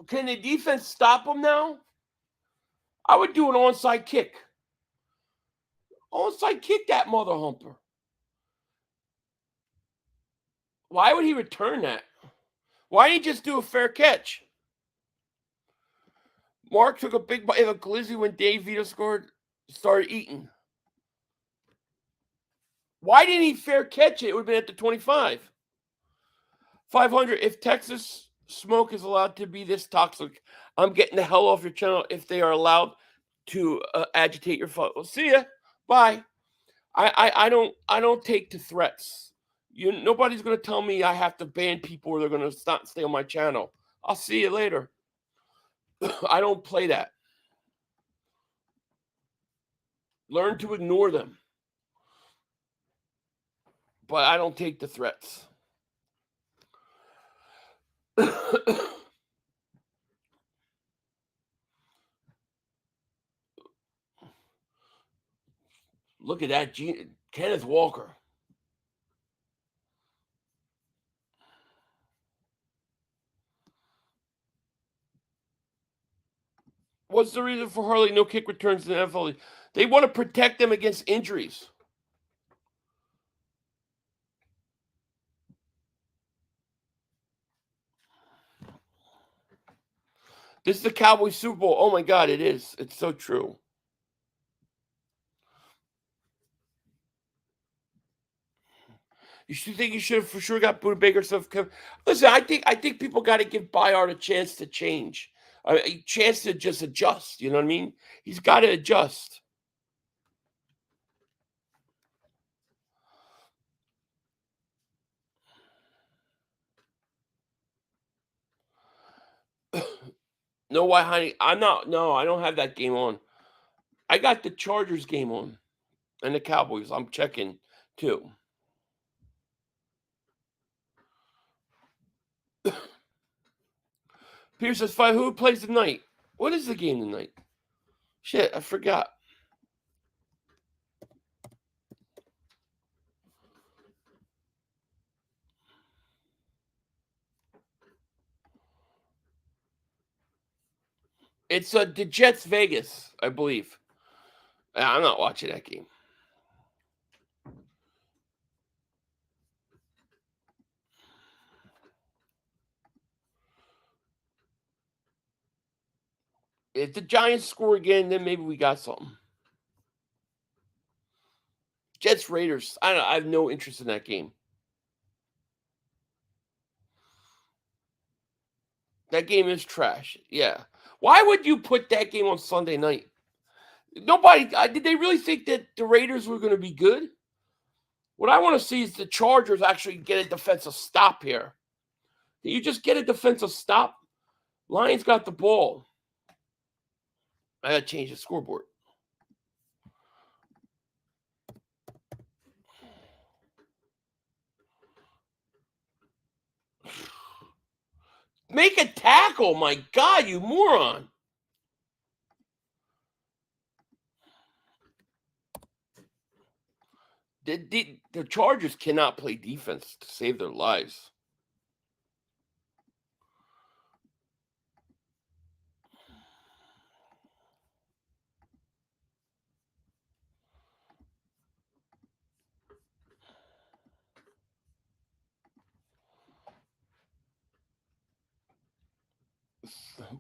Can the defense stop him now? I would do an onside kick. Onside kick that mother humper. Why would he return that? Why didn't he just do a fair catch? Mark took a big bite of a glizzy when Dave Vito started eating. Why didn't he fair catch it? It would have been at the 25. 500, if Texas smoke is allowed to be this toxic, I'm getting the hell off your channel if they are allowed to agitate your phone. Well, see ya. Bye. I don't take to threats. Nobody's going to tell me I have to ban people or they're going to stay on my channel. I'll see you later. I don't play that. Learn to ignore them. But I don't take the threats. Look at that, Kenneth Walker. What's the reason for hardly no kick returns in the NFL? They want to protect them against injuries. This is the Cowboys Super Bowl. Oh, my God, it is. It's so true. You think you should have for sure got Buda Baker stuff. Listen, I think people got to give Bayard a chance to change, a chance to just adjust. You know what I mean? He's got to adjust. No, why, honey? I'm not. No, I don't have that game on. I got the Chargers game on, and the Cowboys. I'm checking too. Pierce says, "5. Who plays tonight? What is the game tonight? Shit, I forgot." It's the Jets Vegas, I believe. I'm not watching that game. If the Giants score again, then maybe we got something. Jets Raiders. I don't know. I have no interest in that game. That game is trash. Yeah. Why would you put that game on Sunday night? Nobody. Did they really think that the Raiders were going to be good? What I want to see is the Chargers actually get a defensive stop here. Can you just get a defensive stop? Lions got the ball. I got to change the scoreboard. Make a tackle. My God, you moron. The Chargers cannot play defense to save their lives.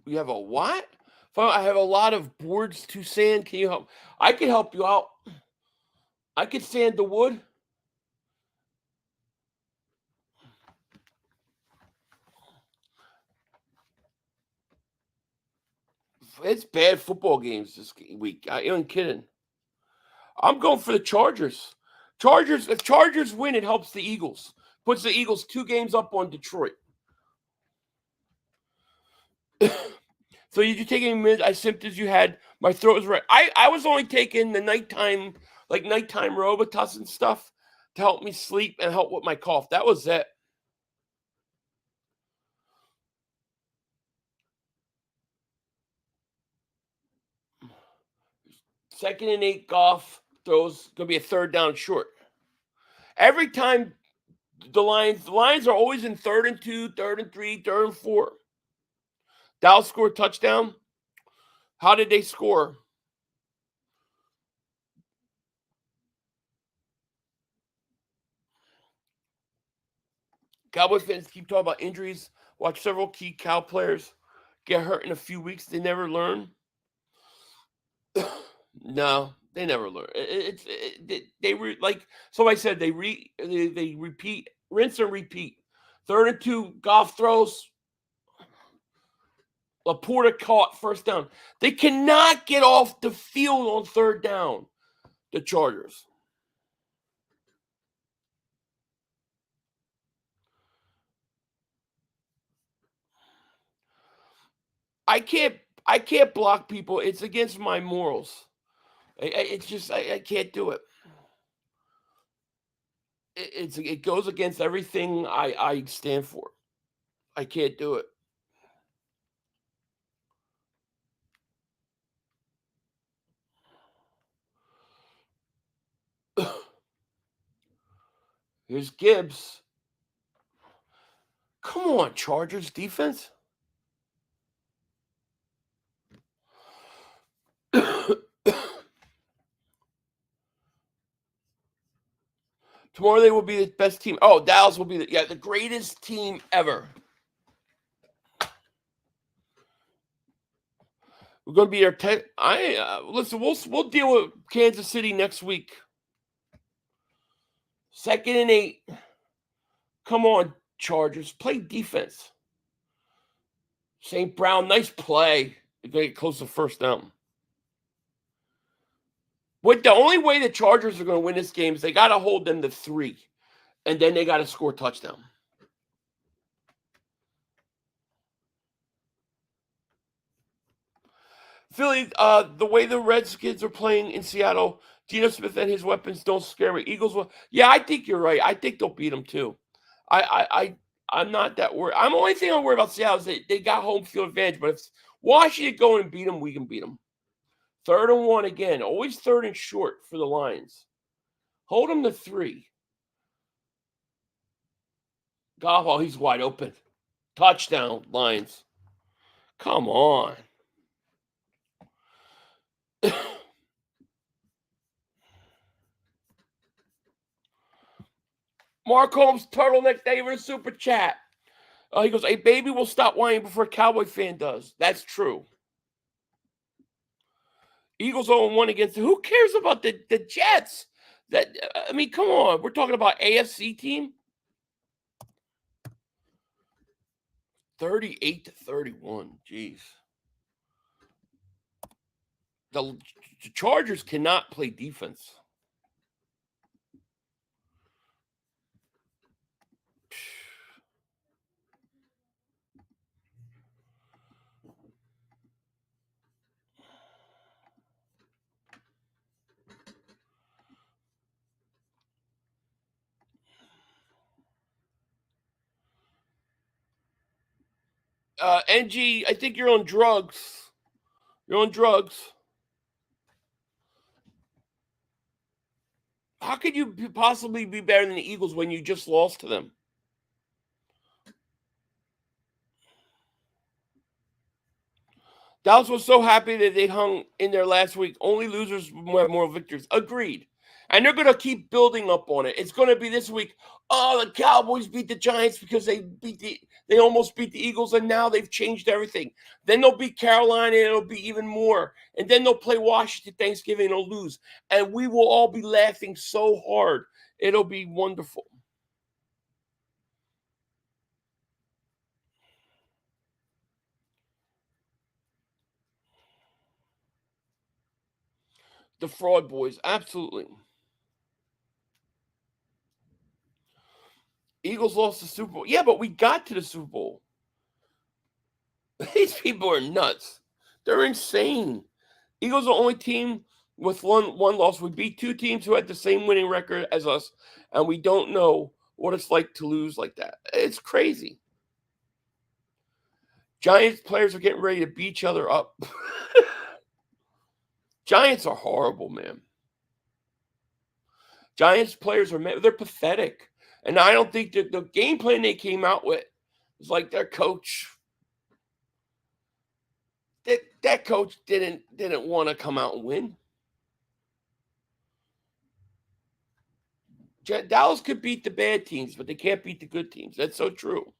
We have a what? I have a lot of boards to sand. Can you help? I can help you out. I could sand the wood. It's bad football games this week. I ain't kidding. I'm going for the Chargers. If Chargers win, it helps the Eagles. Puts the Eagles 2 games up on Detroit. So did you take any symptoms you had? My throat was right. I was only taking the nighttime Robitussin stuff to help me sleep and help with my cough. That was it. Second and 8 Goff throws going to be a 3rd down short. Every time the Lions are always in 3rd and 2, 3rd and 3, 3rd and 4. Dallas scored a touchdown. How did they score? Cowboys fans keep talking about injuries. Watch several key Cow players get hurt in a few weeks. They never learn. No, they never learn. Like somebody said, they repeat, rinse and repeat. 3rd and 2, Goff throws. Laporta caught 1st down. They cannot get off the field on 3rd down. The Chargers. I can't block people. It's against my morals. It's just I can't do it. It goes against everything I stand for. I can't do it. Here's Gibbs. Come on, Chargers defense. Tomorrow they will be the best team. Oh, Dallas will be the greatest team ever. We're going to be our listen, we'll deal with Kansas City next week. 2nd and 8. Come on, Chargers. Play defense. St. Brown, nice play. They're going to get close to first down. The only way the Chargers are going to win this game is they got to hold them to 3. And then they got to score a touchdown. Philly, the way the Redskins are playing in Seattle, Geno Smith and his weapons don't scare me. Eagles will. Yeah, I think you're right. I think they'll beat them too. I'm not that worried. I'm the only thing I'm worried about Seattle is they got home field advantage. But if Washington go and beat them, we can beat them. 3rd and 1 again. Always 3rd and short for the Lions. Hold them to 3. Goff, he's wide open. Touchdown, Lions. Come on. Mark Holmes, Turtleneck David, super chat. He goes, a baby will stop whining before a Cowboy fan does. That's true. Eagles 0-1 against. Who cares about the Jets? Come on. We're talking about AFC team. 38-31. Jeez. The Chargers cannot play defense. NG, I think you're on drugs. You're on drugs. How could you possibly be better than the Eagles when you just lost to them? Dallas was so happy that they hung in there last week. Only losers have more victories. Agreed. And they're going to keep building up on it. It's going to be this week. Oh, the Cowboys beat the Giants because they almost beat the Eagles, and now they've changed everything. Then they'll beat Carolina, and it'll be even more. And then they'll play Washington Thanksgiving, and they'll lose. And we will all be laughing so hard. It'll be wonderful. The fraud boys, absolutely. Eagles lost the Super Bowl. Yeah, but we got to the Super Bowl. These people are nuts. They're insane. Eagles are the only team with one loss. We beat 2 teams who had the same winning record as us, and we don't know what it's like to lose like that. It's crazy. Giants players are getting ready to beat each other up. Giants are horrible, man. Giants players they're pathetic. And I don't think that the game plan they came out with was like their coach. That coach didn't want to come out and win. Dallas could beat the bad teams, but they can't beat the good teams. That's so true.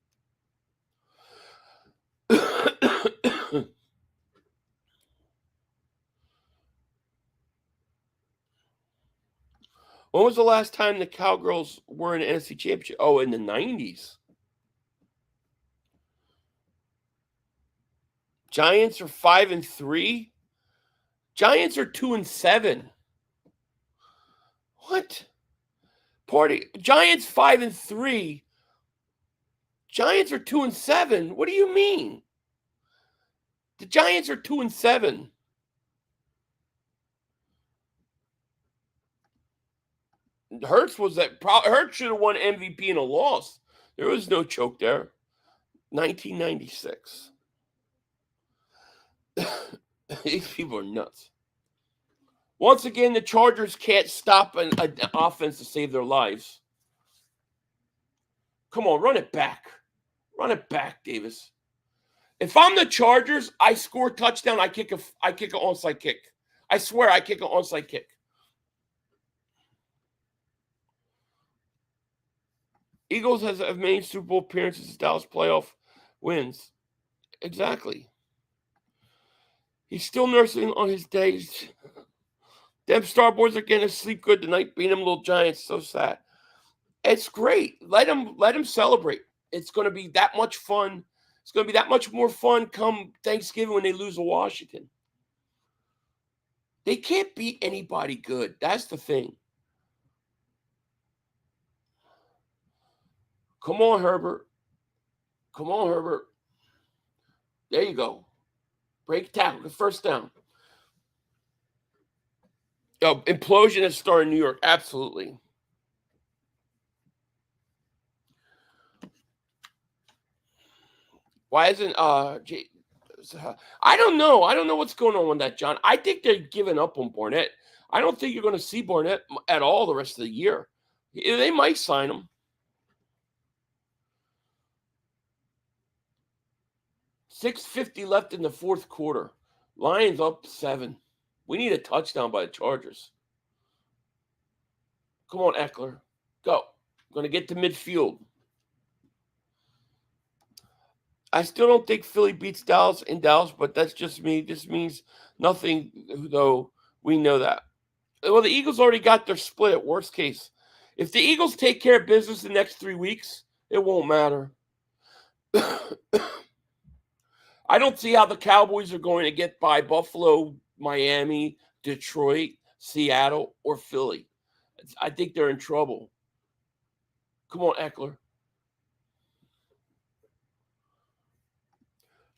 When was the last time the Cowgirls were in the NFC Championship? Oh, in the 90s. Giants are 5-3. Giants are 2-7. What? Giants 5-3. Giants are 2-7. What do you mean? The Giants are 2-7. Hurts was that. Hurts should have won MVP in a loss. There was no choke there. 1996. These people are nuts. Once again, the Chargers can't stop an offense to save their lives. Come on, run it back. Run it back, Davis. If I'm the Chargers, I score a touchdown, I kick an onside kick. I swear I kick an onside kick. Eagles have many Super Bowl appearances as Dallas playoff wins. Exactly. He's still nursing on his days. Them Starboys are getting to sleep good tonight, beating them little Giants. So sad. It's great. Let them celebrate. It's going to be that much fun. It's going to be that much more fun come Thanksgiving when they lose to Washington. They can't beat anybody good. That's the thing. Come on, Herbert. Come on, Herbert. There you go. Break tackle. The first down. Implosion has started in New York. Absolutely. Why isn't I don't know. I don't know what's going on with that, John. I think they're giving up on Barnett. I don't think you're going to see Barnett at all the rest of the year. They might sign him. 6:50 left in the fourth quarter. Lions up 7. We need a touchdown by the Chargers. Come on, Eckler. Go. I'm going to get to midfield. I still don't think Philly beats Dallas in Dallas, but that's just me. This means nothing, though we know that. Well, the Eagles already got their split at worst case. If the Eagles take care of business the next 3 weeks, it won't matter. I don't see how the Cowboys are going to get by Buffalo, Miami, Detroit, Seattle, or Philly. I think they're in trouble. Come on, Eckler.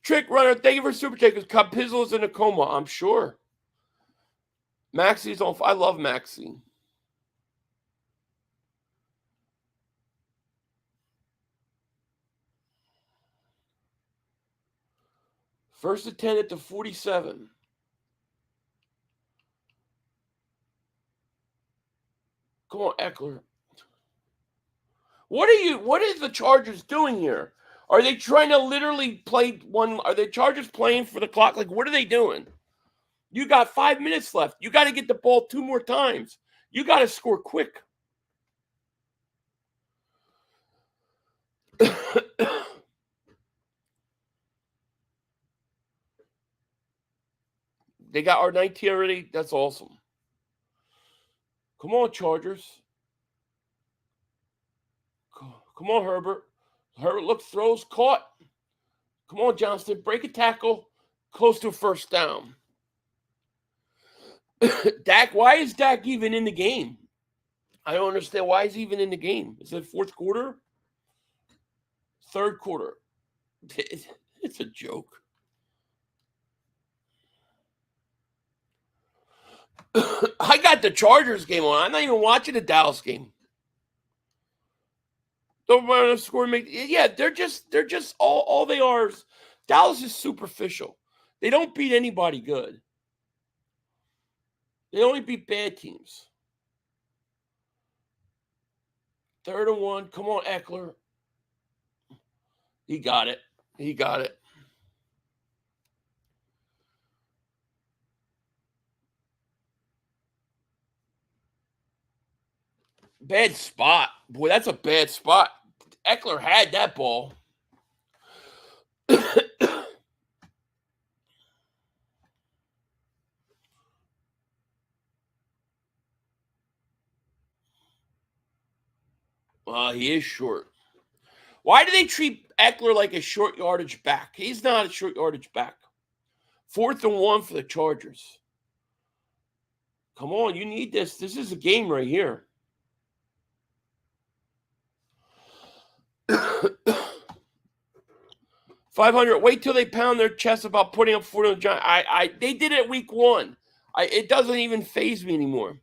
Trick Runner, thank you for super takers. Capizzle's in a coma, I'm sure. Maxie's on. I love Maxie. First and 10 at the 47. Come on, Eckler. What are the Chargers doing here? Are they trying to literally play one? Are the Chargers playing for the clock? Like, what are they doing? You got 5 minutes left. You got to get the ball 2 more times. You got to score quick. They got our 19 already. That's awesome. Come on, Chargers. Come on, Herbert. Herbert looks, throws, caught. Come on, Johnston. Break a tackle. Close to a first down. Dak, why is Dak even in the game? I don't understand. Why is he even in the game? Is it fourth quarter? Third quarter. It's a joke. I got the Chargers game on. I'm not even watching the Dallas game. Don't want to score. They're just all they are. Dallas is superficial. They don't beat anybody good. They only beat bad teams. 3rd and 1. Come on, Eckler. He got it. He got it. Bad spot. Boy, that's a bad spot. Eckler had that ball. He is short. Why do they treat Eckler like a short yardage back? He's not a short yardage back. 4th and 1 for the Chargers. Come on, you need this. This is a game right here. $500. Wait till they pound their chest about putting up 40 on the Giants. They did it week 1. It doesn't even faze me anymore.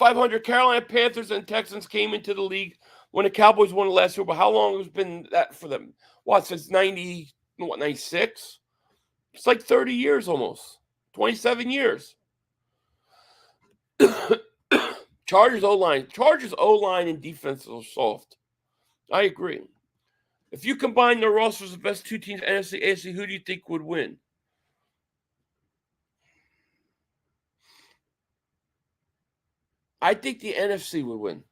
500 Carolina Panthers and Texans came into the league when the Cowboys won the last Super Bowl. How long has been that for them? What, since 96? It's like 30 years almost. 27 years. Chargers O-line and defense are soft. I agree. If you combine the rosters of the best two teams, NFC, AFC, who do you think would win? I think the NFC would win.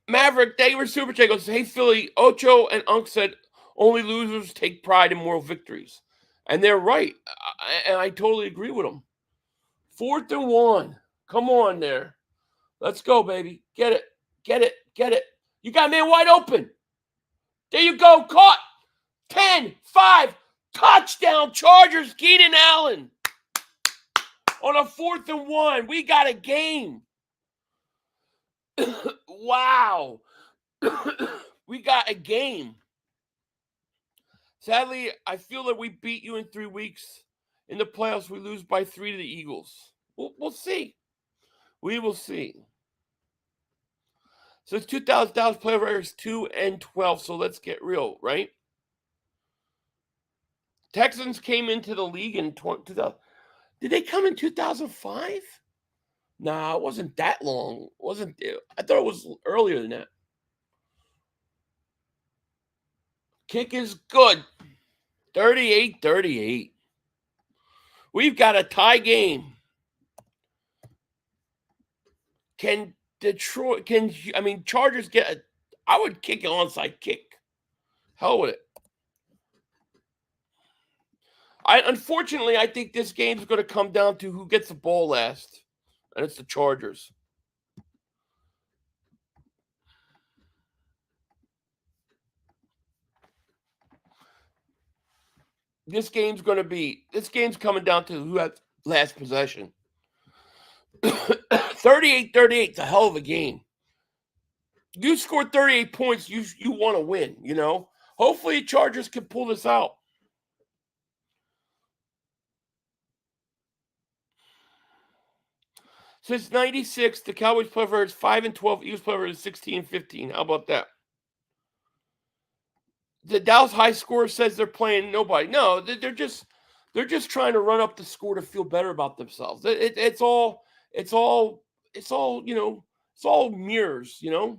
Maverick, they were super chat goes, hey Philly, Ocho and Unk said only losers take pride in moral victories. And they're right. And I totally agree with them. 4th and 1. Come on there. Let's go, baby. Get it. Get it. Get it. You got man wide open. There you go. Caught. 10-5. Touchdown Chargers. Keenan Allen. On a 4th and 1. We got a game. Wow. We got a game. Sadly, I feel that we beat you in 3 weeks. In the playoffs, we lose by 3 to the Eagles. We'll see. We will see. So 2000 Dallas playoff record is 2-12. So let's get real, right? Texans came into the league in 2000. Did they come in 2005? Nah, it wasn't that long. I thought it was earlier than that. Kick is good. 38-38. We've got a tie game. Chargers get I would kick an onside kick. Hell with it. Unfortunately, I think this game's going to come down to who gets the ball last. And it's the Chargers. This game's coming down to who has last possession. 38-38, it's a hell of a game. You scored 38 points, you want to win, you know. Hopefully the Chargers can pull this out. Since 96, the Cowboys play for 5-12, Eagles play for 16-15. How about that? The Dallas high score says they're playing nobody. No, they're just trying to run up the score to feel better about themselves. It's all mirrors, you know.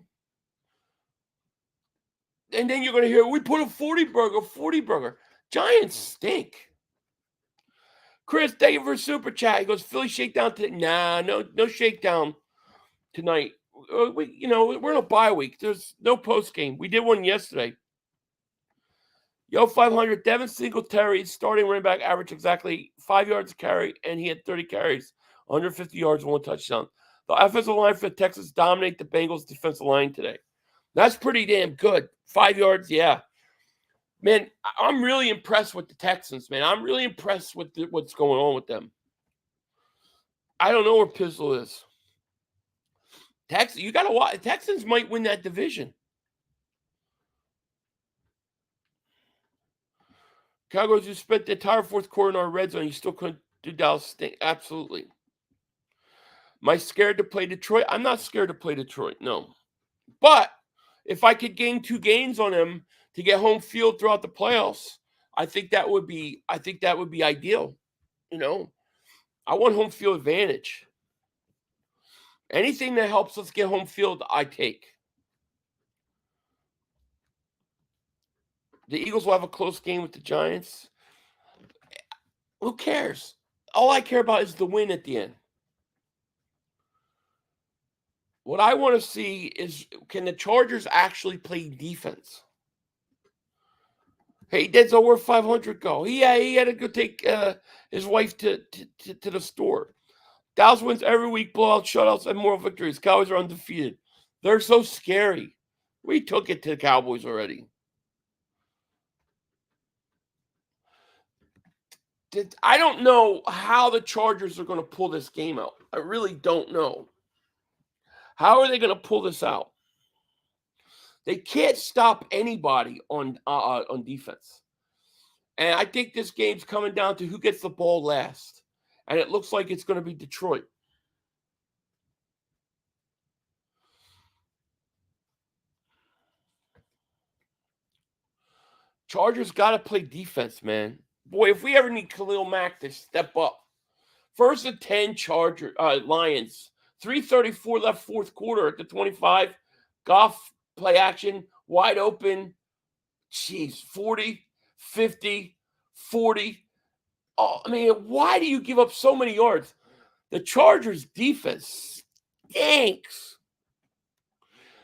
And then you're going to hear, we put a 40 burger. Giants stink. Chris, thank you for super chat. He goes, Philly shakedown today. Nah, no shakedown tonight. We're in a bye week. There's no post game. We did one yesterday. Yo, 500. Devin Singletary, starting running back, average exactly 5 yards a carry, and he had 30 carries, 150 yards, 1 touchdown. The offensive line for the Texans dominate the Bengals defensive line today. That's pretty damn good. 5 yards, yeah. Man, I'm really impressed with the Texans, man. I'm really impressed with what's going on with them. I don't know where Pizzle is. You got to watch. Texans might win that division. Cowboys, you spent the entire fourth quarter in our red zone. You still couldn't do Dallas stink. Absolutely. Am I scared to play Detroit? I'm not scared to play Detroit, no. But if I could gain 2 games on them to get home field throughout the playoffs, I think that would be ideal. You know, I want home field advantage. Anything that helps us get home field, I take. The Eagles will have a close game with the Giants. Who cares? All I care about is the win at the end. What I want to see is, can the Chargers actually play defense? Hey, Denzel, where'd 500 go? He had to go take his wife to the store. Dallas wins every week, blowouts, shutouts, and moral victories. Cowboys are undefeated. They're so scary. We took it to the Cowboys already. I don't know how the Chargers are going to pull this game out. I really don't know. How are they going to pull this out? They can't stop anybody on defense. And I think this game's coming down to who gets the ball last. And it looks like it's going to be Detroit. Chargers got to play defense, man. Boy, if we ever need Khalil Mack to step up. 1st and 10 Lions. 3:34 left fourth quarter at the 25. Goff play action, wide open. Jeez, 40, 50, 40. Oh, I mean, why do you give up so many yards? The Chargers defense stinks.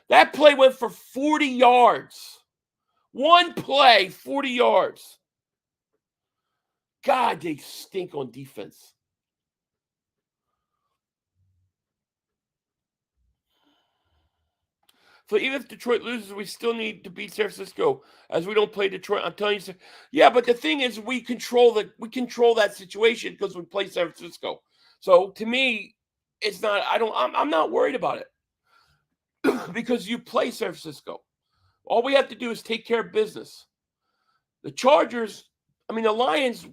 That play went for 40 yards. One play, 40 yards. God, they stink on defense. So even if Detroit loses, we still need to beat San Francisco, as we don't play Detroit. I'm telling you, yeah. But the thing is, we control that situation because we play San Francisco. So to me, it's not. I'm not worried about it because you play San Francisco. All we have to do is take care of business. The Chargers, I mean, the Lions,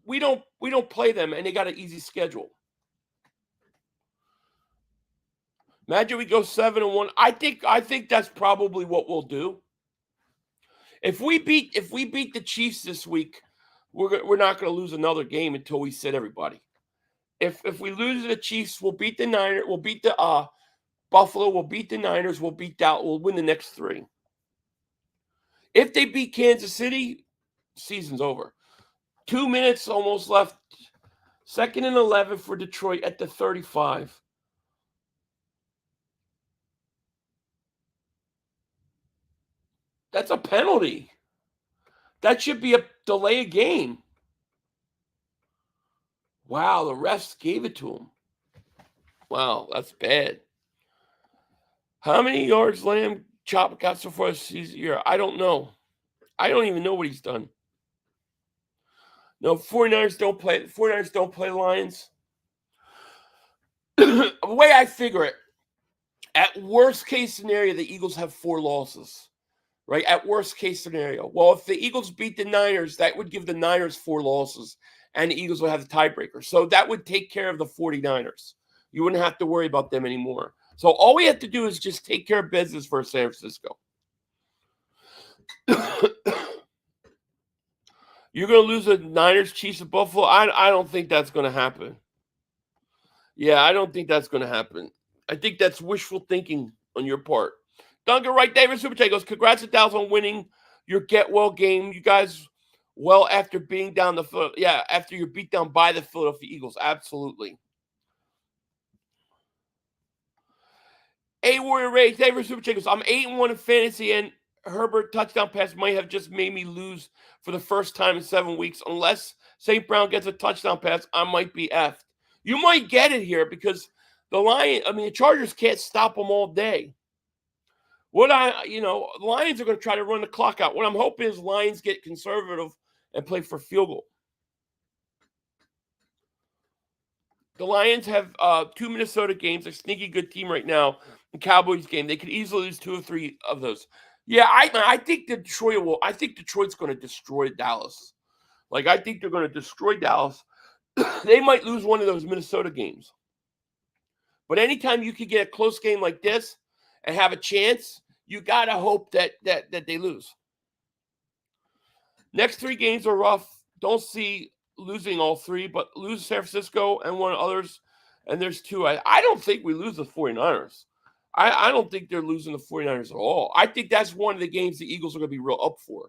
we don't play them, and they got an easy schedule. Imagine we go 7-1. I think that's probably what we'll do. If we beat the Chiefs this week, we're not going to lose another game until we sit everybody. If we lose to the Chiefs, we'll beat the Niners. We'll beat the Buffalo. We'll beat the Niners. We'll beat Dallas. We'll win the next 3. If they beat Kansas City, season's over. 2 minutes almost left. 2nd and 11 for Detroit at the 35. That's a penalty. That should be a delay of game. Wow, the refs gave it to him. Wow, that's bad. How many yards Lamb Chop got so far this year? I don't know. I don't even know what he's done. No, 49ers don't play. 49ers don't play Lions. The way I figure it, at worst case scenario, the Eagles have 4 losses. Right, at worst case scenario. Well, if the Eagles beat the Niners, that would give the Niners 4 losses, and the Eagles would have the tiebreaker. So that would take care of the 49ers. You wouldn't have to worry about them anymore. So all we have to do is just take care of business for San Francisco. You're going to lose the Niners, Chiefs, and Buffalo? I don't think that's going to happen. Yeah, I don't think that's going to happen. I think that's wishful thinking on your part. Duncan Wright, David Super Chat goes, congrats to Dallas on winning your get well game. You guys well after being down after you're beat down by the Philadelphia Eagles. Absolutely. A Warrior Rage, David Super Chat goes, I'm 8-1 in fantasy, and Herbert touchdown pass might have just made me lose for the first time in 7 weeks. Unless St. Brown gets a touchdown pass, I might be effed. You might get it here because the Chargers can't stop them all day. The Lions are going to try to run the clock out. What I'm hoping is Lions get conservative and play for field goal. The Lions have 2 Minnesota games. A sneaky good team right now. The Cowboys game. They could easily lose 2 or 3 of those. Yeah, I think Detroit will. I think Detroit's going to destroy Dallas. I think they're going to destroy Dallas. They might lose one of those Minnesota games. But anytime you can get a close game like this and have a chance, you got to hope that they lose. Next 3 games are rough. Don't see losing all 3, but lose San Francisco and one of others. And there's 2. I don't think we lose the 49ers. I don't think they're losing the 49ers at all. I think that's one of the games the Eagles are going to be real up for.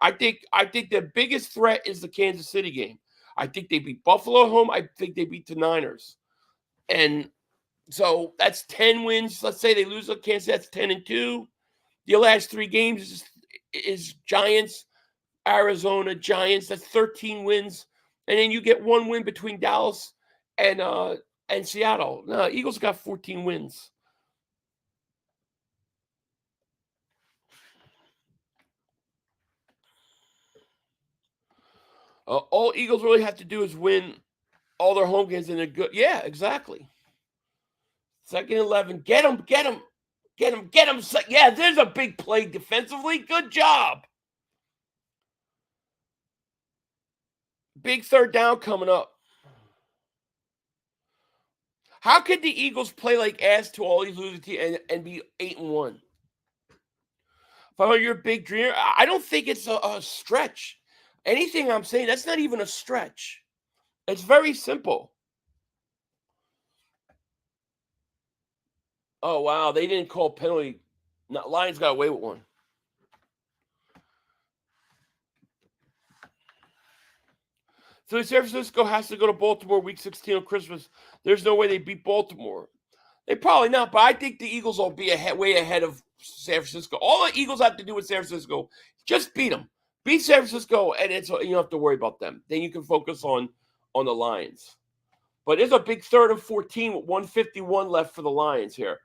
I think the biggest threat is the Kansas City game. I think they beat Buffalo at home. I think they beat the Niners. And so that's 10 wins. Let's say they lose to Kansas. That's 10-2. The last 3 games is Giants, Arizona, Giants. That's 13 wins. And then you get 1 win between Dallas and Seattle. No, Eagles got 14 wins. All Eagles really have to do is win all their home games, and they're good. Yeah, exactly. 2nd and 11. Get them. Yeah, there's a big play defensively. Good job. Big 3rd down coming up. How could the Eagles play like ass to all these losing teams and be 8-1? 500, you're a big dreamer. I don't think it's a stretch. Anything I'm saying, that's not even a stretch. It's very simple. Oh, wow. They didn't call penalty. No, Lions got away with one. So San Francisco has to go to Baltimore week 16 on Christmas. There's no way they beat Baltimore. They probably not, but I think the Eagles will be way ahead of San Francisco. All the Eagles have to do with San Francisco, just beat them. Beat San Francisco, and you don't have to worry about them. Then you can focus on the Lions. But there's a big 3rd and 14 with 1:51 left for the Lions here.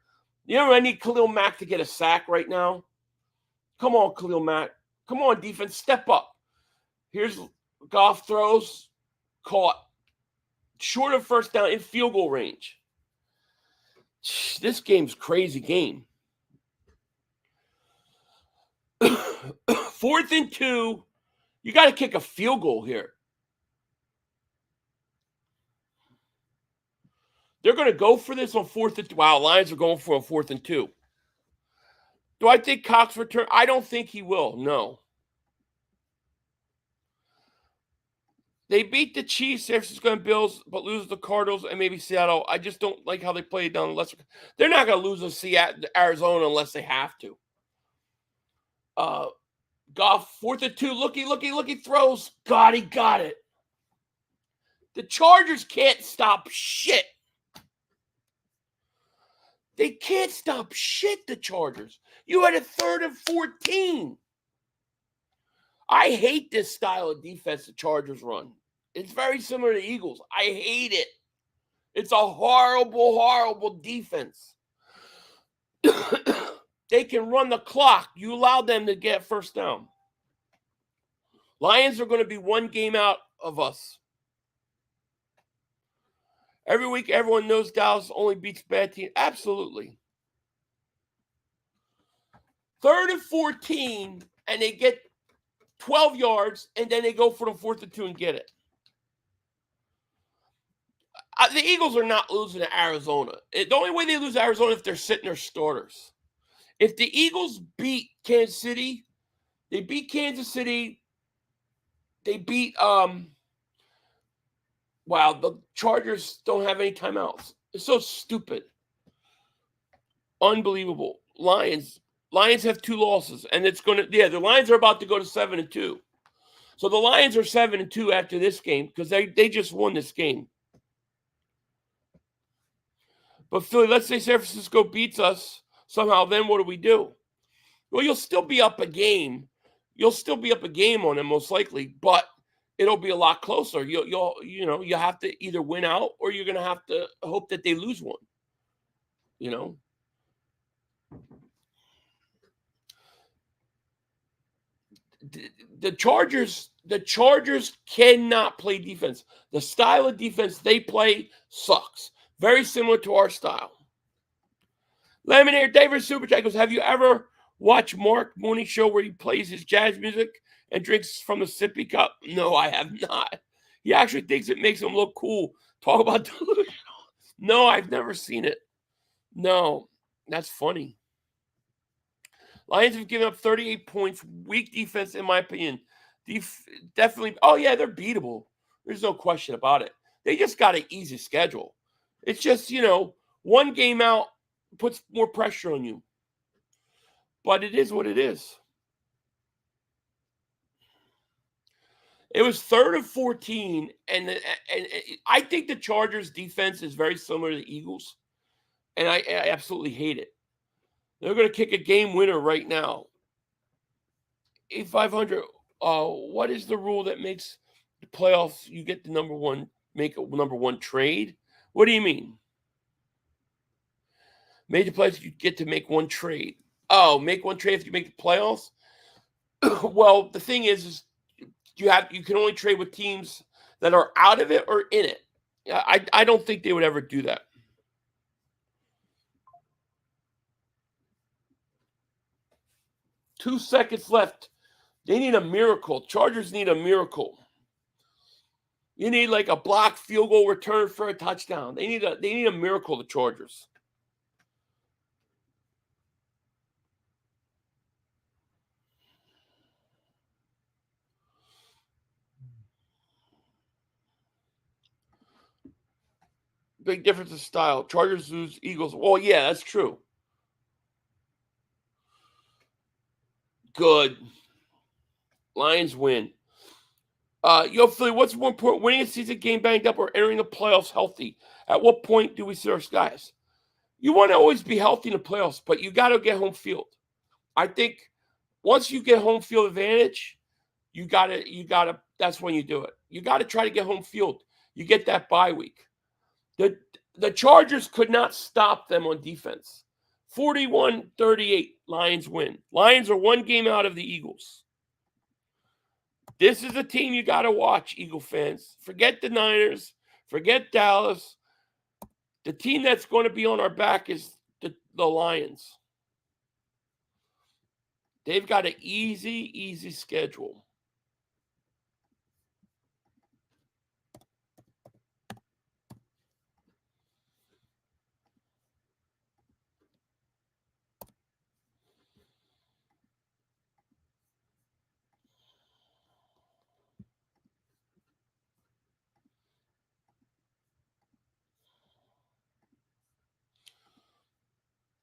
You know, I need Khalil Mack to get a sack right now. Come on, Khalil Mack. Come on, defense, step up. Here's Goff throws, caught. Short of first down in field goal range. This game's crazy game. 4th and 2. You got to kick a field goal here. They're going to go for this on 4th and 2. Wow, Lions are going for a 4th and 2. Do I think Cox return? I don't think he will. No. They beat the Chiefs, San Francisco and Bills, but lose the Cardinals and maybe Seattle. I just don't like how they play down the lesser. They're not going to lose to Seattle, Arizona unless they have to. Goff, 4th and 2. Looky, throws. God, he got it. The Chargers can't stop shit. They can't stop shit, the Chargers. You had a 3rd and 14. I hate this style of defense the Chargers run. It's very similar to the Eagles. I hate it. It's a horrible, horrible defense. They can run the clock. You allow them to get first down. Lions are going to be one game out of us. Every week, everyone knows Dallas only beats bad teams. Absolutely. 3rd and 14, and they get 12 yards, and then they go for the 4th and 2 and get it. The Eagles are not losing to Arizona. The only way they lose to Arizona is if they're sitting their starters. If the Eagles beat Kansas City, they beat Kansas City. They beat the Chargers don't have any timeouts. It's so stupid. Unbelievable. Lions have 2 losses, and the Lions are about to go to 7 and 2. So the Lions are 7 and 2 after this game because they just won this game. But Philly, let's say San Francisco beats us somehow, then what do we do? Well, you'll still be up a game. You'll still be up a game on them most likely, but it'll be a lot closer. You have to either win out or you're going to have to hope that they lose one. You know. The Chargers cannot play defense. The style of defense they play sucks. Very similar to our style. Laminator David Super Chat goes, have you ever watched Mark Mooney's show where he plays his jazz music and drinks from a sippy cup? No, I have not. He actually thinks it makes him look cool. Talk about delusional. No, I've never seen it. No, that's funny. Lions have given up 38 points. Weak defense, in my opinion. Definitely. Oh, yeah, they're beatable. There's no question about it. They just got an easy schedule. It's just, one game out puts more pressure on you. But it is what it is. It was 3rd and 14, and I think the Chargers' defense is very similar to the Eagles, and I absolutely hate it. They're going to kick a game winner right now. 8,500. What is the rule that makes the playoffs? You get the make a number one trade. What do you mean? Major playoffs, you get to make one trade. Oh, make one trade if you make the playoffs. Well, the thing is you can only trade with teams that are out of it or in it. I don't think they would ever do that. Two seconds left. They need a miracle. Chargers need a miracle. You need like a blocked field goal return for a touchdown. They need a miracle, the Chargers. Big difference in style. Chargers lose, Eagles. Well, yeah, that's true. Good. Lions win. Yo, Philly, what's more important, winning a season game banged up or entering the playoffs healthy? At what point do we see our skies? You want to always be healthy in the playoffs, but you got to get home field. I think once you get home field advantage, you gotta. That's when you do it. You got to try to get home field. You get that bye week. The Chargers could not stop them on defense. 41-38, Lions win. Lions are one game out of the Eagles. This is a team you got to watch, Eagle fans. Forget the Niners. Forget Dallas. The team that's going to be on our back is the Lions. They've got an easy schedule.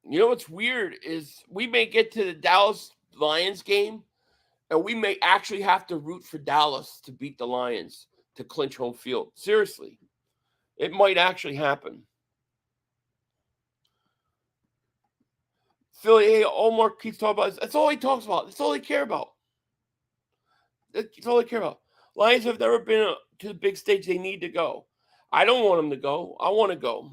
You know what's weird is we may get to the Dallas Lions game, and we may actually have to root for Dallas to beat the Lions to clinch home field. Seriously. It might actually happen. Philly, hey, Omar keeps talking about. That's all he talks about. That's all they care about. That's all they care about. Lions have never been to the big stage. They need to go. I don't want them to go. I want to go.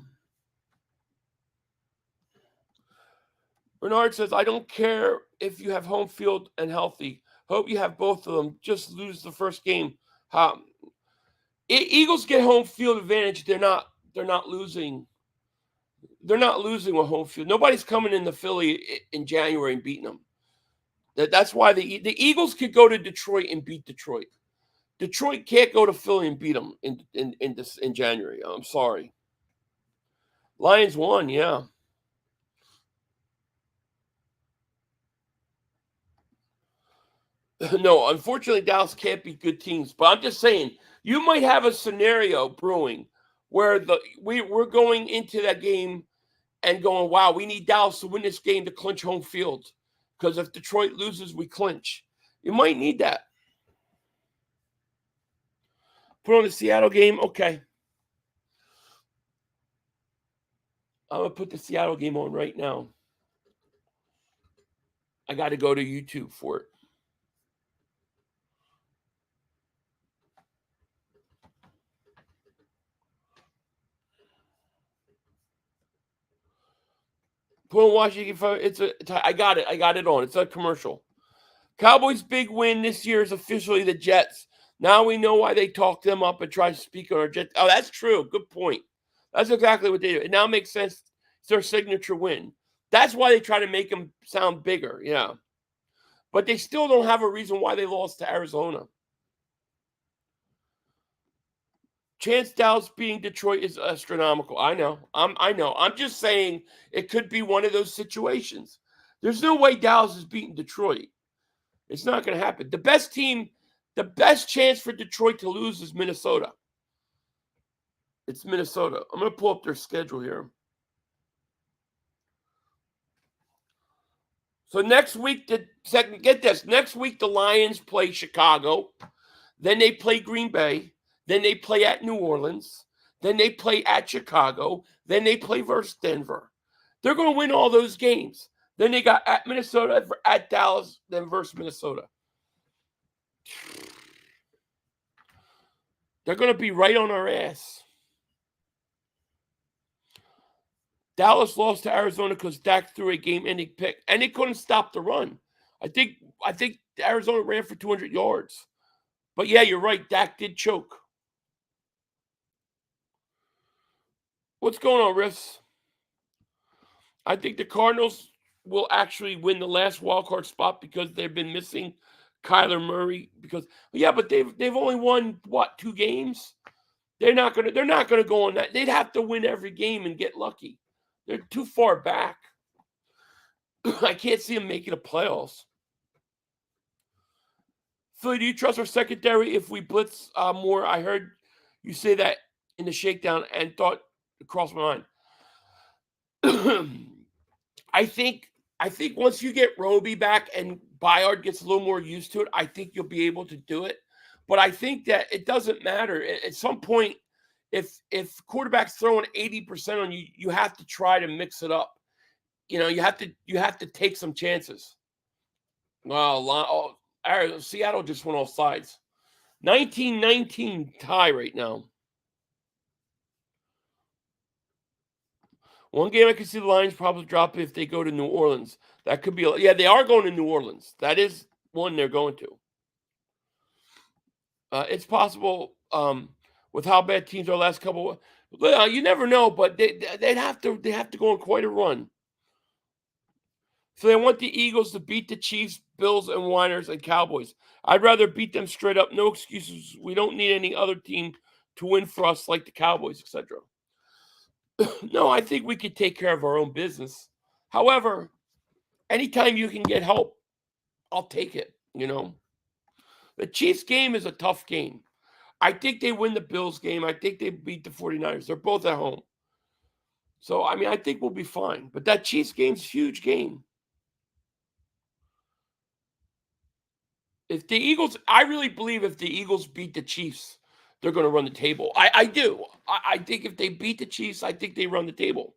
Bernard says, I don't care if you have home field and healthy. Hope you have both of them. Just lose the first game. Eagles get home field advantage. They're not losing. They're not losing with home field. Nobody's coming into Philly in January and beating them. That's why the Eagles could go to Detroit and beat Detroit. Detroit can't go to Philly and beat them in January. I'm sorry. Lions won, yeah. No, unfortunately, Dallas can't be good teams. But I'm just saying, you might have a scenario brewing where we're going into that game and going, wow, we need Dallas to win this game to clinch home field. Because if Detroit loses, we clinch. You might need that. Put on the Seattle game? Okay. I'm going to put the Seattle game on right now. I got to go to YouTube for it. Put on Washington. I got it. I got it on. It's a commercial. Cowboys' big win this year is officially the Jets. Now we know why they talk them up and try to speak on our Jets. Oh, that's true. Good point. That's exactly what they do. It now makes sense. It's their signature win. That's why they try to make them sound bigger. Yeah. But they still don't have a reason why they lost to Arizona. Chance Dallas beating Detroit is astronomical. I know. I know. I'm just saying it could be one of those situations. There's no way Dallas is beating Detroit. It's not going to happen. The best team, the best chance for Detroit to lose is Minnesota. It's Minnesota. I'm going to pull up their schedule here. So next week, get this. Next week, the Lions play Chicago. Then they play Green Bay. Then they play at New Orleans. Then they play at Chicago. Then they play versus Denver. They're going to win all those games. Then they got at Minnesota, at Dallas, then versus Minnesota. They're going to be right on our ass. Dallas lost to Arizona because Dak threw a game-ending pick, and they couldn't stop the run. I think Arizona ran for 200 yards. But yeah, you're right. Dak did choke. What's going on, Riffs? I think the Cardinals will actually win the last wildcard spot because they've been missing Kyler Murray. But they've only won 2 games. They're not gonna go on that. They'd have to win every game and get lucky. They're too far back. I can't see them making the playoffs. Philly, do you trust our secondary if we blitz more? I heard you say that in the shakedown and thought across my mind. I think once you get Roby back and Bayard gets a little more used to it, I think you'll be able to do it. But I think that it doesn't matter. At some point, if quarterback's throwing 80% on you, you have to try to mix it up. You know, you have to take some chances. Well, Seattle just went off sides. 19-19 tie right now. One game I could see the Lions probably drop if they go to New Orleans. That could be, they are going to New Orleans. That is one they're going to. It's possible with how bad teams are last couple. You never know, but they'd have to go on quite a run. So they want the Eagles to beat the Chiefs, Bills, and Niners and Cowboys. I'd rather beat them straight up. No excuses. We don't need any other team to win for us like the Cowboys, etc. No, I think we could take care of our own business. However, anytime you can get help, I'll take it, you know. The Chiefs game is a tough game. I think they win the Bills game. I think they beat the 49ers. They're both at home. So, I mean, I think we'll be fine. But that Chiefs game's a huge game. If the Eagles, I really believe if the Eagles beat the Chiefs, they're going to run the table. I do. I think if they beat the Chiefs, I think they run the table.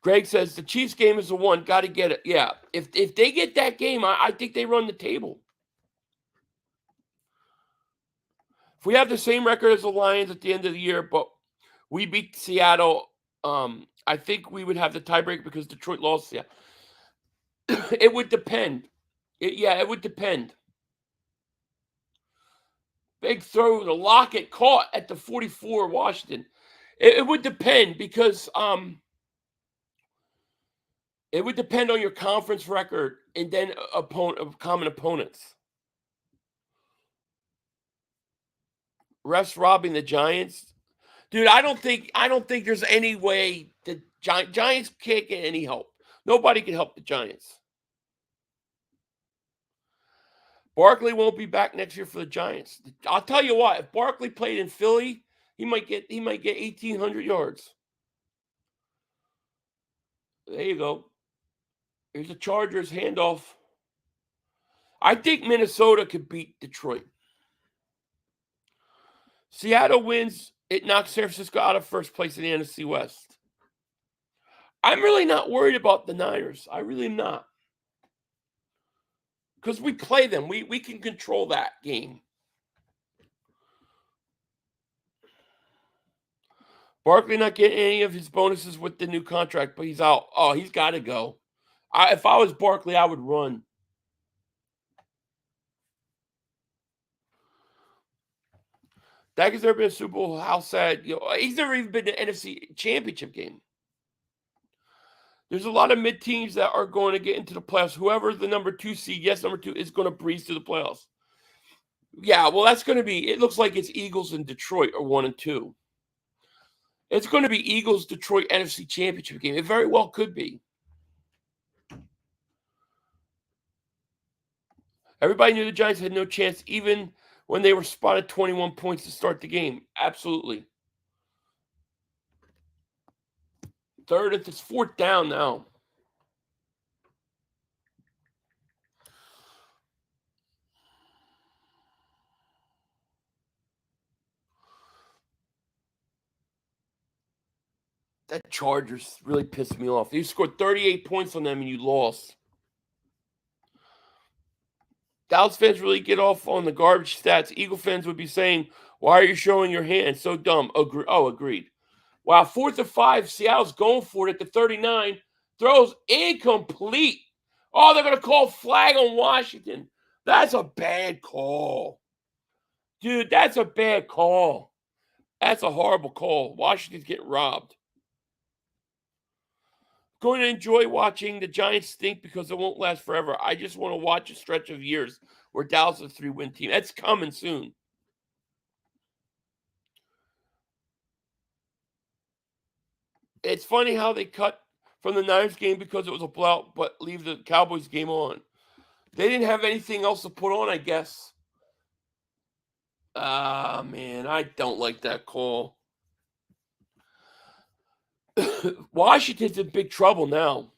Greg says the Chiefs game is the one. Got to get it. Yeah. If they get that game, I think they run the table. If we have the same record as the Lions at the end of the year, but we beat Seattle, I think we would have the tiebreak because Detroit lost. Yeah. It would depend. It would depend. Big throw to Lockett caught at the 44 Washington. It would depend because it would depend on your conference record and then common opponents. Refs robbing the Giants. Dude, I don't think there's any way the Giants can't get any help. Nobody can help the Giants. Barkley won't be back next year for the Giants. I'll tell you what, if Barkley played in Philly, he might get 1,800 yards. There you go. Here's the Chargers handoff. I think Minnesota could beat Detroit. Seattle wins. It knocks San Francisco out of first place in the NFC West. I'm really not worried about the Niners. I really am not. Because we play them. We can control that game. Barkley not getting any of his bonuses with the new contract, but he's out. Oh, he's got to go. If I was Barkley, I would run. Dak has never been a Super Bowl. How sad. He's never even been to the NFC Championship game. There's a lot of mid-teams that are going to get into the playoffs. Whoever's the number 2 seed, number 2, is going to breeze to the playoffs. Yeah, well, that's going to be, it looks like it's Eagles and Detroit are 1 and 2. It's going to be Eagles, Detroit, NFC Championship game. It very well could be. Everybody knew the Giants had no chance, even when they were spotted 21 points to start the game. Absolutely. Third, it's 4th down now. That Chargers really pissed me off. You scored 38 points on them and you lost. Dallas fans really get off on the garbage stats. Eagle fans would be saying, why are you showing your hand? So dumb. Agreed. Wow, 4th and 5. Seattle's going for it at the 39. Throws incomplete. Oh, they're going to call flag on Washington. That's a bad call. Dude, that's a bad call. That's a horrible call. Washington's getting robbed. Going to enjoy watching the Giants stink because it won't last forever. I just want to watch a stretch of years where Dallas is a 3-win team. That's coming soon. It's funny how they cut from the Niners game because it was a blowout, but leave the Cowboys game on. They didn't have anything else to put on, I guess. Ah, man, I don't like that call. Washington's in big trouble now.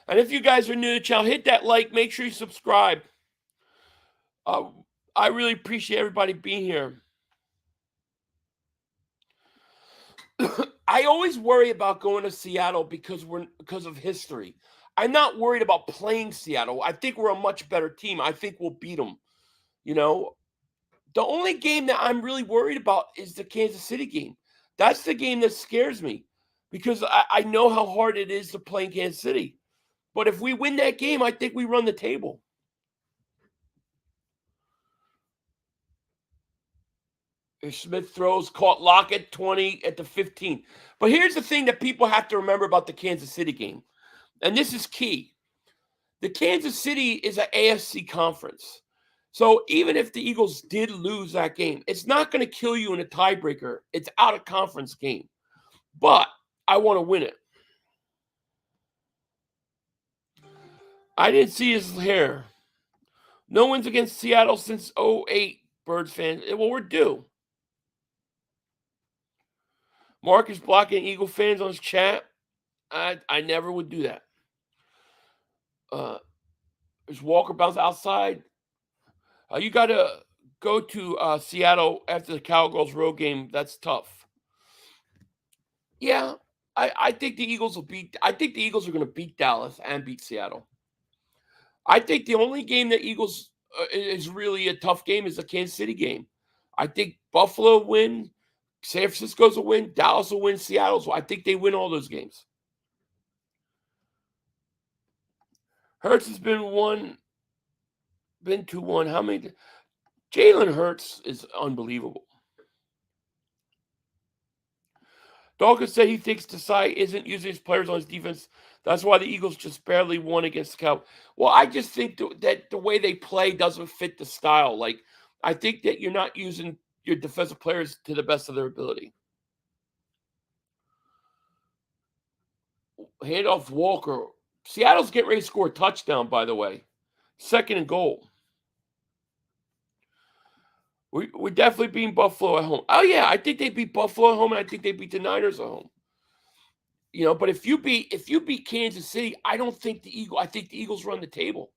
And if you guys are new to the channel, hit that like. Make sure you subscribe. I really appreciate everybody being here. I always worry about going to Seattle because of history. I'm not worried about playing Seattle. I think we're a much better team. I think we'll beat them. You know, the only game that I'm really worried about is the Kansas City game. That's the game that scares me because I know how hard it is to play in Kansas City. But if we win that game, I think we run the table. Smith throws, caught Lockett 20 at the 15. But here's the thing that people have to remember about the Kansas City game, and this is key. The Kansas City is an AFC conference. So even if the Eagles did lose that game, it's not going to kill you in a tiebreaker. It's out of conference game. But I want to win it. I didn't see his hair. No wins against Seattle since 2008, Birds fans. Well, we're due. Mark is blocking Eagle fans on his chat. I never would do that. There's Walker bounce outside. You got to go to Seattle after the Cowboys road game. That's tough. Yeah, I think the Eagles will beat. I think the Eagles are going to beat Dallas and beat Seattle. I think the only game that Eagles is really a tough game is the Kansas City game. I think Buffalo will win. San Francisco's will win. Dallas will win. Seattle's will. I think they win all those games. Hurts has been 2-1. How many? Jalen Hurts is unbelievable. Dawkins said he thinks Desai isn't using his players on his defense. That's why the Eagles just barely won against the Cowboys. Well, I just think that the way they play doesn't fit the style. Like, I think that you're not using your defensive players to the best of their ability. Handoff Walker. Seattle's getting ready to score a touchdown, by the way. 2nd and goal. We're definitely beating Buffalo at home. Oh, yeah, I think they beat Buffalo at home, and I think they beat the Niners at home. You know, but if you beat Kansas City, I think the Eagles run the table.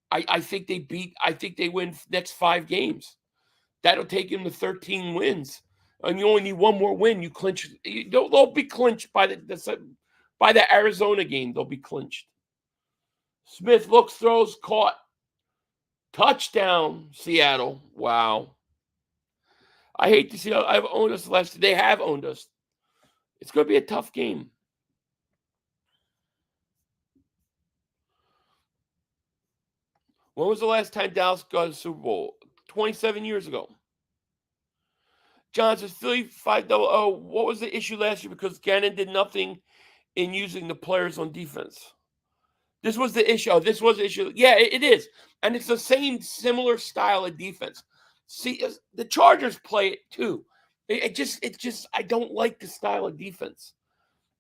I think they win next 5 games. That'll take them to 13 wins. And you only need one more win. You clinch. They'll be clinched by the Arizona game. They'll be clinched. Smith looks, throws, caught. Touchdown, Seattle. Wow. I hate to see how I've owned us last. They have owned us. It's going to be a tough game. When was the last time Dallas got a Super Bowl? 27 years ago. Johnson, Philly 5-0. What was the issue last year? Because Gannon did nothing in using the players on defense. This was the issue. This was the issue. Yeah, it is. And it's the same similar style of defense. See, the Chargers play it too. It just I don't like the style of defense,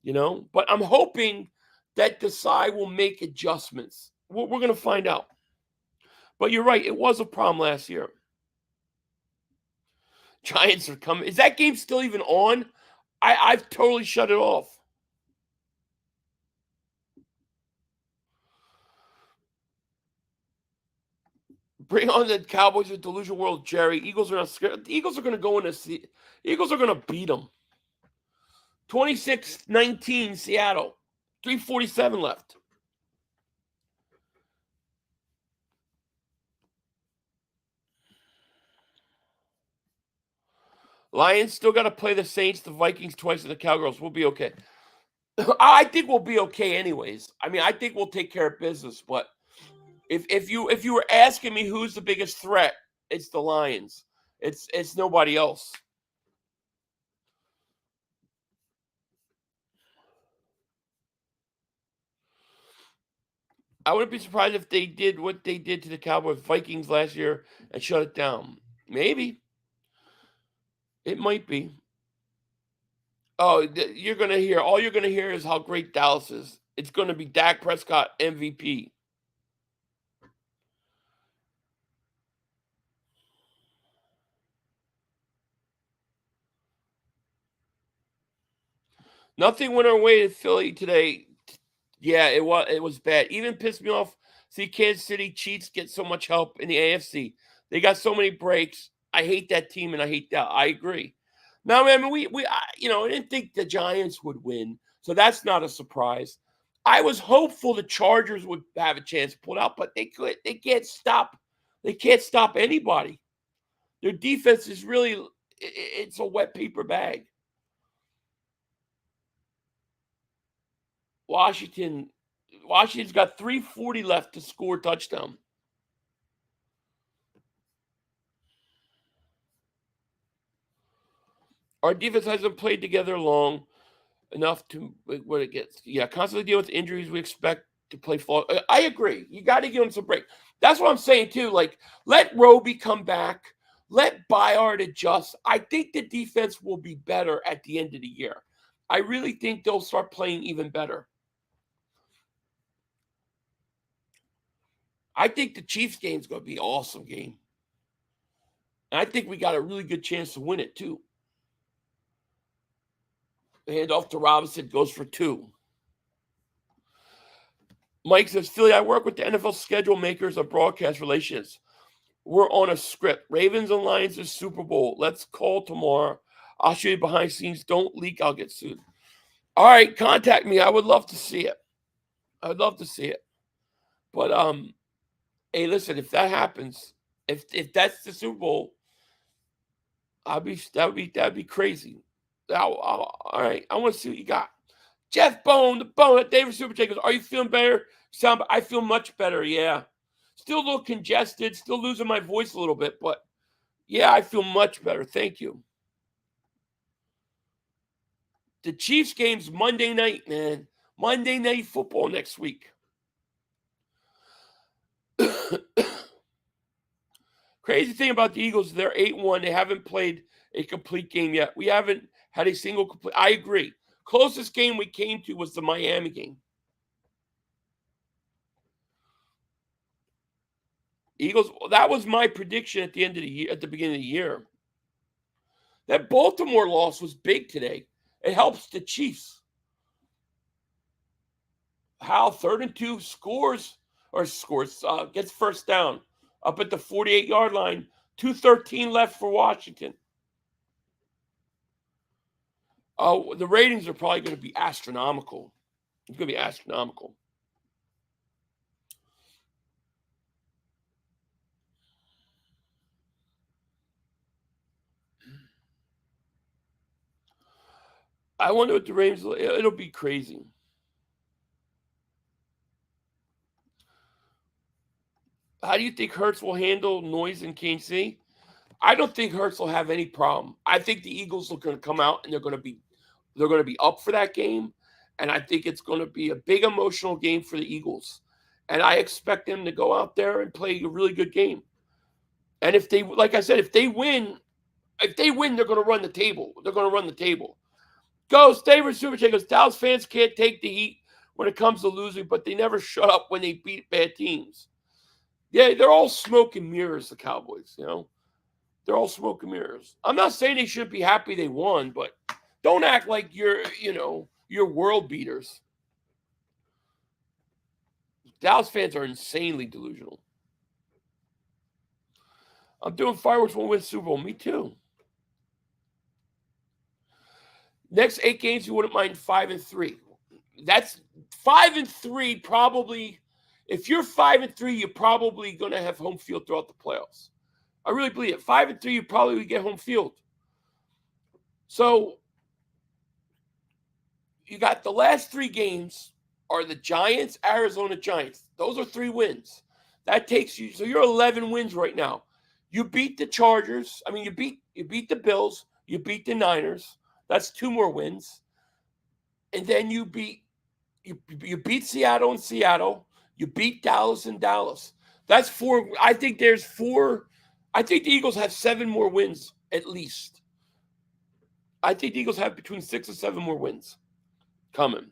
you know. But I'm hoping that Desai will make adjustments. We're going to find out. But you're right. It was a problem last year. Giants are coming. Is that game still even on? I've totally shut it off. Bring on the Cowboys with delusional world, Jerry. Eagles are not scared. The Eagles are going to go in the Eagles are going to beat them. 26-19 Seattle. 3:47 left. Lions still got to play the Saints, the Vikings twice, and the Cowgirls. We'll be okay. I think we'll be okay anyways. I mean, I think we'll take care of business, but if you were asking me who's the biggest threat, it's the Lions. It's nobody else. I wouldn't be surprised if they did what they did to the Cowboys Vikings last year and shut it down. Maybe. It might be. Oh, you're going to hear. All you're going to hear is how great Dallas is. It's going to be Dak Prescott MVP. Nothing went our way to Philly today. Yeah, it was bad. Even pissed me off. See, Kansas City Chiefs get so much help in the AFC. They got so many breaks. I hate that team, and I hate that. I agree. Now, man, I didn't think the Giants would win, so that's not a surprise. I was hopeful the Chargers would have a chance to pull it out, but they could. They can't stop. They can't stop anybody. Their defense is really. It's a wet paper bag. Washington's got 3:40 left to score a touchdown. Our defense hasn't played together long enough to what it gets. Yeah, constantly dealing with injuries. We expect to play fall. I agree. You got to give him some break. That's what I'm saying too. Like, let Roby come back. Let Byard adjust. I think the defense will be better at the end of the year. I really think they'll start playing even better. I think the Chiefs game is going to be an awesome game. And I think we got a really good chance to win it too. Hand off to Robinson, goes for 2. Mike says, Philly, I work with the NFL schedule makers of broadcast relations. We're on a script. Ravens and Lions is Super Bowl. Let's call tomorrow. I'll show you behind the scenes. Don't leak. I'll get sued. All right, contact me. I would love to see it. I'd love to see it. But hey, listen, if that happens, if that's the Super Bowl, that'd be crazy. All right, I want to see what you got. Jeff Bone, the Bone at David Super Chat goes, are you feeling better? I feel much better, yeah. Still a little congested, still losing my voice a little bit, but yeah, I feel much better. Thank you. The Chiefs game's Monday night, man. Monday Night Football next week. Crazy thing about the Eagles, they're 8-1. They haven't played a complete game yet. We haven't had a single complete. I agree. Closest game we came to was the Miami game. Eagles, that was my prediction at the end of the year, at the beginning of the year. That Baltimore loss was big today. It helps the Chiefs. How 3rd and 2 gets first down up at the 48-yard line. 2:13 left for Washington. Oh, the ratings are probably going to be astronomical. It's going to be astronomical. I wonder what the Ravens. It'll be crazy. How do you think Hurts will handle noise in Kansas City? I don't think Hurts will have any problem. I think the Eagles are going to come out and they're going to be up for that game, and I think it's going to be a big emotional game for the Eagles. And I expect them to go out there and play a really good game. And if they, like I said, if they win, they're going to run the table. They're going to run the table. Goes, David Super Chat goes, Dallas fans can't take the heat when it comes to losing, but they never shut up when they beat bad teams. Yeah, they're all smoke and mirrors, the Cowboys, you know. They're all smoke and mirrors. I'm not saying they shouldn't be happy they won, but don't act like you're world beaters. Dallas fans are insanely delusional. I'm doing fireworks when we win Super Bowl. Me too. Next 8 games, you wouldn't mind 5-3. That's 5-3 probably. If you're 5-3, you're probably going to have home field throughout the playoffs. I really believe it. 5-3, you probably would get home field. So you got the last 3 games are the Giants, Arizona Giants. Those are 3 wins. That takes you, so you're 11 wins right now. You beat the Chargers. I mean, you beat the Bills. You beat the Niners. That's 2 more wins. And then you beat Seattle and Seattle. You beat Dallas and Dallas. That's 4. I think there's 4. I think the Eagles have 7 more wins at least. I think the Eagles have between 6 and 7 more wins coming.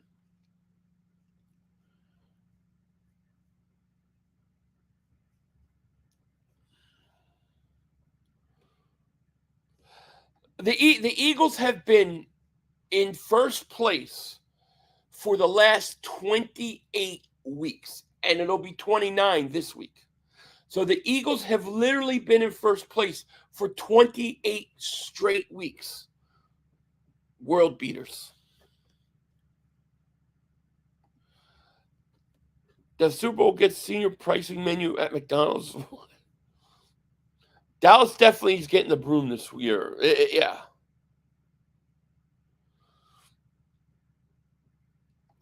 The Eagles have been in first place for the last 28 weeks, and it'll be 29 this week. So the Eagles have literally been in first place for 28 straight weeks. World beaters. The Super Bowl gets senior pricing menu at McDonald's. Dallas definitely is getting the broom this year. Yeah.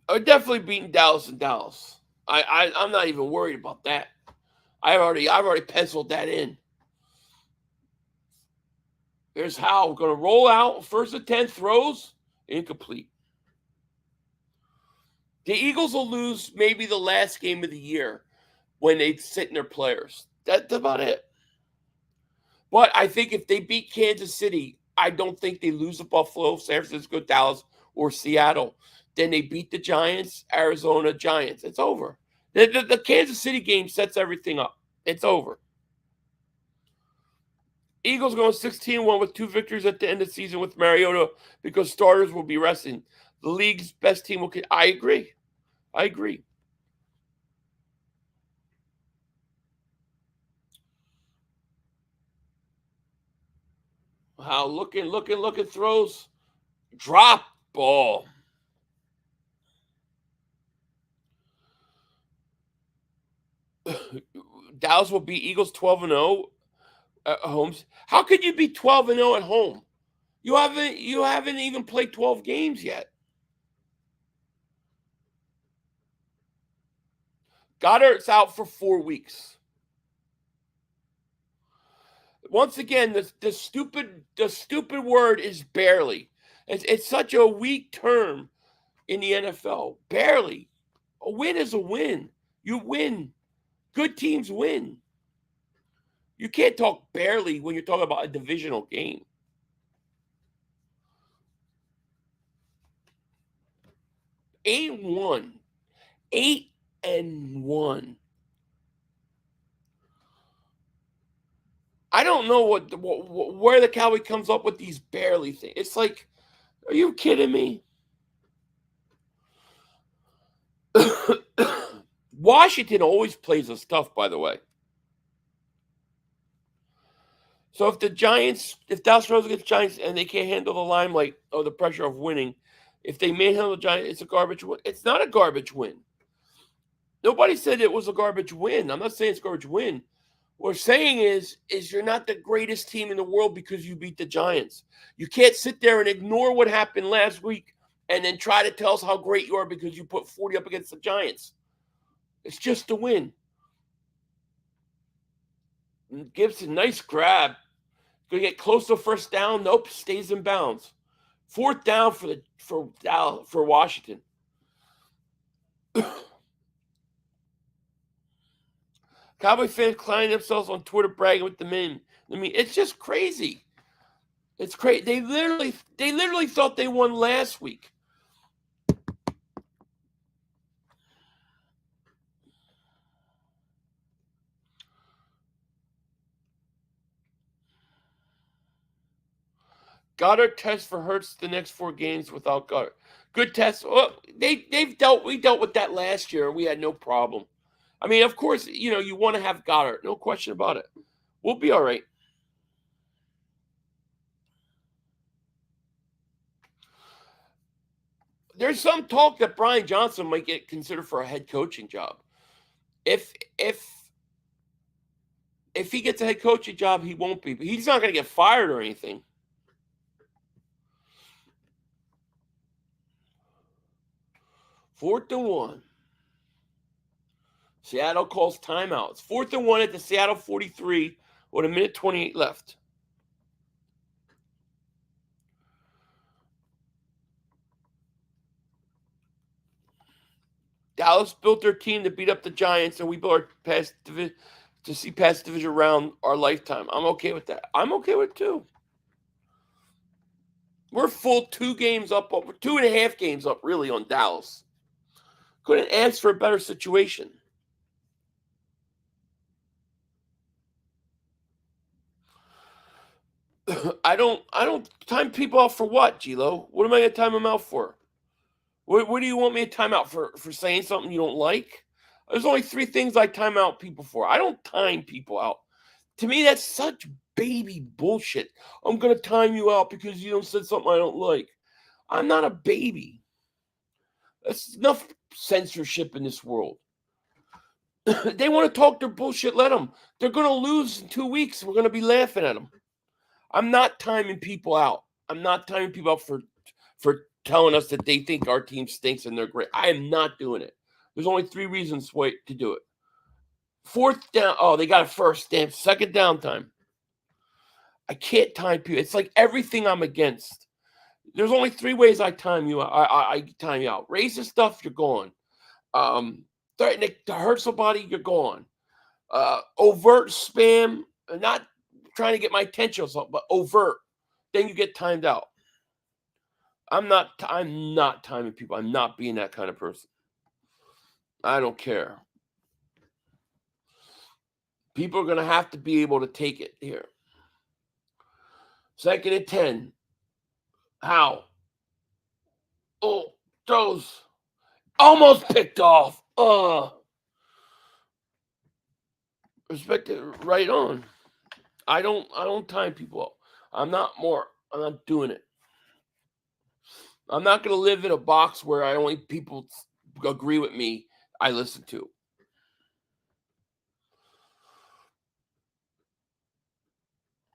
I'm definitely beating Dallas in Dallas. I'm not even worried about that. I've already penciled that in. Here's how we're going to roll out. First and 10 throws, incomplete. The Eagles will lose maybe the last game of the year when they sit in their players. That's about it. But I think if they beat Kansas City, I don't think they lose to Buffalo, San Francisco, Dallas, or Seattle. Then they beat the Giants, Arizona, Giants. It's over. The Kansas City game sets everything up. It's over. Eagles going 16-1 with 2 victories at the end of the season with Mariota because starters will be resting. The league's best team will. I agree. Wow, looking, throws. Drop ball. Dallas will beat Eagles 12-0 at home. How could you be 12-0 at home? You haven't even played 12 games yet. Goddard's out for 4 weeks. Once again, the stupid word is barely. It's such a weak term in the NFL. Barely. A win is a win. You win. Good teams win. You can't talk barely when you're talking about a divisional game. Eight and one. I don't know where the Cowboys comes up with these barely things. It's like, are you kidding me? Washington always plays us tough, by the way. So if Dallas throws against the Giants and they can't handle the limelight or the pressure of winning, if they manhandle the Giants, it's a garbage win. It's not a garbage win. Nobody said it was a garbage win. I'm not saying it's a garbage win. What we're saying is you're not the greatest team in the world because you beat the Giants. You can't sit there and ignore what happened last week and then try to tell us how great you are because you put 40 up against the Giants. It's just a win. Gibson, nice grab. Going to get close to first down. Nope, stays in bounds. 4th down for Washington. Cowboy fans climbing themselves on Twitter bragging with the men. I mean, it's just crazy. It's crazy. They literally thought they won last week. Goddard test for Hurts the next 4 games without Goddard. Good test. Oh, we dealt with that last year. We had no problem. I mean, of course, you want to have Goddard. No question about it. We'll be all right. There's some talk that Brian Johnson might get considered for a head coaching job. If he gets a head coaching job, he won't be. But he's not going to get fired or anything. Fourth and 1. Seattle calls timeouts. 4th and 1 at the Seattle 43 with 1:28 left. Dallas built their team to beat up the Giants, and we built our past division round our lifetime. I'm okay with that. I'm okay with it too. We're full 2 games up, 2.5 games up, really, on Dallas. Couldn't ask for a better situation. I don't time people out for what, G-Lo? What am I going to time them out for? What do you want me to time out for saying something you don't like? There's only 3 things I time out people for. I don't time people out. To me, that's such baby bullshit. I'm going to time you out because you said something I don't like. I'm not a baby. There's enough censorship in this world. They want to talk their bullshit, let them. They're going to lose in 2 weeks. We're going to be laughing at them. I'm not timing people out. I'm not timing people out for telling us that they think our team stinks and they're great. I am not doing it. There's only 3 reasons to do it. 4th down. Oh, they got a first down. 2nd down time. I can't time people. It's like everything I'm against. There's only 3 ways I time you out. I time you out. Racist stuff, you're gone. Threatening to hurt somebody, you're gone. Overt spam, not trying to get my attention or something, but overt. Then you get timed out. I'm not timing people. I'm not being that kind of person. I don't care. People are going to have to be able to take it here. 2nd and 10. How? Oh, throws. Almost picked off. Respect it right on. I don't time people up. I'm not doing it. I'm not going to live in a box where only people agree with me I listen to.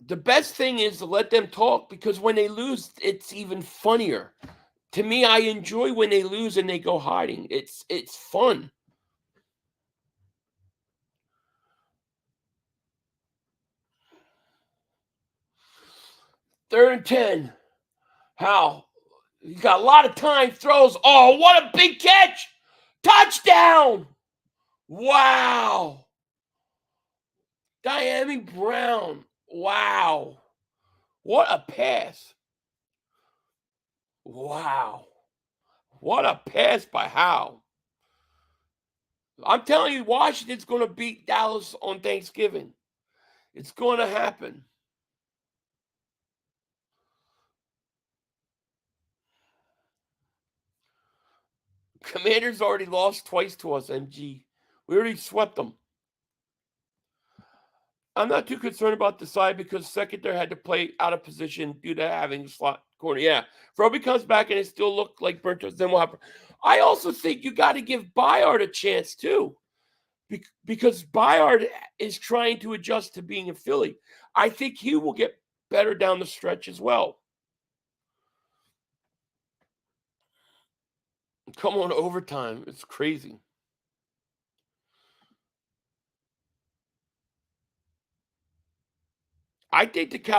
The best thing is to let them talk because when they lose, it's even funnier. To me, I enjoy when they lose and they go hiding. It's fun. Third and 10. How? He's got a lot of time. Throws. Oh, what a big catch! Touchdown! Wow. Diami Brown. Wow. What a pass. Wow. What a pass by Howe. I'm telling you, Washington's going to beat Dallas on Thanksgiving. It's going to happen. Commanders already lost twice to us, MG. We already swept them. I'm not too concerned about the side because secondary had to play out of position due to having slot corner. Yeah. If Roby comes back and it still look like burnt toast, then we'll have. I also think you got to give Bayard a chance too. Because Bayard is trying to adjust to being in Philly. I think he will get better down the stretch as well. Come on, overtime. It's crazy. I think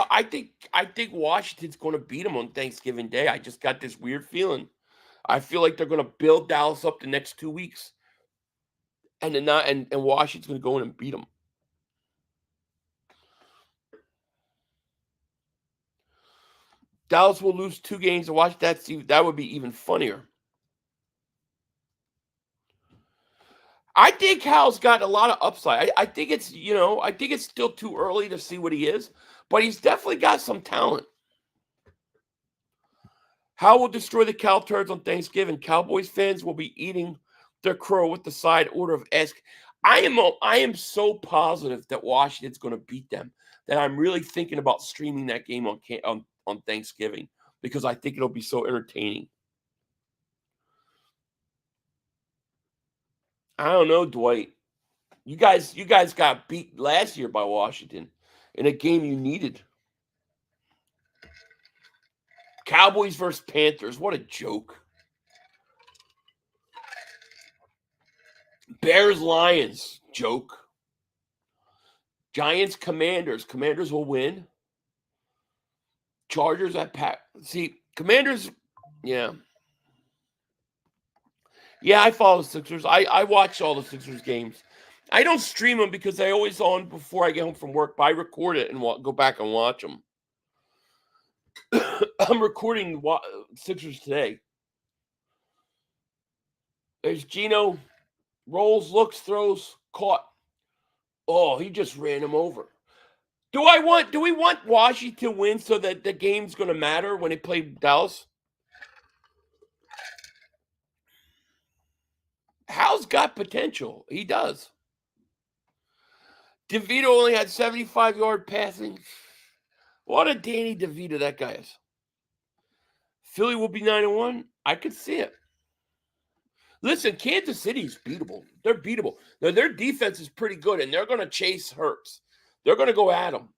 Washington's going to beat them on Thanksgiving Day. I just got this weird feeling. I feel like they're going to build Dallas up the next 2 weeks. And then Washington's going to go in and beat them. Dallas will lose 2 games to Washington. That would be even funnier. I think Hal's got a lot of upside. I think it's still too early to see what he is, but he's definitely got some talent. Hal will destroy the Cow Turds on Thanksgiving. Cowboys fans will be eating their crow with the side order of ask. I am so positive that Washington's going to beat them that I'm really thinking about streaming that game on Thanksgiving because I think it'll be so entertaining. I don't know, Dwight. You guys got beat last year by Washington in a game you needed. Cowboys versus Panthers. What a joke. Bears Lions. Joke. Giants Commanders. Commanders will win. Chargers at Pack. See, Commanders, yeah. Yeah, I follow the Sixers. I watch all the Sixers games. I don't stream them because they're always on before I get home from work, but I record it and go back and watch them. I'm recording Sixers today. There's Gino. Rolls, looks, throws, caught. Oh, he just ran him over. Do we want Washington to win so that the game's going to matter when they play Dallas? Hal's got potential. He does. DeVito only had 75-yard passing. What a Danny DeVito that guy is. Philly will be 9-1. I could see it. Listen, Kansas City's beatable. They're beatable. Now, their defense is pretty good, and they're going to chase Hurts. They're going to go at him.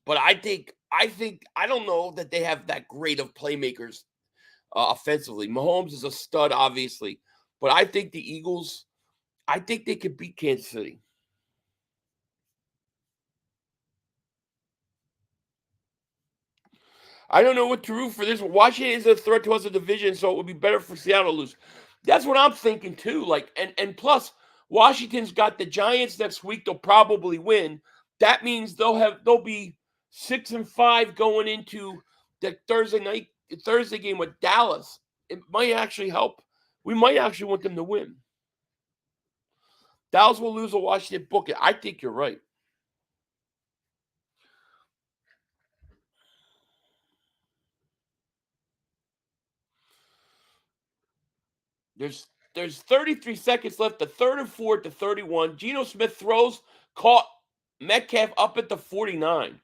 But I don't know that they have that great of playmakers offensively. Mahomes is a stud, obviously. But I think the Eagles, I think they could beat Kansas City. I don't know what to root for this. Washington is a threat to us in the division, so it would be better for Seattle to lose. That's what I'm thinking too. Like, and plus, Washington's got the Giants next week. They'll probably win. That means they'll be 6-5 going into the Thursday game with Dallas. It might actually help. We might actually want them to win. Dallas will lose to Washington. Book it. I think you're right. There's 33 seconds left. The 3rd and 4 to 31. Geno Smith throws, caught Metcalf up at the 49.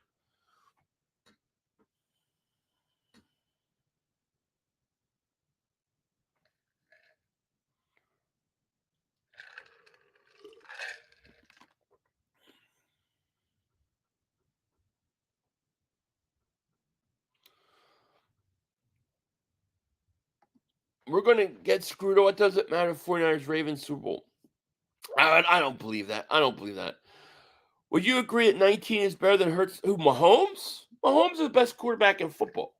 We're going to get screwed. What does it matter? 49ers, Ravens, Super Bowl. I don't believe that. I don't believe that. Would you agree that 19 is better than Hurts? Who, Mahomes? Mahomes is the best quarterback in football.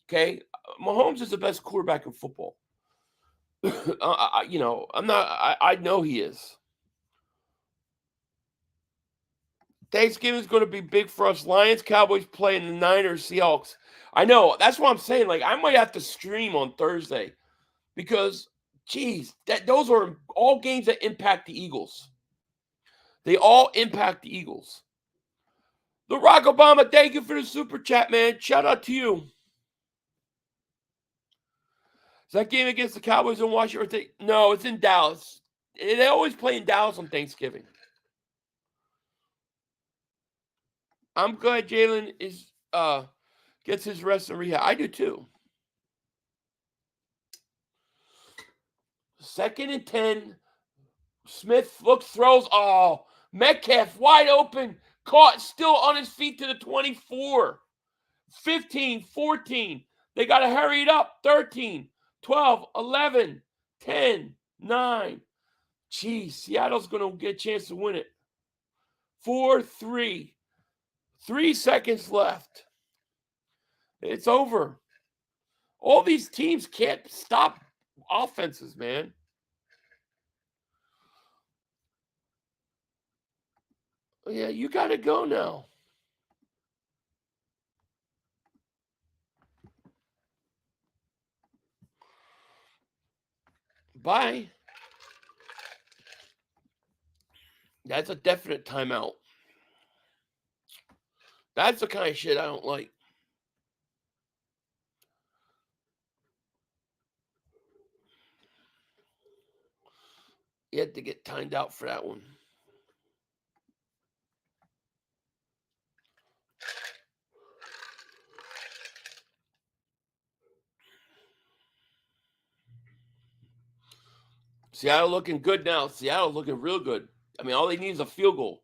Okay? Mahomes is the best quarterback in football. I know he is. Thanksgiving is going to be big for us. Lions, Cowboys playing the Niners, Seahawks. I know. That's what I'm saying. Like, I might have to stream on Thursday because, geez, those are all games that impact the Eagles. They all impact the Eagles. The Rock Obama, thank you for the super chat, man. Shout out to you. Is that game against the Cowboys in Washington? No, it's in Dallas. They always play in Dallas on Thanksgiving. I'm glad Jalen gets his rest and rehab. I do too. 2nd and 10. Smith looks, throws. Oh, Metcalf wide open. Caught, still on his feet to the 24. 15, 14. They got to hurry it up. 13, 12, 11, 10, 9. Geez, Seattle's going to get a chance to win it. 4, 3. 3 seconds left. It's over. All these teams can't stop offenses, man. Yeah, you got to go now. Bye. That's a definite timeout. That's the kind of shit I don't like. You had to get timed out for that one. Seattle looking good now. Seattle looking real good. I mean, all they need is a field goal.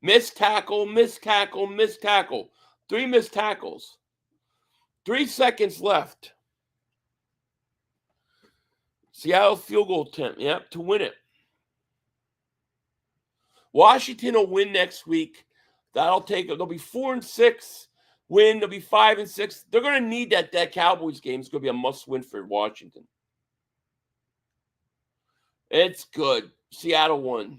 Missed tackle, missed tackle, missed tackle. 3 missed tackles. 3 seconds left. Seattle field goal attempt, to win it. Washington will win next week. That'll take it. They'll be 4-6. Win. They'll be 5-6. They're going to need that Cowboys game. It's going to be a must-win for Washington. It's good. Seattle won.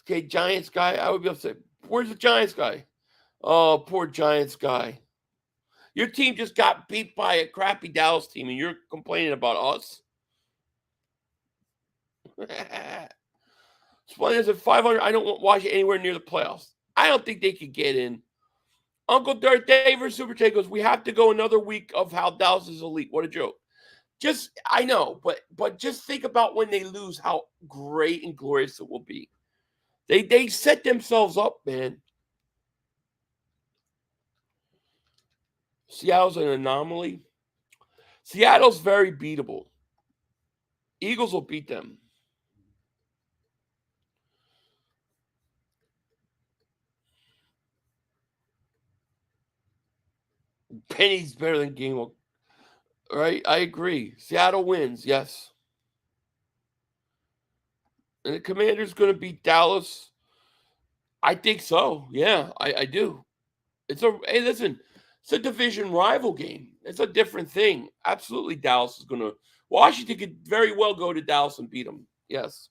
Okay, Giants guy. I would be upset. Where's the Giants guy? Oh, poor Giants guy. Your team just got beat by a crappy Dallas team, and you're complaining about us? Splendid's at 500. I don't want Washington anywhere near the playoffs. I don't think they could get in. Uncle Dirt Dave or Super Chat goes, we have to go another week of how Dallas is elite. What a joke. I know, but just think about when they lose, how great and glorious it will be. They set themselves up, man. Seattle's an anomaly. Seattle's very beatable. Eagles will beat them. Penny's better than Gainwell. Right? I agree. Seattle wins, yes. And the Commanders going to beat Dallas. I think so. Yeah, I do. Hey, listen, it's a division rival game. It's a different thing. Absolutely, Dallas is going to. Washington could very well go to Dallas and beat them. Yes.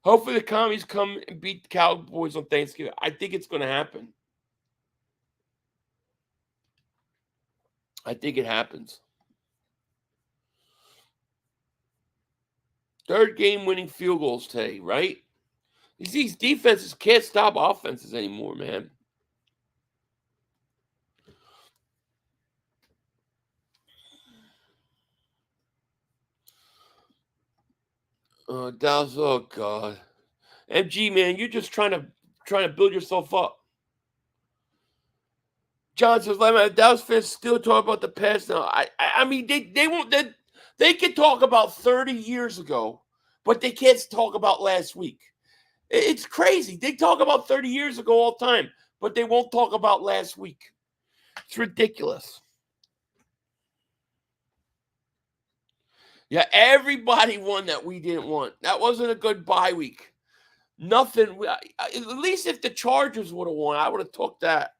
Hopefully, the Commies come and beat the Cowboys on Thanksgiving. I think it's going to happen. I think it happens. Third game-winning field goals today, right? These defenses can't stop offenses anymore, man. Dallas, oh God, MG man, you're just trying to build yourself up. John says, Dallas fans still talk about the past now. I mean, they won't. They can talk about 30 years ago, but they can't talk about last week. It's crazy. They talk about 30 years ago all the time, but they won't talk about last week. It's ridiculous. Yeah, everybody won that we didn't want. That wasn't a good bye week. Nothing. At least if the Chargers would have won, I would have took that.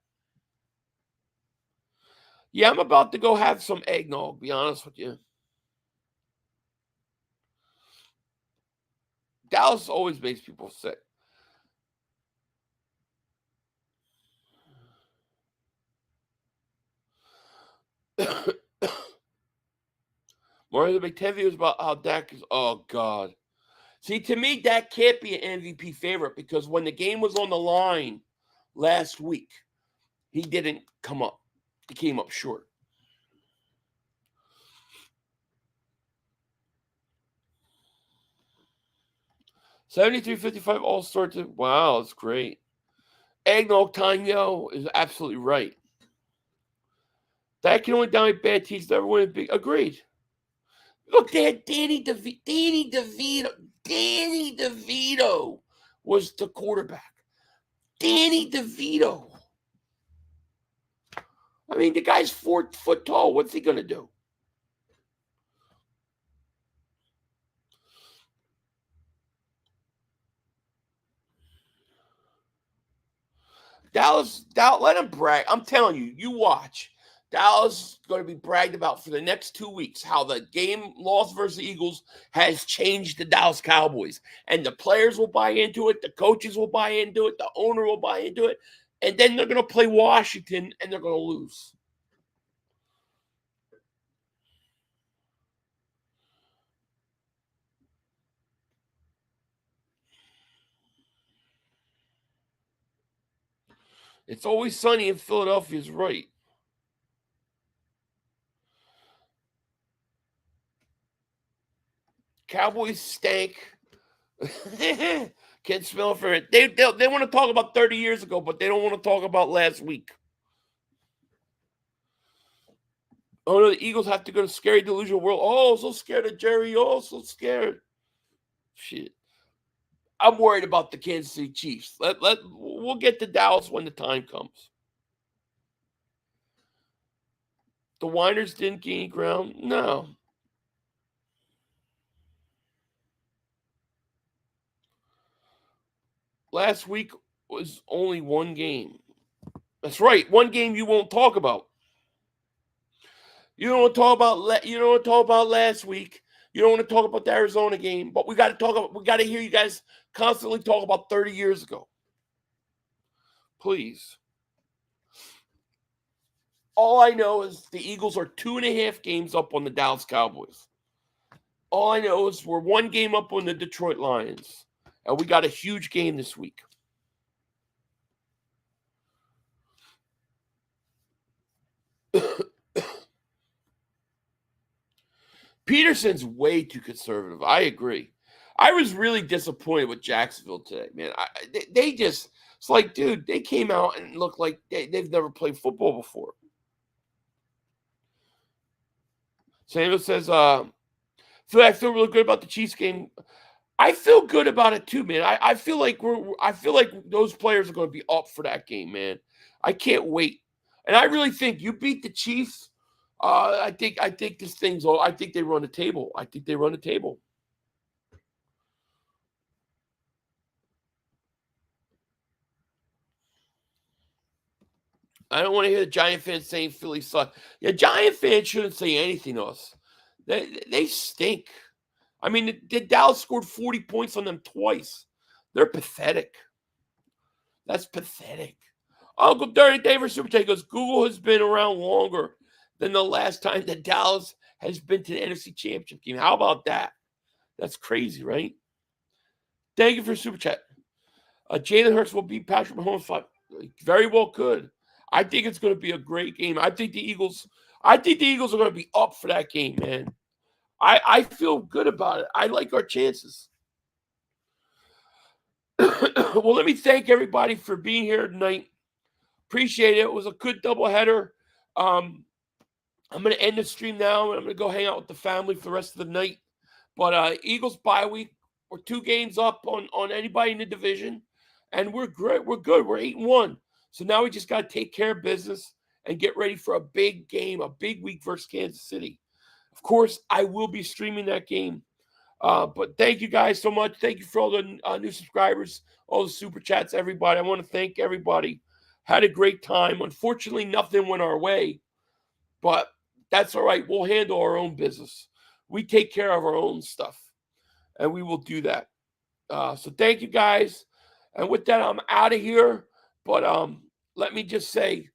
Yeah, I'm about to go have some eggnog, to be honest with you. Dallas always makes people sick. More of the Big Ten videos about how Dak is. Oh, God. See, to me, Dak can't be an MVP favorite because when the game was on the line last week, he didn't come up. He came up short. $73.55 All-Star. Wow, that's great. Eggnog time, yo, is absolutely right. That can only dominate bad teams. Never win a big. Agreed. Look, they had Danny DeVito. Danny DeVito was the quarterback. Danny DeVito. I mean, the guy's 4 foot tall. What's he going to do? Dallas, let him brag. I'm telling you, you watch. Dallas is going to be bragged about for the next 2 weeks, how the game loss versus the Eagles has changed the Dallas Cowboys. And the players will buy into it. The coaches will buy into it. The owner will buy into it. And then they're going to play Washington, and they're going to lose. It's always sunny in Philadelphia is right. Cowboys stank. Can't smell it for it. They want to talk about 30 years ago, but they don't want to talk about last week. Oh, no, the Eagles have to go to scary delusional world. Oh, so scared of Jerry. Oh, so scared. Shit. I'm worried about the Kansas City Chiefs. We'll get to Dallas when the time comes. The Whiners didn't gain ground? No. Last week was only one game. That's right. One game you won't talk about. You don't want to talk about last week. You don't want to talk about the Arizona game, but we got to hear you guys constantly talk about 30 years ago. Please. All I know is the Eagles are 2.5 games up on the Dallas Cowboys. All I know is we're 1 game up on the Detroit Lions. And we got a huge game this week. Peterson's way too conservative. I agree. I was really disappointed with Jacksonville today, man. They just, it's like, dude, they came out and looked like they've never played football before. Samuel says, I feel really good about the Chiefs game. I feel good about it too, man. I feel like those players are going to be up for that game, man. I can't wait. And I really think you beat the Chiefs. I think this thing's all. I think they run the table. I don't want to hear the Giant fans saying Philly suck. Yeah, Giant fans shouldn't say anything to us. They stink. I mean, the Dallas scored 40 points on them twice. They're pathetic. That's pathetic. Uncle Dirty David Super Chat goes, Google has been around longer than the last time that Dallas has been to the NFC Championship game. How about that? That's crazy, right? Thank you for Super Chat. Jalen Hurts will beat Patrick Mahomes. Very well could. I think it's going to be a great game. I think the Eagles are going to be up for that game, man. I feel good about it. I like our chances. Well, let me thank everybody for being here tonight. Appreciate it. It was a good doubleheader. I'm going to end the stream now, and I'm going to go hang out with the family for the rest of the night. But Eagles bye week. We're 2 games up on anybody in the division, and we're great. We're good. We're 8-1. So now we just got to take care of business and get ready for a big game, a big week versus Kansas City. Of course, I will be streaming that game. But thank you guys so much. Thank you for all the new subscribers, all the super chats, everybody. I want to thank everybody. Had a great time. Unfortunately, nothing went our way, but that's all right. We'll handle our own business. We take care of our own stuff, and we will do that. So thank you guys. And with that, I'm out of here. But let me just say,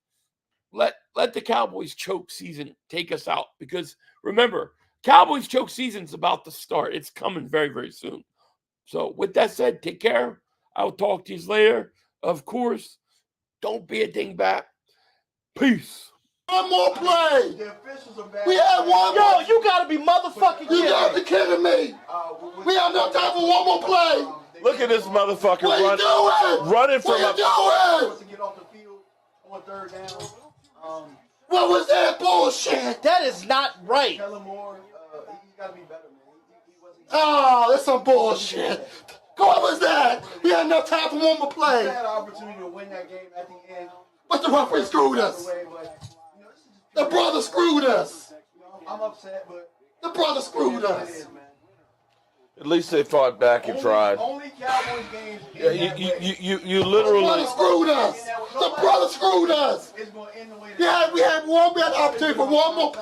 let the Cowboys choke season take us out, because remember, Cowboys choke season's about to start. It's coming very, very soon. So with that said, take care. I'll talk to you later. Of course, don't be a dingbat. Peace. One more play. We had one more. Yo, you gotta be motherfucking kidding. You gotta be kidding me. We have no time for one more play. Look at this motherfucker What are you doing? running from What are you doing? To get off the field on 3rd down. What was that bullshit? That is not right. Kellen Moore, he's got to be better, man. He wasn't. Oh, that's some bullshit. What was that? We had enough time for one more We play. had an opportunity to win that game at the end. But the referee screwed us. Away, but, you know, this is just The brother screwed us. I'm upset, but The brother screwed it is what it us. is, man. At least they fought back and tried. Only Cowboys games. Yeah, you The literally. brother screwed us. The brother screwed us. It's going to end the way We had opportunity for one more play.